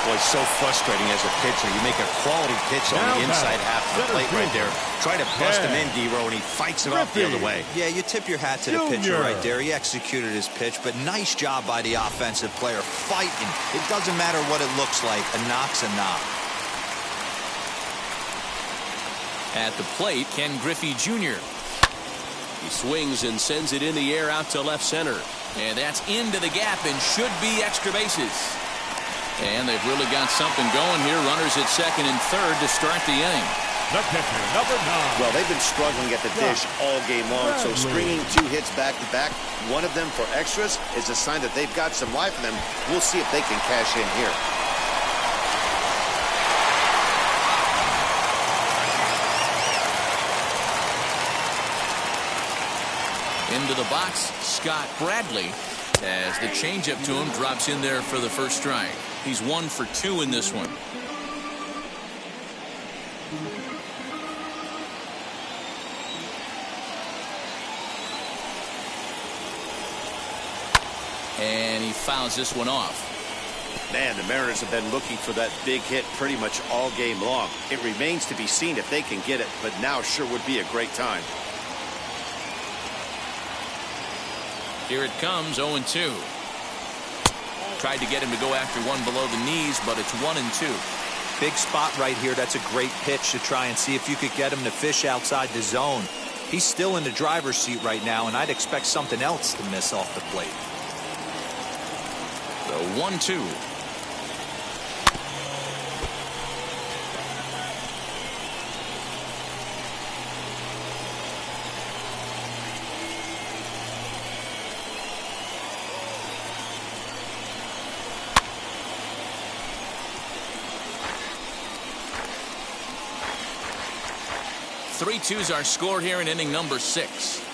Boy, so frustrating as a pitcher. You make a quality pitch on the inside half of the plate right there. Try to bust him in, D-Row, and he fights it off the other way. Yeah, you tip your hat to the pitcher right there. He executed his pitch, but nice job by the offensive player fighting. It doesn't matter what it looks like. A knock's a knock. At the plate, Ken Griffey Jr. He swings and sends it in the air out to left center. And that's into the gap and should be extra bases. And they've really got something going here. Runners at second and third to start the inning. The pitcher, number 9. Well, they've been struggling at the dish all game long, so stringing 2 hits back-to-back, one of them for extras, is a sign that they've got some life in them. We'll see if they can cash in here. Into the box, Scott Bradley, as the changeup to him drops in there for the first strike. He's 1 for 2 in this one. And he fouls this one off. Man, the Mariners have been looking for that big hit pretty much all game long. It remains to be seen if they can get it, but now sure would be a great time. Here it comes, 0-2. Tried to get him to go after one below the knees, but it's 1-2. Big spot right here. That's a great pitch to try and see if you could get him to fish outside the zone. He's still in the driver's seat right now, and I'd expect something else to miss off the plate. The 1-2. Three twos our score here in inning number 6.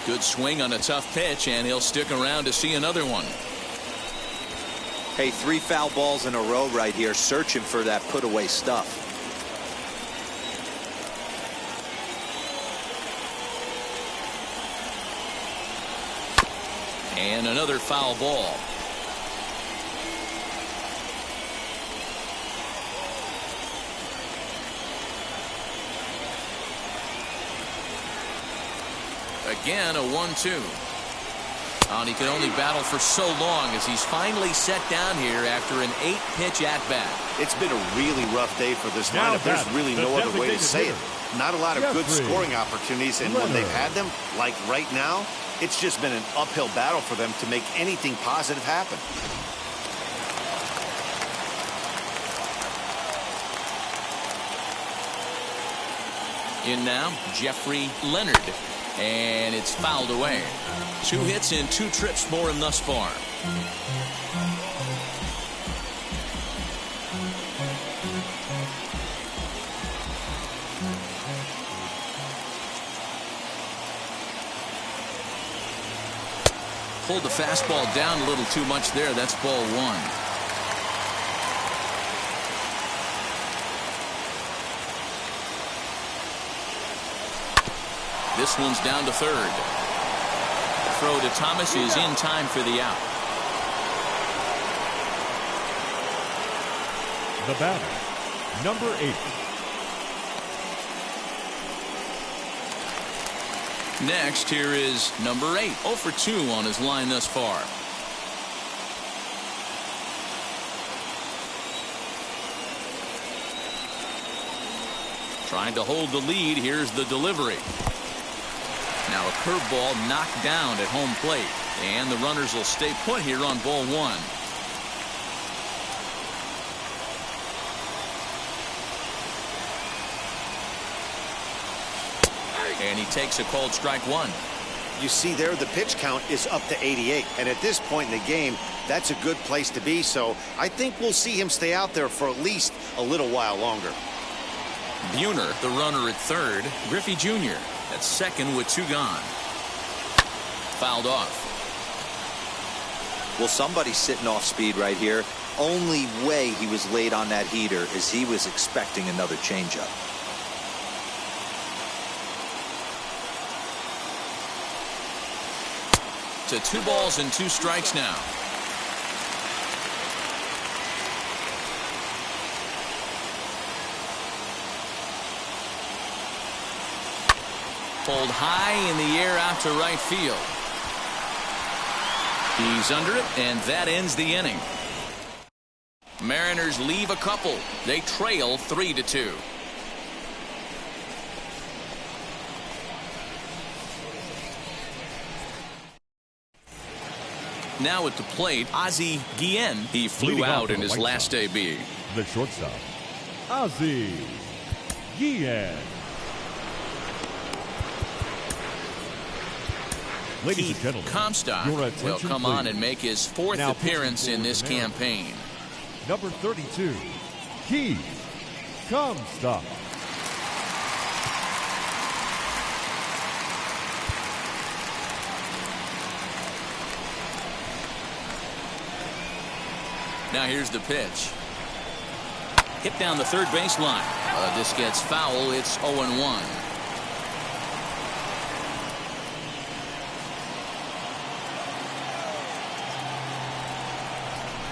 Good swing on a tough pitch, and he'll stick around to see another one. Hey, 3 foul balls in a row right here, searching for that put-away stuff. And another foul ball. Again, a 1-2. And he can only battle for so long as he's finally set down here after an 8-pitch at-bat. It's been a really rough day for this lineup. There's really no other way to say it. Not a lot of good scoring opportunities, and when they've had them, like right now, it's just been an uphill battle for them to make anything positive happen. In now, Jeffrey Leonard. And it's fouled away. 2 hits and 2 trips for him thus far. Pulled the fastball down a little too much there. That's ball 1. This one's down to third. Throw to Thomas is in time for the out. The batter, number 8. Next, here is number 8. 0 for 2 on his line thus far. Trying to hold the lead. Here's the delivery. Now a curveball knocked down at home plate, and the runners will stay put here on ball 1. And he takes a called strike 1. You see there, the pitch count is up to 88. And at this point in the game, that's a good place to be. So I think we'll see him stay out there for at least a little while longer. Buhner, the runner at third. Griffey Jr. at second with 2 gone. Fouled off. Well, somebody's sitting off speed right here. Only way he was late on that heater is he was expecting another changeup. To 2 balls and 2 strikes now. Pulled high in the air out to right field. He's under it, and that ends the inning. Mariners leave a couple. They trail 3-2. Now at the plate, Ozzie Guillen. He flew out in his last AB. The shortstop, Ozzie Guillen. Ladies and gentlemen, Comstock will come on and make his 4th appearance in this campaign. Number 32, Keith Comstock. Now here's the pitch. Hit down the third baseline. This gets foul. It's 0-1.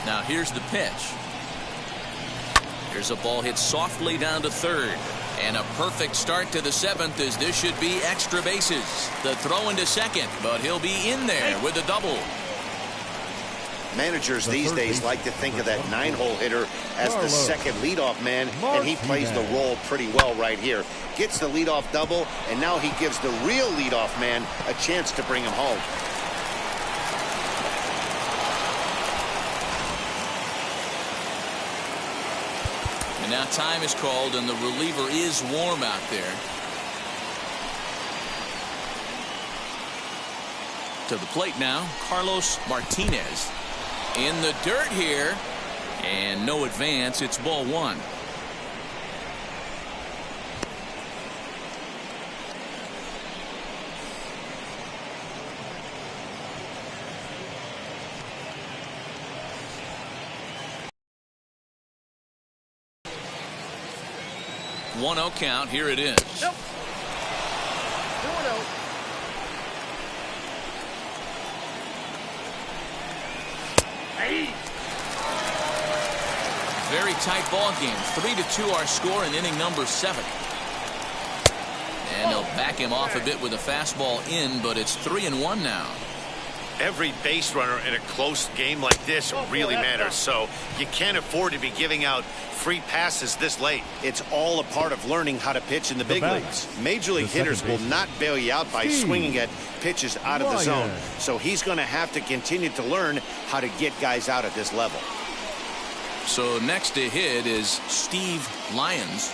Now here's the pitch. Here's a ball hit softly down to third. And a perfect start to the 7th, as this should be extra bases. The throw into second, but he'll be in there with a double. Managers these days like to think of that 9-hole hitter as the second leadoff man, and he plays the role pretty well right here. Gets the leadoff double, and now he gives the real leadoff man a chance to bring him home. And now time is called, and the reliever is warm out there. To the plate now, Carlos Martinez. In the dirt here, and no advance. It's ball 1. One 0 count. Here it is. Nope. 2-0. Very tight ball game. 3-2 our score in inning number 7. And they'll back him off a bit with a fastball in, but it's 3-1 now. Every base runner in a close game like this really matters, so you can't afford to be giving out free passes this late. It's all a part of learning how to pitch in the big leagues. Major league hitters will not bail you out by swinging at pitches out of the zone, so he's going to have to continue to learn how to get guys out at this level. So next to hit is Steve Lyons.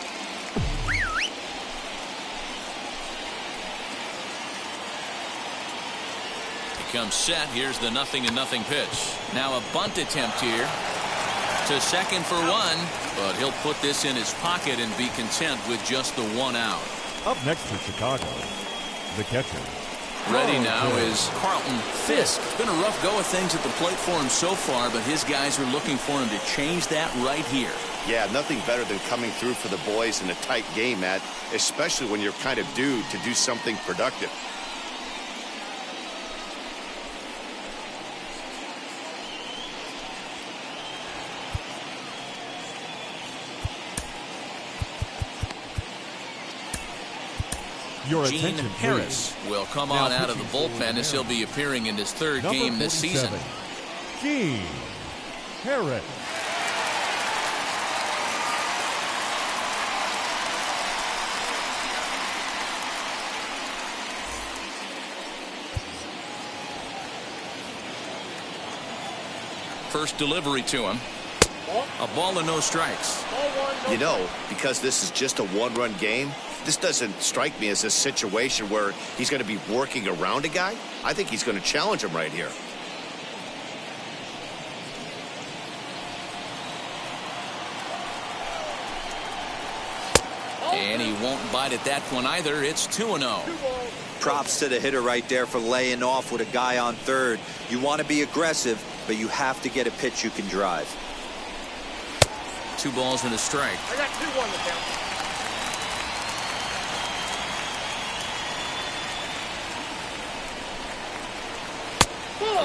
Comes set. Here's the 0-0 pitch. Now a bunt attempt here to second for 1, but he'll put this in his pocket and be content with just the 1 out. Up next for Chicago, the catcher. Ready now is Carlton Fisk. It's been a rough go of things at the plate for him so far, but his guys are looking for him to change that right here. Yeah, nothing better than coming through for the boys in a tight game, Matt, especially when you're kind of due to do something productive. Gene Harris will come on out of the bullpen as he'll be appearing in his 3rd game this season. Gene Harris. First delivery to him. A ball and no strikes. Ball 1. You know, because this is just a one-run game, this doesn't strike me as a situation where he's going to be working around a guy. I think he's going to challenge him right here. And he won't bite at that one either. It's 2-0. Props to the hitter right there for laying off with a guy on third. You want to be aggressive, but you have to get a pitch you can drive. 2 balls and a strike. I got 2-1 to count.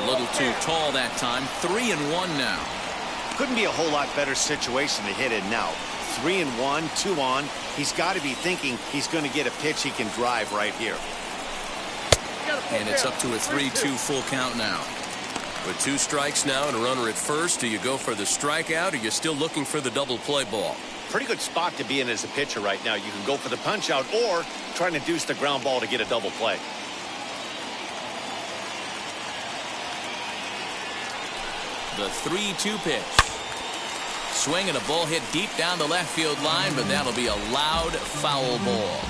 A little too tall that time. 3-1 now. Couldn't be a whole lot better situation to hit in now. 3-1, 2 on. He's got to be thinking he's going to get a pitch he can drive right here. And it's up to a 3-2 full count now. With 2 strikes now and a runner at first, do you go for the strikeout or are you still looking for the double play ball? Pretty good spot to be in as a pitcher right now. You can go for the punch out or try and induce the ground ball to get a double play. The 3-2 pitch. Swing and a ball hit deep down the left field line, but that'll be a loud foul ball.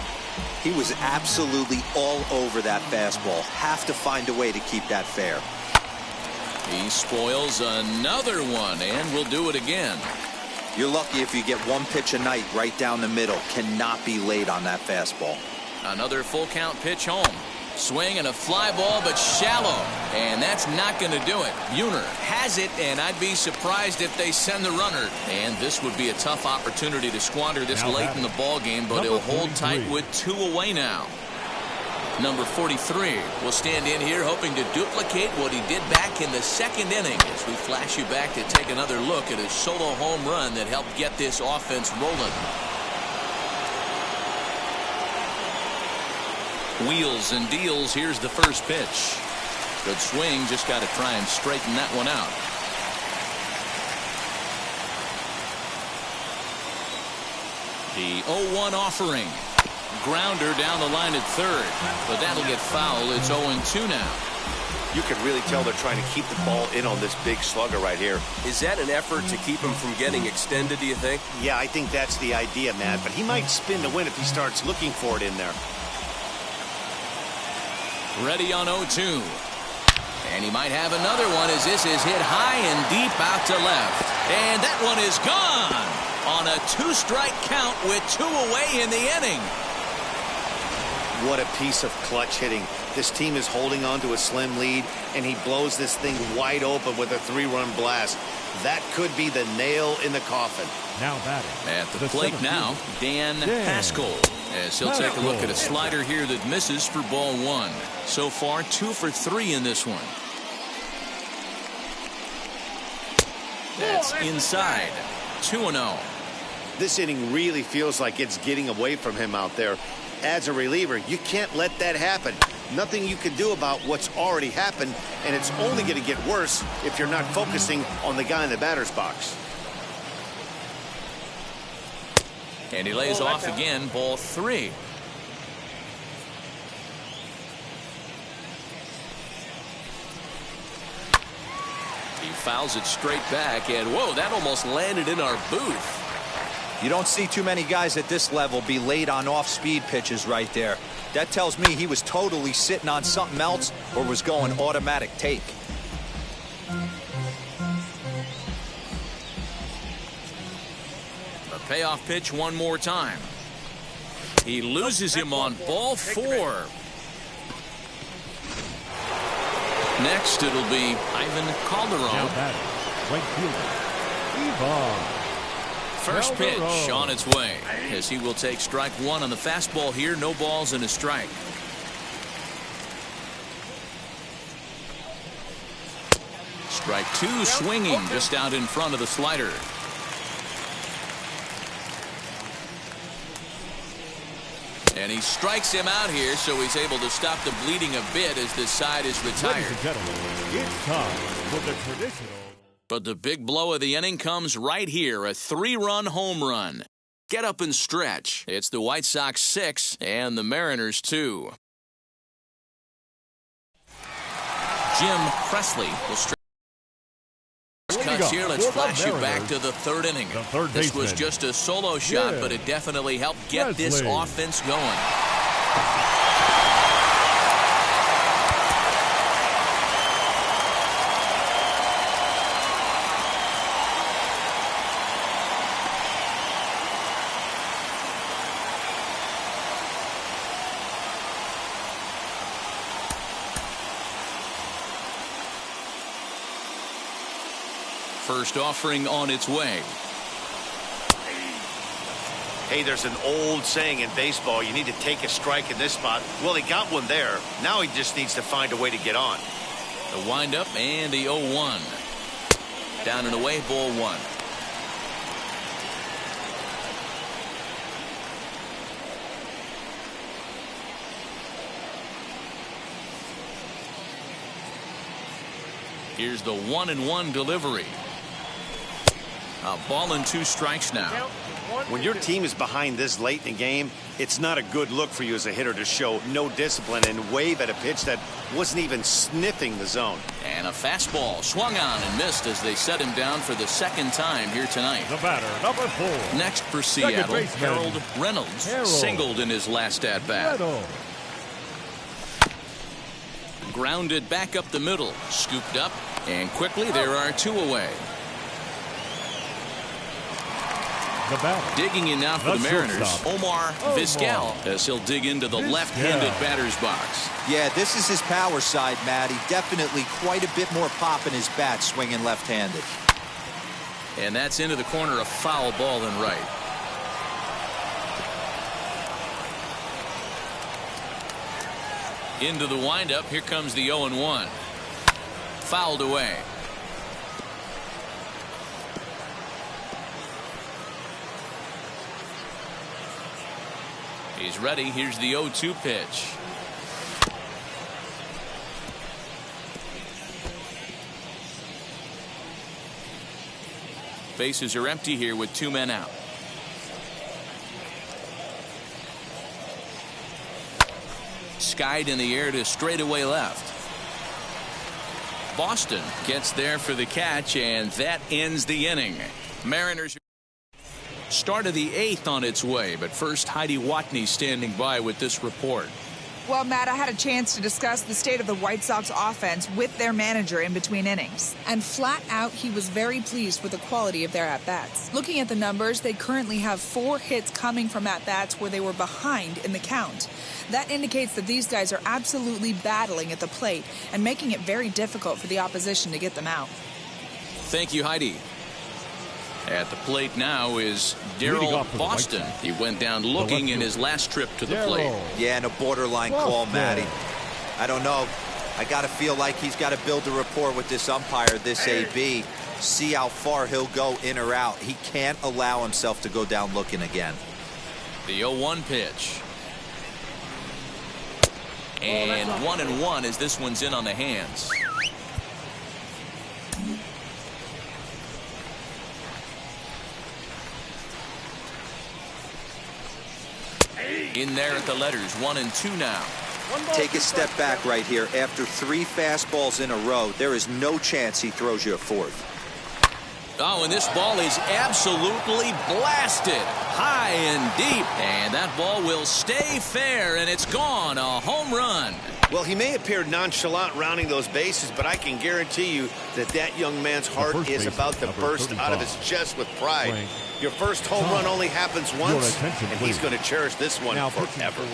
He was absolutely all over that fastball. Have to find a way to keep that fair. He spoils another one, and will do it again. You're lucky if you get 1 pitch a night right down the middle. Cannot be late on that fastball. Another full count pitch home. Swing and a fly ball, but shallow. And that's not going to do it. Buhner has it, and I'd be surprised if they send the runner. And this would be a tough opportunity to squander this late in the ball game, but he'll hold tight with 2 away now. Number 43 will stand in here hoping to duplicate what he did back in the 2nd inning as we flash you back to take another look at his solo home run that helped get this offense rolling. Wheels and deals. Here's the first pitch. Good swing. Just got to try and straighten that one out. The 0-1 offering. Grounder down the line at third, but that'll get foul. It's 0-2 now. You can really tell they're trying to keep the ball in on this big slugger right here. Is that an effort to keep him from getting extended, do you think? Yeah, I think that's the idea, Matt, but he might spin to win if he starts looking for it in there. Ready on 0-2. And he might have another one as this is hit high and deep out to left. And that one is gone on a 2-strike count with 2 away in the inning. What a piece of clutch hitting. This team is holding on to a slim lead, and he blows this thing wide open with a 3-run blast. That could be the nail in the coffin. Now batting. At the plate now, Dan Haskell. As he'll take a look at a slider here that misses for ball 1. So far, 2 for 3 in this one. That's inside. 2-0. This inning really feels like it's getting away from him out there. As a reliever, you can't let that happen. Nothing you can do about what's already happened, and it's only going to get worse if you're not focusing on the guy in the batter's box. And he lays off again, ball 3. He fouls it straight back, and whoa, that almost landed in our booth. You don't see too many guys at this level be late on off-speed pitches right there. That tells me he was totally sitting on something else or was going automatic take. A payoff pitch one more time. He loses him on ball 4. Next, it'll be Ivan Calderon. Now batting, right fielder, Ivan. First pitch on its way as he will take strike 1 on the fastball here. No balls and a strike. Strike 2 swinging just out in front of the slider. And he strikes him out here, so he's able to stop the bleeding a bit as this side is retired. Ladies and gentlemen, it's time for the traditional. But the big blow of the inning comes right here, a 3-run home run. Get up and stretch. It's the White Sox 6 and the Mariners 2. Jim Presley will stretch cuts here. Let's flash you back to the third inning. This was just a solo shot, but it definitely helped get this offense going. First offering on its way. Hey, there's an old saying in baseball, you need to take a strike in this spot. Well, he got one there. Now he just needs to find a way to get on. The windup and the 0-1. Down and away, ball one. Here's the 1-1 delivery. A ball and 2 strikes now. When your team is behind this late in the game, it's not a good look for you as a hitter to show no discipline and wave at a pitch that wasn't even sniffing the zone. And a fastball swung on and missed as they set him down for the second time here tonight. The batter, number 4. Next for Seattle, Harold Reynolds singled in his last at-bat. Grounded back up the middle, scooped up, and quickly there are 2 away. Digging in now for the Mariners, Omar Vizquel, as he'll dig into the left-handed batter's box. Yeah, this is his power side, Matty. Definitely quite a bit more pop in his bat swinging left-handed. And that's into the corner, a foul ball and right. Into the windup, here comes the 0-1. Fouled away. He's ready. Here's the 0-2 pitch. Bases are empty here with 2 men out. Skied in the air to straightaway left. Boston gets there for the catch, and that ends the inning. Mariners start of the 8th on its way, but first Heidi Watney standing by with this report. Well, Matt, I had a chance to discuss the state of the White Sox offense with their manager in between innings. And flat out, he was very pleased with the quality of their at-bats. Looking at the numbers, they currently have 4 hits coming from at-bats where they were behind in the count. That indicates that these guys are absolutely battling at the plate and making it very difficult for the opposition to get them out. Thank you, Heidi. At the plate now is Daryl Boston. He went down looking in his last trip to the plate. Yeah, and a borderline call, Matty. I don't know. I got to feel like he's got to build a rapport with this umpire, this AB. See how far he'll go in or out. He can't allow himself to go down looking again. The 0-1 pitch. And 1-1 as this one's in on the hands. In there at the letters, 1-2 now. Take a step back right here. After 3 fastballs in a row, there is no chance he throws you a 4th. Oh, and this ball is absolutely blasted high and deep. And that ball will stay fair, and it's gone. A home run. Well, he may appear nonchalant rounding those bases, but I can guarantee you that that young man's heart is about to burst out of his chest with pride. Your first home run only happens once, and he's going to cherish this one forever.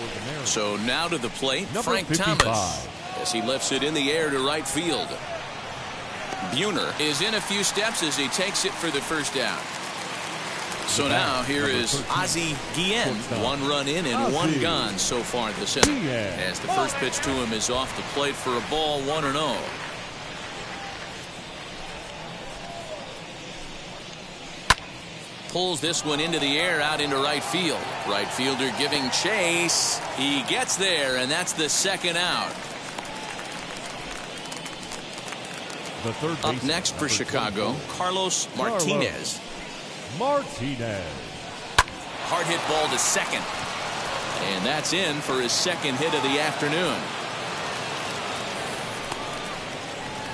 So now to the plate, Frank Thomas, as he lifts it in the air to right field. Buhner is in a few steps as he takes it for the first down. So now here is Ozzie Guillen. 1 run in and 1 gone so far this inning. As the first pitch to him is off the plate for a ball, 1-0. Pulls this one into the air out into right field. Right fielder giving chase. He gets there, and that's the second out. Up next for Chicago, Carlos Martinez. Hard hit ball to second. And that's in for his second hit of the afternoon.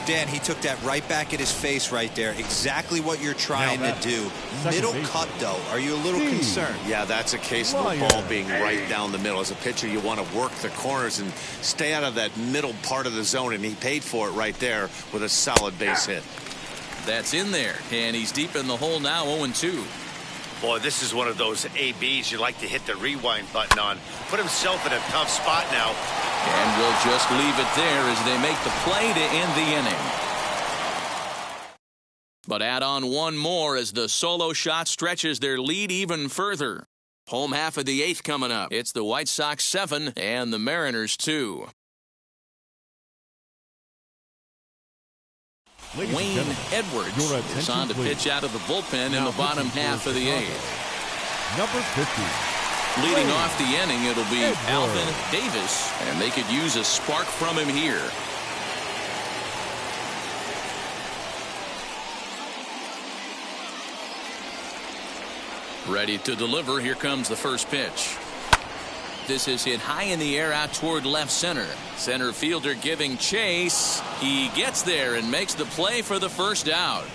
Dan, he took that right back at his face right there. Exactly what you're trying to do. Middle cut, though. Are you a little concerned? Yeah, that's a case of the ball being right down the middle. As a pitcher, you want to work the corners and stay out of that middle part of the zone, and he paid for it right there with a solid base hit. That's in there, and he's deep in the hole now, 0-2. Boy, this is one of those ABs you like to hit the rewind button on. Put himself in a tough spot now. And we'll just leave it there as they make the play to end the inning. But add on one more as the solo shot stretches their lead even further. Home half of the 8th coming up. It's the White Sox 7 and the Mariners 2. Wayne Edwards is on to pitch out of the bullpen in the bottom half of the 8th. Number 50. Leading off the inning, it'll be Alvin Davis, and they could use a spark from him here. Ready to deliver. Here comes the first pitch. This is hit high in the air out toward left center. Center fielder giving chase. He gets there and makes the play for the first out.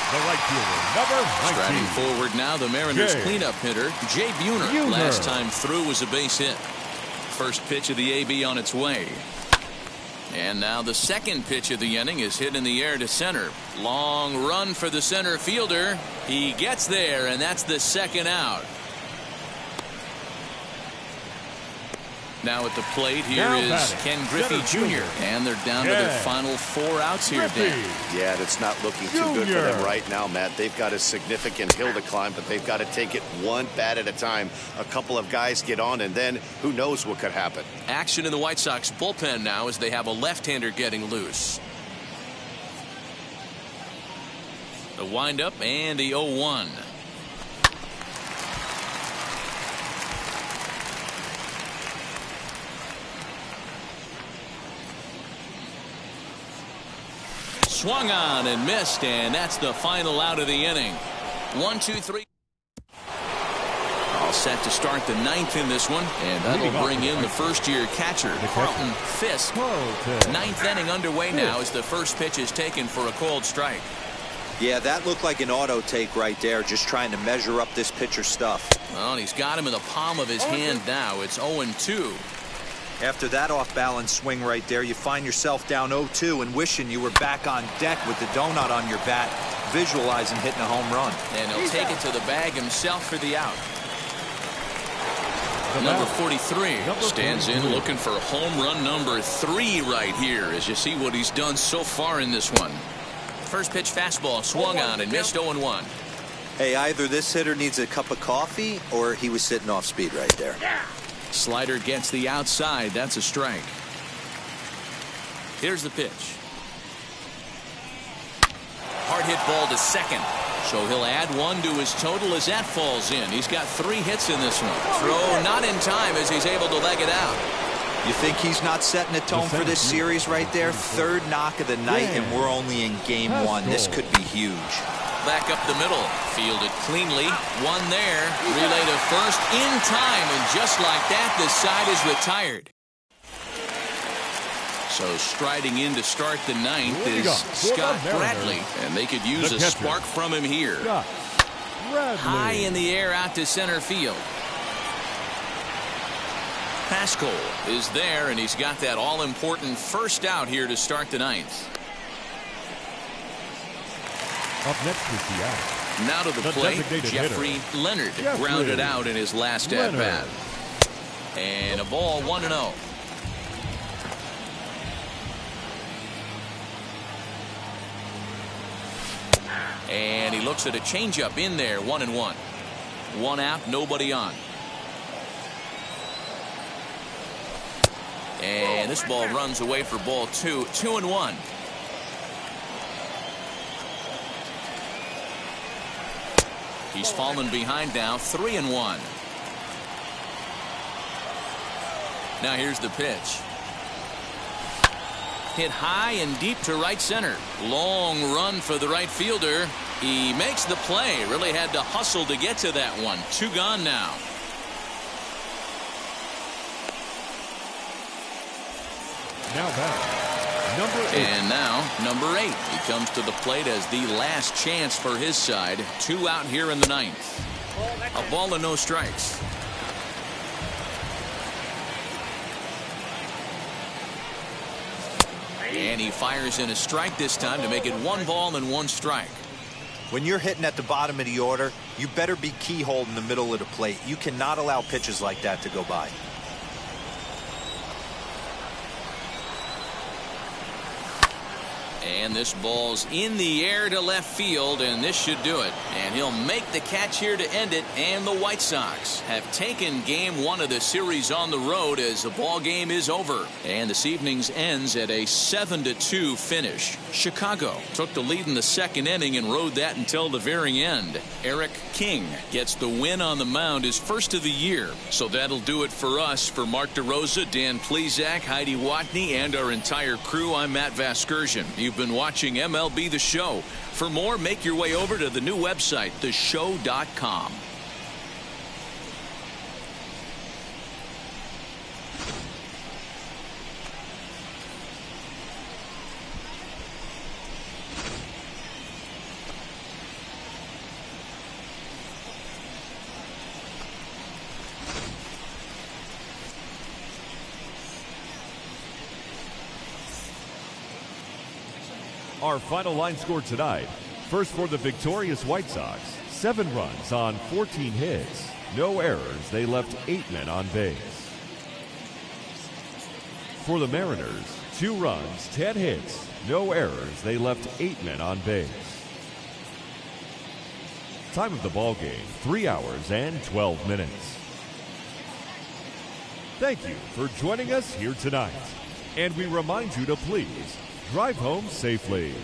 The right fielder, number 19. Striding forward now, the Mariners cleanup hitter, Jay Buhner. Last time through was a base hit. First pitch of the AB on its way. And now the second pitch of the inning is hit in the air to center. Long run for the center fielder. He gets there, and that's the second out. Now at the plate here is Ken Griffey Jr. And they're down to their final 4 outs here, Dan. Yeah, it's not looking too good for them right now, Matt. They've got a significant hill to climb, but they've got to take it one bat at a time. A couple of guys get on, and then who knows what could happen. Action in the White Sox bullpen now as they have a left-hander getting loose. The windup and the 0-1. Swung on and missed, and that's the final out of the inning. 1, 2, 3. All set to start the 9th in this one, and that'll bring in the first-year catcher, Carlton Fisk. 9th inning underway now as the first pitch is taken for a called strike. Yeah, that looked like an auto take right there, just trying to measure up this pitcher's stuff. Well, and he's got him in the palm of his hand now. It's 0-2. After that off-balance swing right there, you find yourself down 0-2 and wishing you were back on deck with the donut on your bat, visualizing hitting a home run. And he'll take it to the bag himself for the out. Number 43 stands in looking for home run number 3 right here as you see what he's done so far in this one. First pitch fastball swung on and missed 0-1. Hey, either this hitter needs a cup of coffee or he was sitting off speed right there. Slider gets the outside. That's a strike. Here's the pitch. Hard hit ball to second. So he'll add 1 to his total as that falls in. He's got 3 hits in this one. Throw not in time as he's able to leg it out. You think he's not setting a tone for this series right there? 3rd knock of the night, and we're only in game 1. This could be huge. Back up the middle. Fielded cleanly. 1 there. Relay to first in time, and just like that, the side is retired. So striding in to start the 9th is Scott Bradley, and they could use a spark from him here. High in the air out to center field. Pascal is there, and he's got that all-important first out here to start the 9th. Up next is the out. Now to the plate, Jeffrey Leonard grounded out in his last at-bat. And a ball, 1-0. And he looks at a changeup in there, 1-1. 1 out, nobody on. And this ball runs away for ball 2, 2-1. He's fallen behind now, 3-1. Now here's the pitch. Hit high and deep to right center. Long run for the right fielder. He makes the play. Really had to hustle to get to that one. 2 gone now. Now back, number 8. And now, number 8. He comes to the plate as the last chance for his side. 2 out here in the 9th. A ball and no strikes. And he fires in a strike this time to make it 1 ball and 1 strike. When you're hitting at the bottom of the order, you better be keyhole in the middle of the plate. You cannot allow pitches like that to go by. And this ball's in the air to left field, and this should do it. And he'll make the catch here to end it, and the White Sox have taken Game 1 of the series on the road as the ball game is over. And this evening's ends at a 7-2 finish. Chicago took the lead in the 2nd inning and rode that until the very end. Eric King gets the win on the mound, his first of the year. So that'll do it for us. For Mark DeRosa, Dan Plesac, Heidi Watney, and our entire crew, I'm Matt Vasgersian. You've been watching MLB The Show. For more, make your way over to the new website, theshow.com. Our final line score tonight. First for the victorious White Sox, 7 runs on 14 hits. No errors. They left 8 men on base. For the Mariners, 2 runs, 10 hits. No errors. They left 8 men on base. Time of the ball game, 3 hours and 12 minutes. Thank you for joining us here tonight. And we remind you to please drive home safely.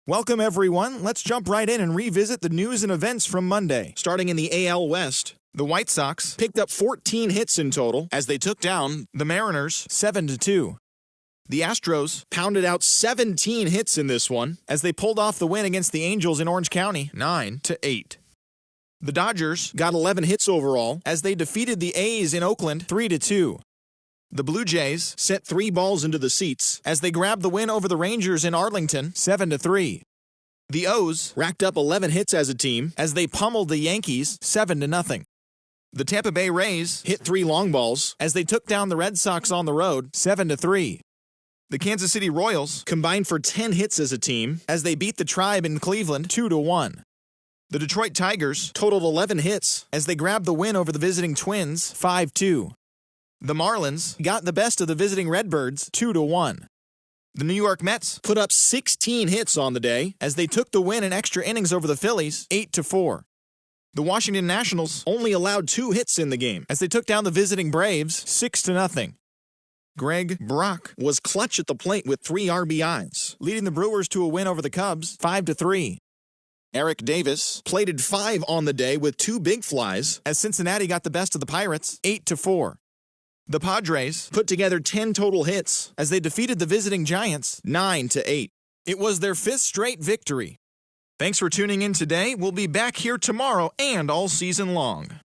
Welcome, everyone. Let's jump right in and revisit the news and events from Monday. Starting in the AL West, the White Sox picked up 14 hits in total as they took down the Mariners 7-2. The Astros pounded out 17 hits in this one as they pulled off the win against the Angels in Orange County 9-8. The Dodgers got 11 hits overall as they defeated the A's in Oakland 3-2. The Blue Jays sent 3 balls into the seats as they grabbed the win over the Rangers in Arlington 7-3. The O's racked up 11 hits as a team as they pummeled the Yankees 7-0. The Tampa Bay Rays hit 3 long balls as they took down the Red Sox on the road 7-3. The Kansas City Royals combined for 10 hits as a team as they beat the Tribe in Cleveland 2-1. The Detroit Tigers totaled 11 hits as they grabbed the win over the visiting Twins 5-2. The Marlins got the best of the visiting Redbirds 2-1. The New York Mets put up 16 hits on the day as they took the win in extra innings over the Phillies 8-4. The Washington Nationals only allowed 2 hits in the game as they took down the visiting Braves 6-0. Greg Brock was clutch at the plate with 3 RBIs, leading the Brewers to a win over the Cubs 5-3. Eric Davis plated 5 on the day with 2 big flies as Cincinnati got the best of the Pirates 8-4. The Padres put together 10 total hits as they defeated the visiting Giants 9-8. It was their 5th straight victory. Thanks for tuning in today. We'll be back here tomorrow and all season long.